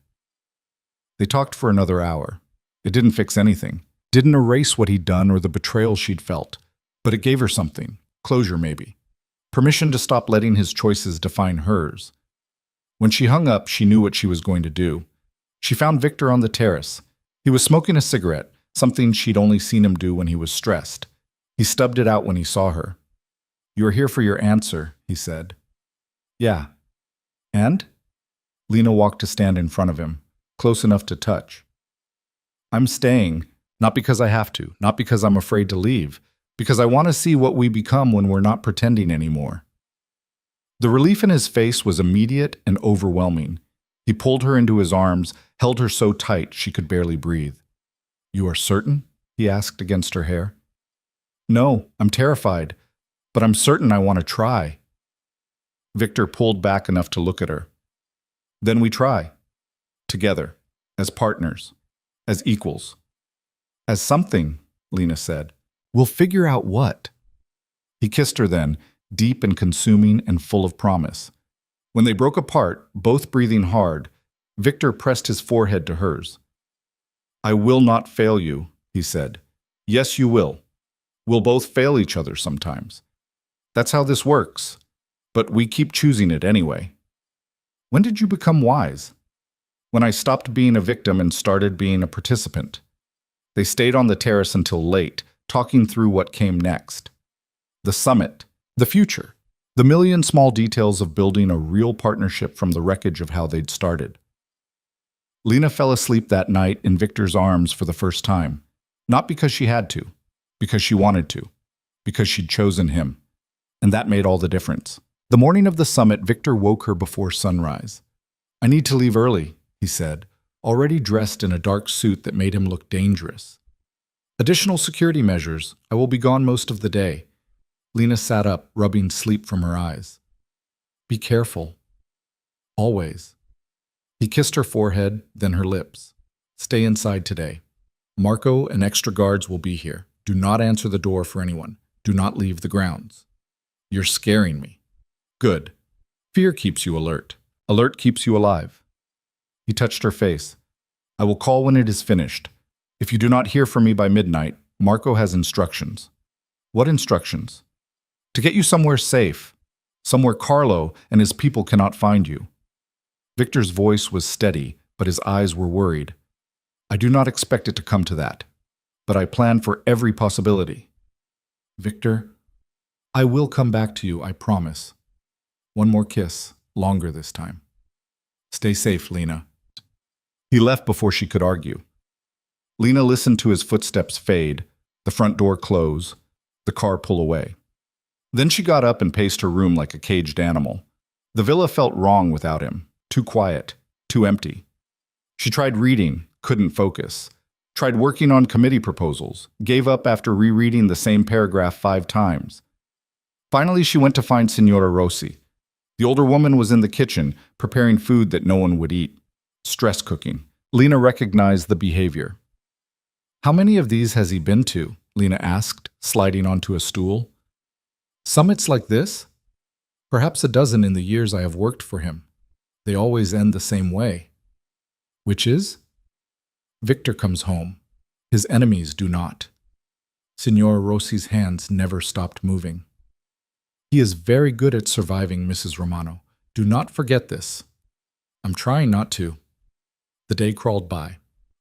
They talked for another hour. It didn't fix anything. Didn't erase what he'd done or the betrayal she'd felt. But it gave her something. Closure, maybe. Permission to stop letting his choices define hers. When she hung up, she knew what she was going to do. She found Victor on the terrace. He was smoking a cigarette, something she'd only seen him do when he was stressed. He stubbed it out when he saw her. You are here for your answer, he said. Yeah. And? Lena walked to stand in front of him, close enough to touch. I'm staying, not because I have to, not because I'm afraid to leave, because I want to see what we become when we're not pretending anymore. The relief in his face was immediate and overwhelming. He pulled her into his arms, held her so tight she could barely breathe. You are certain? He asked against her hair. No, I'm terrified, but I'm certain I want to try. Victor pulled back enough to look at her. Then we try. Together. As partners. As equals. As something, Lena said. We'll figure out what. He kissed her then, deep and consuming and full of promise. When they broke apart, both breathing hard, Victor pressed his forehead to hers. I will not fail you, he said. Yes, you will. We'll both fail each other sometimes. That's how this works. But we keep choosing it anyway. When did you become wise? When I stopped being a victim and started being a participant. They stayed on the terrace until late, talking through what came next. The summit, the future, the million small details of building a real partnership from the wreckage of how they'd started. Lena fell asleep that night in Victor's arms for the first time, not because she had to, because she wanted to, because she'd chosen him. And that made all the difference. The morning of the summit, Victor woke her before sunrise. "I need to leave early," he said, already dressed in a dark suit that made him look dangerous. "Additional security measures. I will be gone most of the day." Lena sat up, rubbing sleep from her eyes. "Be careful. Always." He kissed her forehead, then her lips. "Stay inside today. Marco and extra guards will be here. Do not answer the door for anyone. Do not leave the grounds." "You're scaring me." "Good. Fear keeps you alert. Alert keeps you alive." He touched her face. "I will call when it is finished. If you do not hear from me by midnight, Marco has instructions." "What instructions?" "To get you somewhere safe. Somewhere Carlo and his people cannot find you." Victor's voice was steady, but his eyes were worried. "I do not expect it to come to that, but I plan for every possibility." "Victor, I will come back to you, I promise. One more kiss, longer this time." "Stay safe, Lena." He left before she could argue. Lena listened to his footsteps fade, the front door close, the car pull away. Then she got up and paced her room like a caged animal. The villa felt wrong without him, too quiet, too empty. She tried reading, couldn't focus. Tried working on committee proposals, gave up after rereading the same paragraph 5 times. Finally, she went to find Signora Rossi. The older woman was in the kitchen, preparing food that no one would eat. Stress cooking. Lena recognized the behavior. "How many of these has he been to?" Lena asked, sliding onto a stool. "Summits like this? Perhaps a dozen in the years I have worked for him. They always end the same way." "Which is?" "Victor comes home. His enemies do not." Signora Rossi's hands never stopped moving. "He is very good at surviving, Mrs. Romano. Do not forget this." "I'm trying not to." The day crawled by.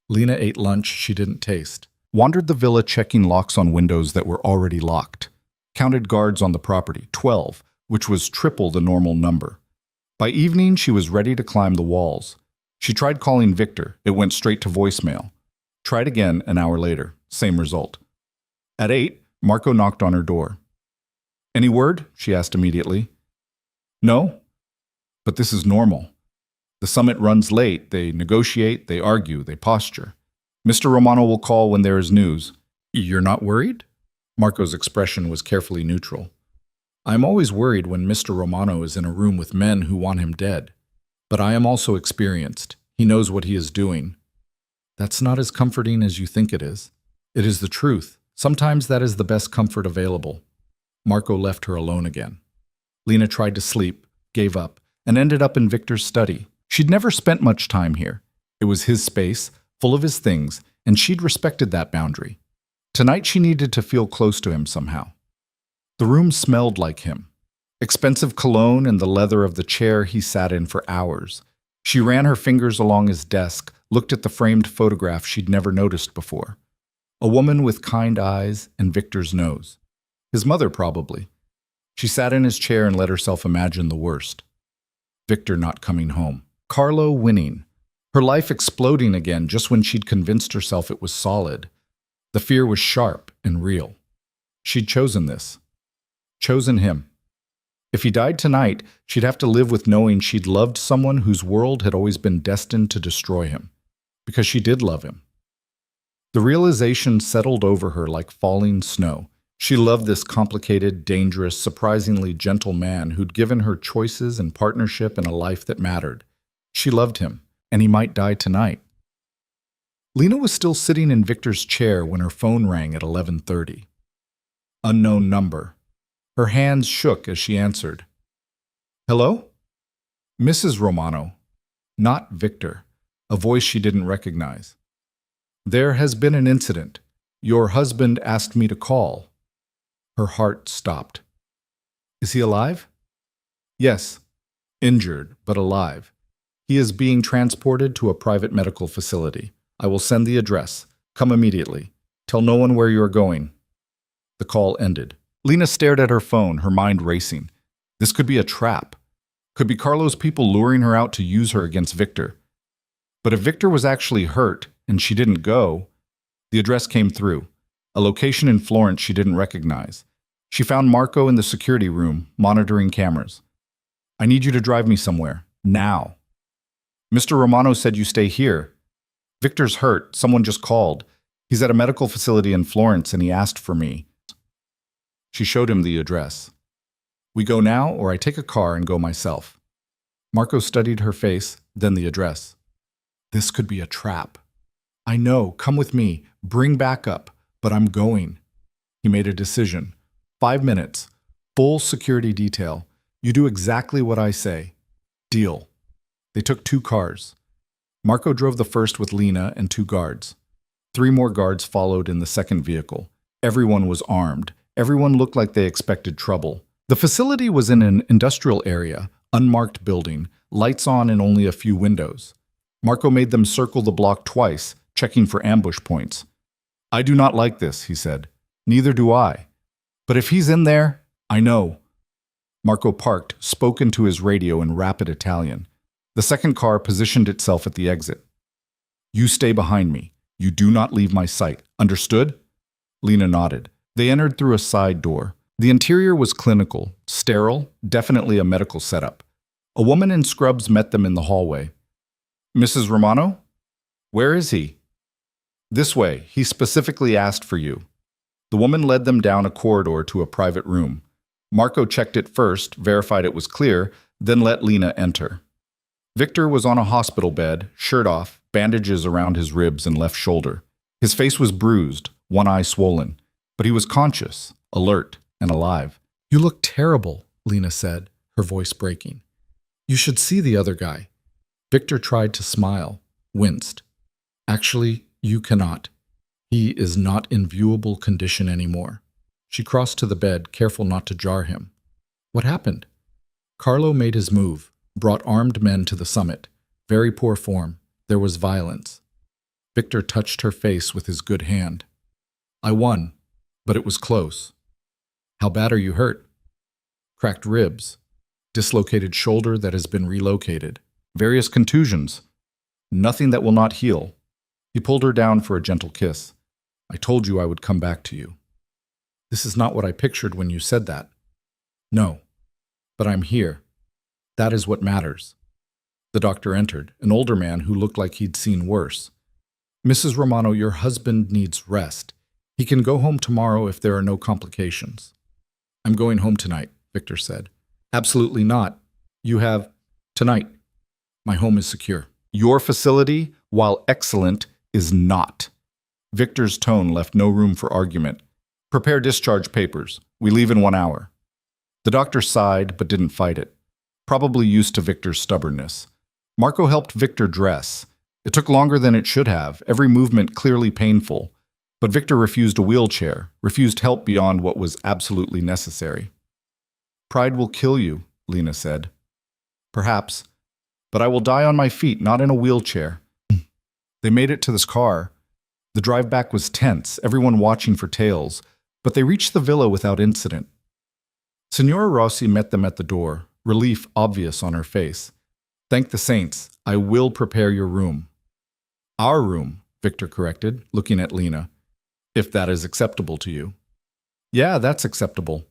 Lena ate lunch she didn't taste, wandered the villa checking locks on windows that were already locked, counted guards on the property, 12, which was triple the normal number. By evening, she was ready to climb the walls. She tried calling Victor. It went straight to voicemail. Tried again an hour later. Same result. At 8, Marco knocked on her door. "Any word?" she asked immediately. "No, but this is normal. The summit runs late. They negotiate, they argue, they posture. Mr. Romano will call when there is news." "You're not worried?" Marco's expression was carefully neutral. "I'm always worried when Mr. Romano is in a room with men who want him dead. But I am also experienced. He knows what he is doing." "That's not as comforting as you think it is." "It is the truth. Sometimes that is the best comfort available." Marco left her alone again. Lena tried to sleep, gave up, and ended up in Victor's study. She'd never spent much time here. It was his space, full of his things, and she'd respected that boundary. Tonight she needed to feel close to him somehow. The room smelled like him. Expensive cologne and the leather of the chair he sat in for hours. She ran her fingers along his desk, looked at the framed photograph she'd never noticed before. A woman with kind eyes and Victor's nose. His mother, probably. She sat in his chair and let herself imagine the worst. Victor not coming home. Carlo winning. Her life exploding again just when she'd convinced herself it was solid. The fear was sharp and real. She'd chosen this. Chosen him. If he died tonight, she'd have to live with knowing she'd loved someone whose world had always been destined to destroy him. Because she did love him. The realization settled over her like falling snow. She loved this complicated, dangerous, surprisingly gentle man who'd given her choices and partnership and a life that mattered. She loved him, and he might die tonight. Lena was still sitting in Victor's chair when her phone rang at 11:30. Unknown number. Her hands shook as she answered. "Hello?" "Mrs. Romano." Not Victor, a voice she didn't recognize. "There has been an incident. Your husband asked me to call." Her heart stopped. "Is he alive?" "Yes. Injured, but alive. He is being transported to a private medical facility. I will send the address. Come immediately. Tell no one where you are going." The call ended. Lena stared at her phone, her mind racing. This could be a trap. Could be Carlo's people luring her out to use her against Victor. But if Victor was actually hurt and she didn't go, the address came through. A location in Florence she didn't recognize. She found Marco in the security room, monitoring cameras. I need you to drive me somewhere. Now. Mr. Romano said you stay here. Victor's hurt. Someone just called. He's at a medical facility in Florence and he asked for me. She showed him the address. We go now or I take a car and go myself. Marco studied her face, then the address. This could be a trap. I know. Come with me. Bring backup. But I'm going. He made a decision. 5 minutes. Full security detail. You do exactly what I say. Deal. They took 2 cars. Marco drove the first with Lena and 2 guards. 3 more guards followed in the second vehicle. Everyone was armed. Everyone looked like they expected trouble. The facility was in an industrial area, unmarked building, lights on and only a few windows. Marco made them circle the block twice, checking for ambush points. I do not like this, he said. Neither do I. But if he's in there, I know. Marco parked, spoke into his radio in rapid Italian. The second car positioned itself at the exit. You stay behind me. You do not leave my sight. Understood? Lena nodded. They entered through a side door. The interior was clinical, sterile, definitely a medical setup. A woman in scrubs met them in the hallway. Mrs. Romano? Where is he? This way. He specifically asked for you. The woman led them down a corridor to a private room. Marco checked it first, verified it was clear, then let Lena enter. Victor was on a hospital bed, shirt off, bandages around his ribs and left shoulder. His face was bruised, one eye swollen, but he was conscious, alert, and alive. You look terrible, Lena said, her voice breaking. You should see the other guy. Victor tried to smile, winced. Actually, you cannot. He is not in viewable condition anymore. She crossed to the bed, careful not to jar him. What happened? Carlo made his move, brought armed men to the summit. Very poor form. There was violence. Victor touched her face with his good hand. I won, but it was close. How bad are you hurt? Cracked ribs. Dislocated shoulder that has been relocated. Various contusions. Nothing that will not heal. He pulled her down for a gentle kiss. I told you I would come back to you. This is not what I pictured when you said that. No, but I'm here. That is what matters. The doctor entered, an older man who looked like he'd seen worse. Mrs. Romano, your husband needs rest. He can go home tomorrow if there are no complications. I'm going home tonight, Victor said. Absolutely not. You have tonight. My home is secure. Your facility, while excellent, is not. Victor's tone left no room for argument. Prepare discharge papers. We leave in 1 hour. The doctor sighed, but didn't fight it. Probably used to Victor's stubbornness. Marco helped Victor dress. It took longer than it should have, every movement clearly painful. But Victor refused a wheelchair, refused help beyond what was absolutely necessary. Pride will kill you, Lena said. Perhaps. But I will die on my feet, not in a wheelchair. They made it to this car. The drive back was tense, everyone watching for tails, but they reached the villa without incident. Signora Rossi met them at the door, relief obvious on her face. Thank the saints, I will prepare your room. Our room, Victor corrected, looking at Lena. If that is acceptable to you. Yeah, that's acceptable.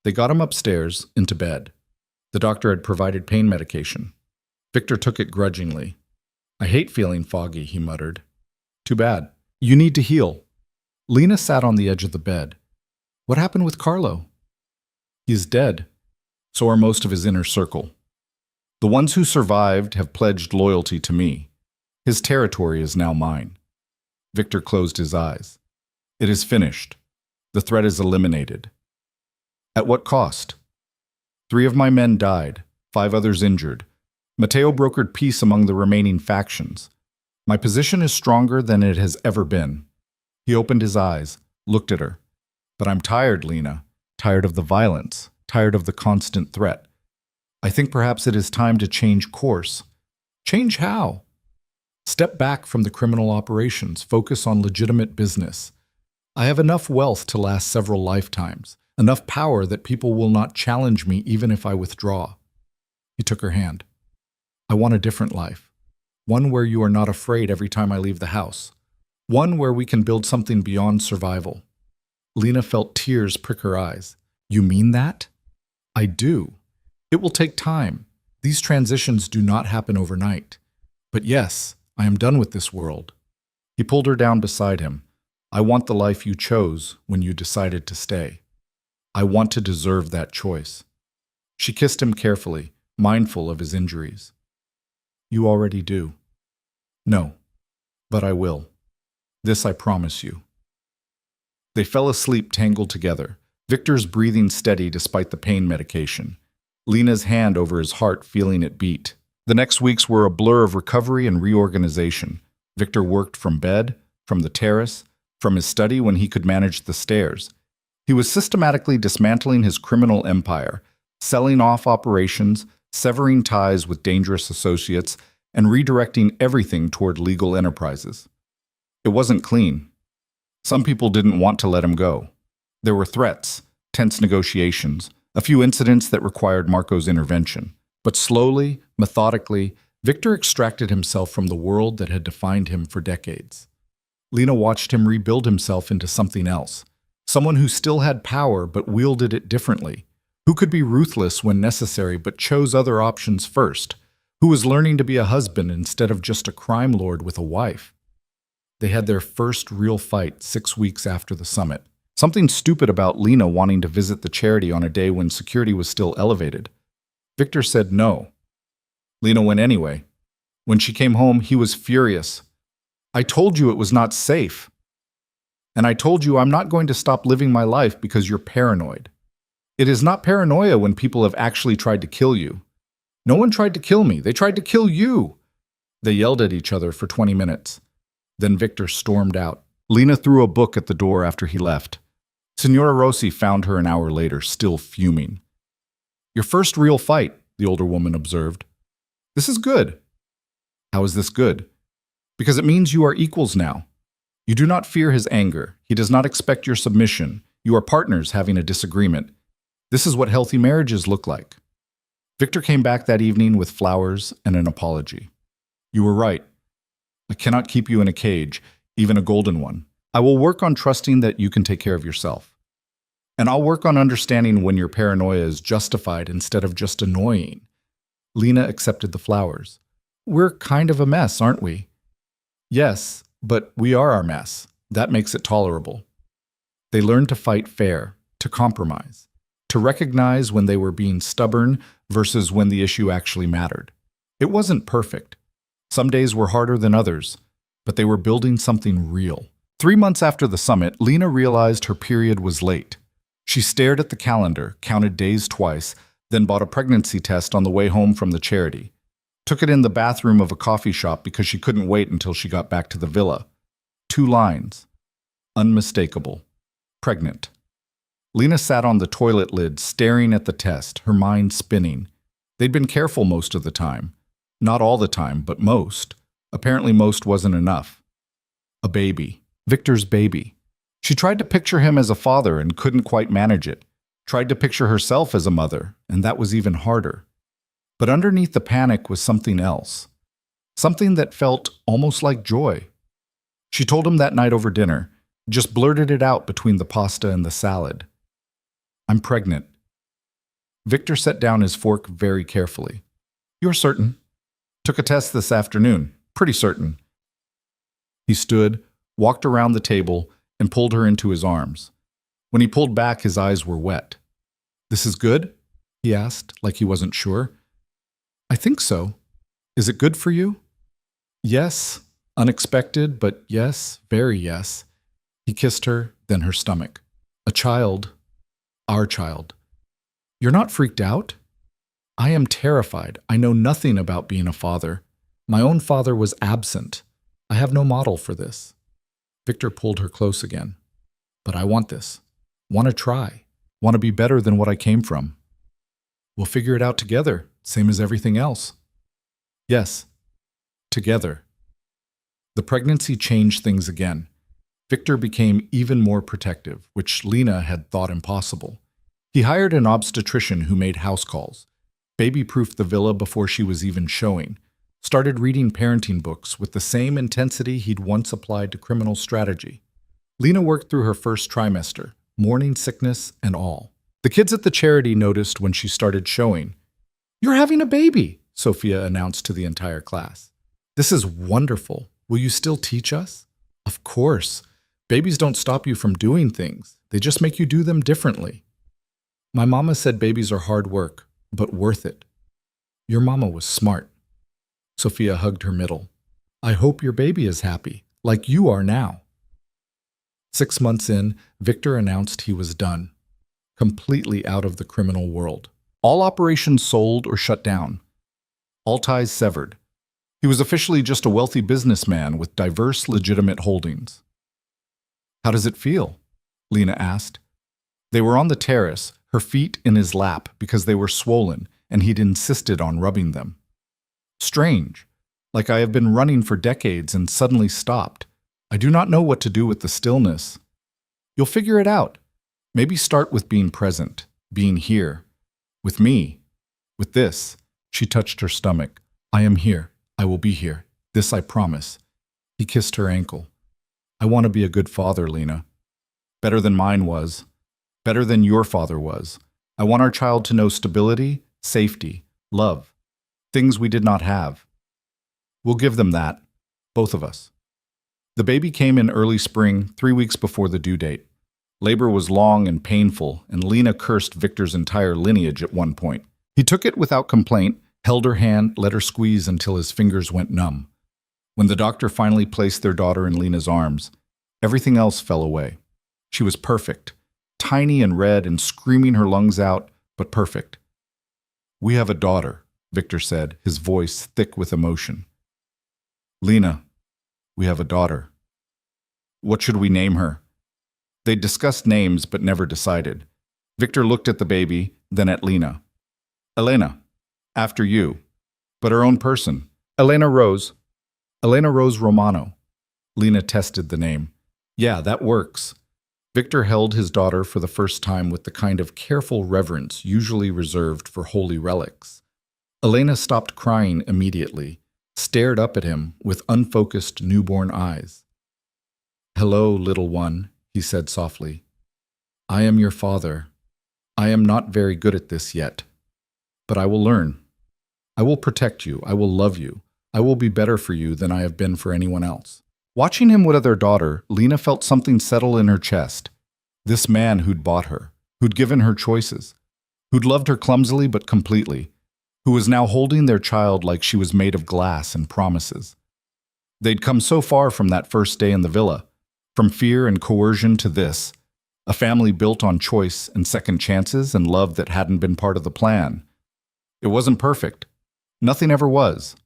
They got him upstairs, into bed. The doctor had provided pain medication. Victor took it grudgingly. I hate feeling foggy, he muttered. Too bad. You need to heal. Lena sat on the edge of the bed. What happened with Carlo? He is dead. So are most of his inner circle. The ones who survived have pledged loyalty to me. His territory is now mine. Victor closed his eyes. It is finished. The threat is eliminated. At what cost? 3 of my men died, 5 others injured. Matteo brokered peace among the remaining factions. My position is stronger than it has ever been. He opened his eyes, looked at her. But I'm tired, Lena. Tired of the violence. Tired of the constant threat. I think perhaps it is time to change course. Change how? Step back from the criminal operations. Focus on legitimate business. I have enough wealth to last several lifetimes, enough power that people will not challenge me even if I withdraw. He took her hand. I want a different life. One where you are not afraid every time I leave the house. One where we can build something beyond survival. Lena felt tears prick her eyes. You mean that? I do. It will take time. These transitions do not happen overnight. But yes, I am done with this world. He pulled her down beside him. I want the life you chose when you decided to stay. I want to deserve that choice. She kissed him carefully, mindful of his injuries. You already do. No, but I will. This I promise you. They fell asleep tangled together, Victor's breathing steady despite the pain medication, Lena's hand over his heart feeling it beat. The next weeks were a blur of recovery and reorganization. Victor worked from bed, from the terrace, from his study when he could manage the stairs. He was systematically dismantling his criminal empire, selling off operations, severing ties with dangerous associates, and redirecting everything toward legal enterprises. It wasn't clean. Some people didn't want to let him go. There were threats, tense negotiations, a few incidents that required Marco's intervention. But slowly, methodically, Victor extracted himself from the world that had defined him for decades. Lena watched him rebuild himself into something else, someone who still had power but wielded it differently, who could be ruthless when necessary but chose other options first, who was learning to be a husband instead of just a crime lord with a wife. They had their first real fight 6 weeks after the summit. Something stupid about Lena wanting to visit the charity on a day when security was still elevated. Victor said no. Lena went anyway. When she came home, he was furious. I told you it was not safe. And I told you I'm not going to stop living my life because you're paranoid. It is not paranoia when people have actually tried to kill you. No one tried to kill me. They tried to kill you. They yelled at each other for 20 minutes. Then Victor stormed out. Lena threw a book at the door after he left. Signora Rossi found her an hour later, still fuming. Your first real fight, the older woman observed. This is good. How is this good? Because it means you are equals now. You do not fear his anger. He does not expect your submission. You are partners having a disagreement. This is what healthy marriages look like. Victor came back that evening with flowers and an apology. You were right. I cannot keep you in a cage, even a golden one. I will work on trusting that you can take care of yourself. And I'll work on understanding when your paranoia is justified instead of just annoying. Lena accepted the flowers. We're kind of a mess, aren't we? Yes, but we are our mess. That makes it tolerable. They learned to fight fair, to compromise, to recognize when they were being stubborn versus when the issue actually mattered. It wasn't perfect. Some days were harder than others, but they were building something real. 3 months after the summit, Lena realized her period was late. She stared at the calendar, counted days twice, then bought a pregnancy test on the way home from the charity. Took it in the bathroom of a coffee shop because she couldn't wait until she got back to the villa. 2 lines. Unmistakable. Pregnant. Lena sat on the toilet lid, staring at the test, her mind spinning. They'd been careful most of the time. Not all the time, but most. Apparently most wasn't enough. A baby. Victor's baby. She tried to picture him as a father and couldn't quite manage it. Tried to picture herself as a mother, and that was even harder. But underneath the panic was something else. Something that felt almost like joy. She told him that night over dinner, just blurted it out between the pasta and the salad. I'm pregnant. Victor set down his fork very carefully. You're certain? Took a test this afternoon. Pretty certain. He stood, walked around the table, and pulled her into his arms. When he pulled back, his eyes were wet. This is good? He asked, like he wasn't sure. I think so. Is it good for you? Yes. Unexpected, but yes, very yes. He kissed her, then her stomach. A child. Our child. You're not freaked out? I am terrified. I know nothing about being a father. My own father was absent. I have no model for this. Victor pulled her close again. But I want this. Want to try. Want to be better than what I came from. We'll figure it out together, same as everything else. Yes. Together. The pregnancy changed things again. Victor became even more protective, which Lena had thought impossible. He hired an obstetrician who made house calls, baby-proofed the villa before she was even showing, started reading parenting books with the same intensity he'd once applied to criminal strategy. Lena worked through her first trimester, morning sickness and all. The kids at the charity noticed when she started showing. "You're having a baby," Sophia announced to the entire class. "This is wonderful. Will you still teach us?" "Of course. Babies don't stop you from doing things. They just make you do them differently." "My mama said babies are hard work, but worth it." "Your mama was smart." Sophia hugged her middle. "I hope your baby is happy, like you are now." 6 months in, Victor announced he was done, completely out of the criminal world. All operations sold or shut down. All ties severed. He was officially just a wealthy businessman with diverse, legitimate holdings. "How does it feel?" Lena asked. They were on the terrace, her feet in his lap because they were swollen and he'd insisted on rubbing them. "Strange, like I have been running for decades and suddenly stopped. I do not know what to do with the stillness." "You'll figure it out. Maybe start with being present, being here. With me. With this." She touched her stomach. "I am here. I will be here. This I promise." He kissed her ankle. "I want to be a good father, Lena. Better than mine was. Better than your father was. I want our child to know stability, safety, love. Things we did not have. We'll give them that. Both of us." The baby came in early spring, 3 weeks before the due date. Labor was long and painful, and Lena cursed Victor's entire lineage at one point. He took it without complaint, held her hand, let her squeeze until his fingers went numb. When the doctor finally placed their daughter in Lena's arms, everything else fell away. She was perfect, tiny and red and screaming her lungs out, but perfect. "We have a daughter," Victor said, his voice thick with emotion. "Lena, we have a daughter. What should we name her?" They discussed names but never decided. Victor looked at the baby, then at Lena. "Elena, after you, but her own person. Elena Rose. Elena Rose Romano." Lena tested the name. "Yeah, that works." Victor held his daughter for the first time with the kind of careful reverence usually reserved for holy relics. Elena stopped crying immediately, stared up at him with unfocused newborn eyes. "Hello, little one," he said softly. "I am your father. I am not very good at this yet, but I will learn. I will protect you. I will love you. I will be better for you than I have been for anyone else." Watching him with their daughter, Lena felt something settle in her chest. This man who'd bought her, who'd given her choices, who'd loved her clumsily but completely, who was now holding their child like she was made of glass and promises. They'd come so far from that first day in the villa, from fear and coercion to this, a family built on choice and second chances and love that hadn't been part of the plan. It wasn't perfect. Nothing ever was.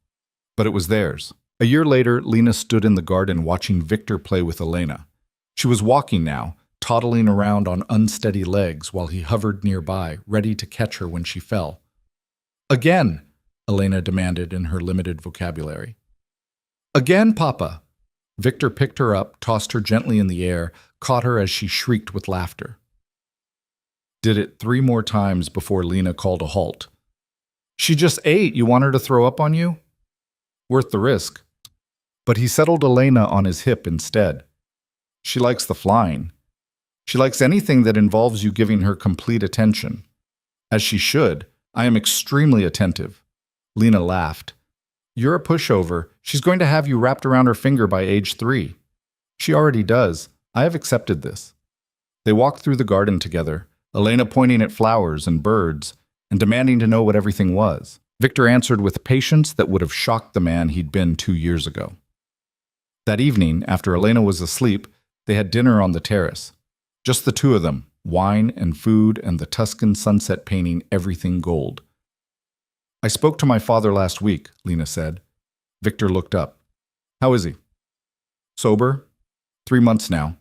But it was theirs. A year later, Lena stood in the garden watching Victor play with Elena. She was walking now, toddling around on unsteady legs while he hovered nearby, ready to catch her when she fell. "Again," Elena demanded in her limited vocabulary. "Again, Papa." Victor picked her up, tossed her gently in the air, caught her as she shrieked with laughter. Did it 3 more times before Lena called a halt. "She just ate. You want her to throw up on you?" "Worth the risk." But he settled Elena on his hip instead. "She likes the flying. She likes anything that involves you giving her complete attention. As she should. I am extremely attentive." Lena laughed. "You're a pushover. She's going to have you wrapped around her finger by age 3. She already does. I have accepted this." They walked through the garden together, Elena pointing at flowers and birds and demanding to know what everything was. Victor answered with patience that would have shocked the man he'd been 2 years ago. That evening, after Elena was asleep, they had dinner on the terrace. Just the two of them, wine and food and the Tuscan sunset painting everything gold. "I spoke to my father last week," Lena said. Victor looked up. "How is he?" "Sober. 3 months now.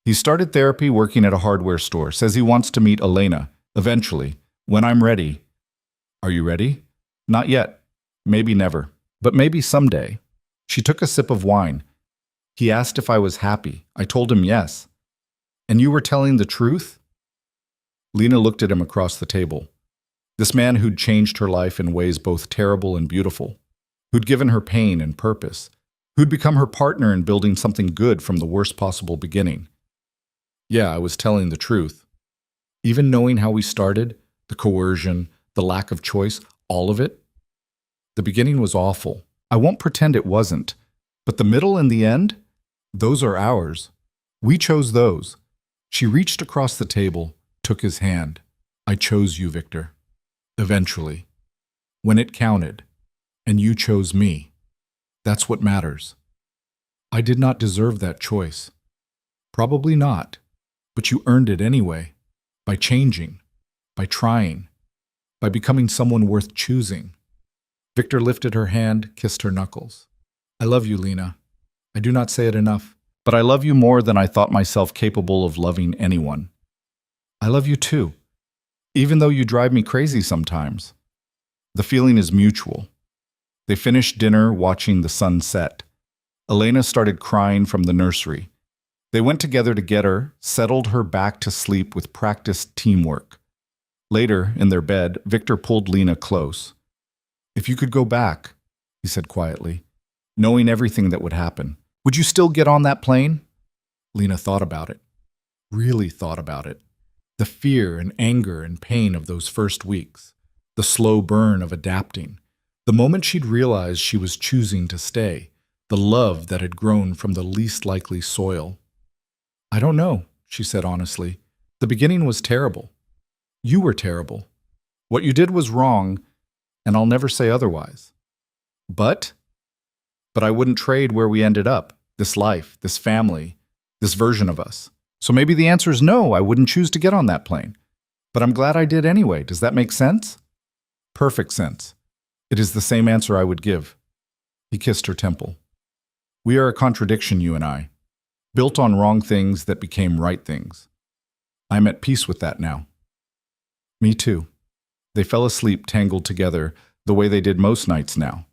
He started therapy working at a hardware store. Says he wants to meet Elena, eventually, when I'm ready." "Are you ready?" "Not yet. Maybe never. But maybe someday." She took a sip of wine. He asked if I was happy. I told him yes. And you were telling the truth? Lena looked at him across the table. This man who'd changed her life in ways both terrible and beautiful, who'd given her pain and purpose, who'd become her partner in building something good from the worst possible beginning. Yeah, I was telling the truth. Even knowing how we started, the coercion, the lack of choice, all of it. The beginning was awful. I won't pretend it wasn't. But the middle and the end, those are ours. We chose those. She reached across the table, took his hand. I chose you, Victor. Eventually. When it counted. And you chose me. That's what matters. I did not deserve that choice. Probably not. But you earned it anyway. By changing. By trying. By becoming someone worth choosing. Victor lifted her hand, kissed her knuckles. I love you, Lena. I do not say it enough, but I love you more than I thought myself capable of loving anyone. I love you too, even though you drive me crazy sometimes. The feeling is mutual. They finished dinner watching the sun set. Elena started crying from the nursery. They went together to get her, settled her back to sleep with practiced teamwork. Later, in their bed, Victor pulled Lena close. If you could go back, he said quietly, knowing everything that would happen, would you still get on that plane? Lena thought about it. Really thought about it. The fear and anger and pain of those first weeks. The slow burn of adapting. The moment she'd realized she was choosing to stay. The love that had grown from the least likely soil. I don't know, she said honestly. The beginning was terrible. You were terrible. What you did was wrong, and I'll never say otherwise. But I wouldn't trade where we ended up, this life, this family, this version of us. So maybe the answer is no, I wouldn't choose to get on that plane. But I'm glad I did anyway. Does that make sense? Perfect sense. It is the same answer I would give. He kissed her temple. We are a contradiction, you and I, built on wrong things that became right things. I'm at peace with that now. Me too. They fell asleep tangled together the way they did most nights now.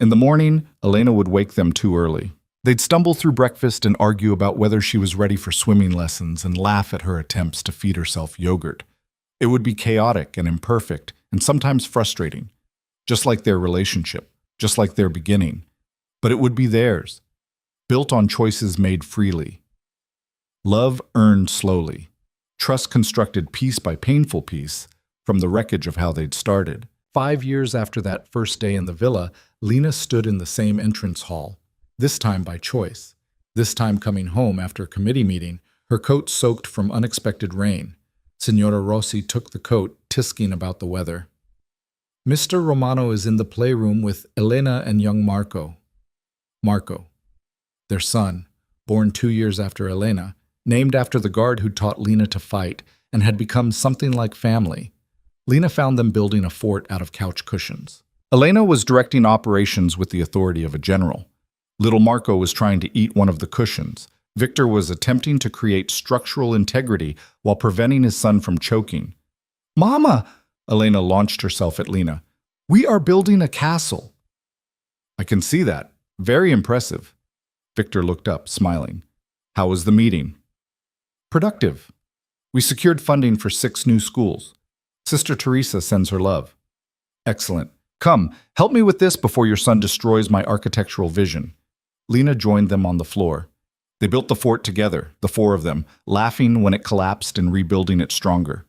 In the morning, Elena would wake them too early. They'd stumble through breakfast and argue about whether she was ready for swimming lessons and laugh at her attempts to feed herself yogurt. It would be chaotic and imperfect and sometimes frustrating, just like their relationship, just like their beginning. But it would be theirs, built on choices made freely. Love earned slowly. Trust constructed piece by painful piece from the wreckage of how they'd started. 5 years after that first day in the villa, Lena stood in the same entrance hall, this time by choice, this time coming home after a committee meeting, her coat soaked from unexpected rain. Signora Rossi took the coat, tisking about the weather. Mr. Romano is in the playroom with Elena and young Marco. Marco, their son, born 2 years after Elena, named after the guard who taught Lena to fight and had become something like family. Lena found them building a fort out of couch cushions. Elena was directing operations with the authority of a general. Little Marco was trying to eat one of the cushions. Victor was attempting to create structural integrity while preventing his son from choking. Mama! Elena launched herself at Lena. We are building a castle. I can see that. Very impressive. Victor looked up, smiling. How was the meeting? Productive. We secured funding for 6 new schools. Sister Teresa sends her love. Excellent. Come, help me with this before your son destroys my architectural vision. Lena joined them on the floor. They built the fort together, the 4 of them, laughing when it collapsed and rebuilding it stronger.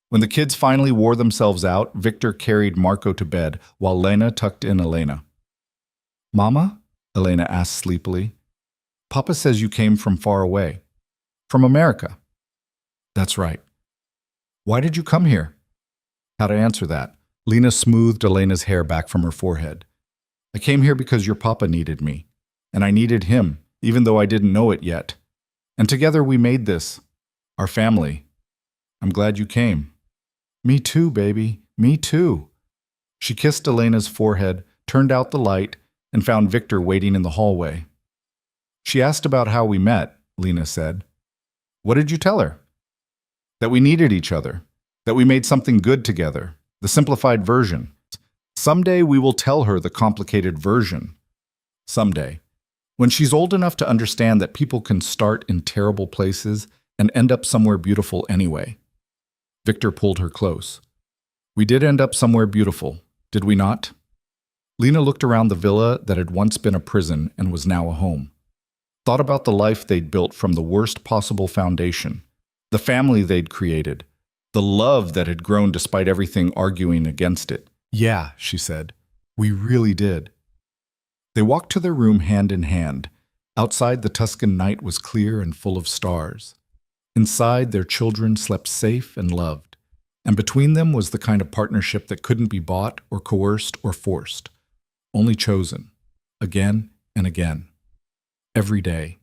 When the kids finally wore themselves out, Victor carried Marco to bed while Lena tucked in Elena. Mama? Elena asked sleepily. Papa says you came from far away. From America. That's right. Why did you come here? How to answer that? Lena smoothed Elena's hair back from her forehead. I came here because your papa needed me. And I needed him, even though I didn't know it yet. And together we made this. Our family. I'm glad you came. Me too, baby. Me too. She kissed Elena's forehead, turned out the light, and found Victor waiting in the hallway. She asked about how we met, Lena said. What did you tell her? That we needed each other. That we made something good together. The simplified version. Someday we will tell her the complicated version. Someday. When she's old enough to understand that people can start in terrible places and end up somewhere beautiful anyway. Victor pulled her close. We did end up somewhere beautiful, did we not? Lena looked around the villa that had once been a prison and was now a home. Thought about the life they'd built from the worst possible foundation, the family they'd created, the love that had grown despite everything arguing against it. Yeah, she said, we really did. They walked to their room hand in hand. Outside, the Tuscan night was clear and full of stars. Inside, their children slept safe and loved. And between them was the kind of partnership that couldn't be bought or coerced or forced, only chosen, again and again, every day.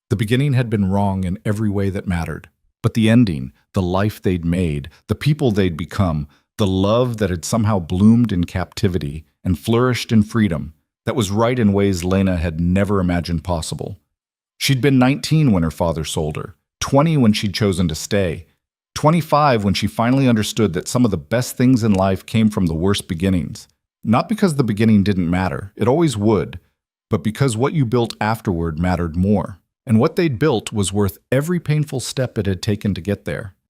The beginning had been wrong in every way that mattered, but the ending, the life they'd made, the people they'd become, the love that had somehow bloomed in captivity and flourished in freedom, that was right in ways Lena had never imagined possible. She'd been 19 when her father sold her, 20 when she'd chosen to stay, 25 when she finally understood that some of the best things in life came from the worst beginnings. Not because the beginning didn't matter, it always would, but because what you built afterward mattered more. And what they'd built was worth every painful step it had taken to get there.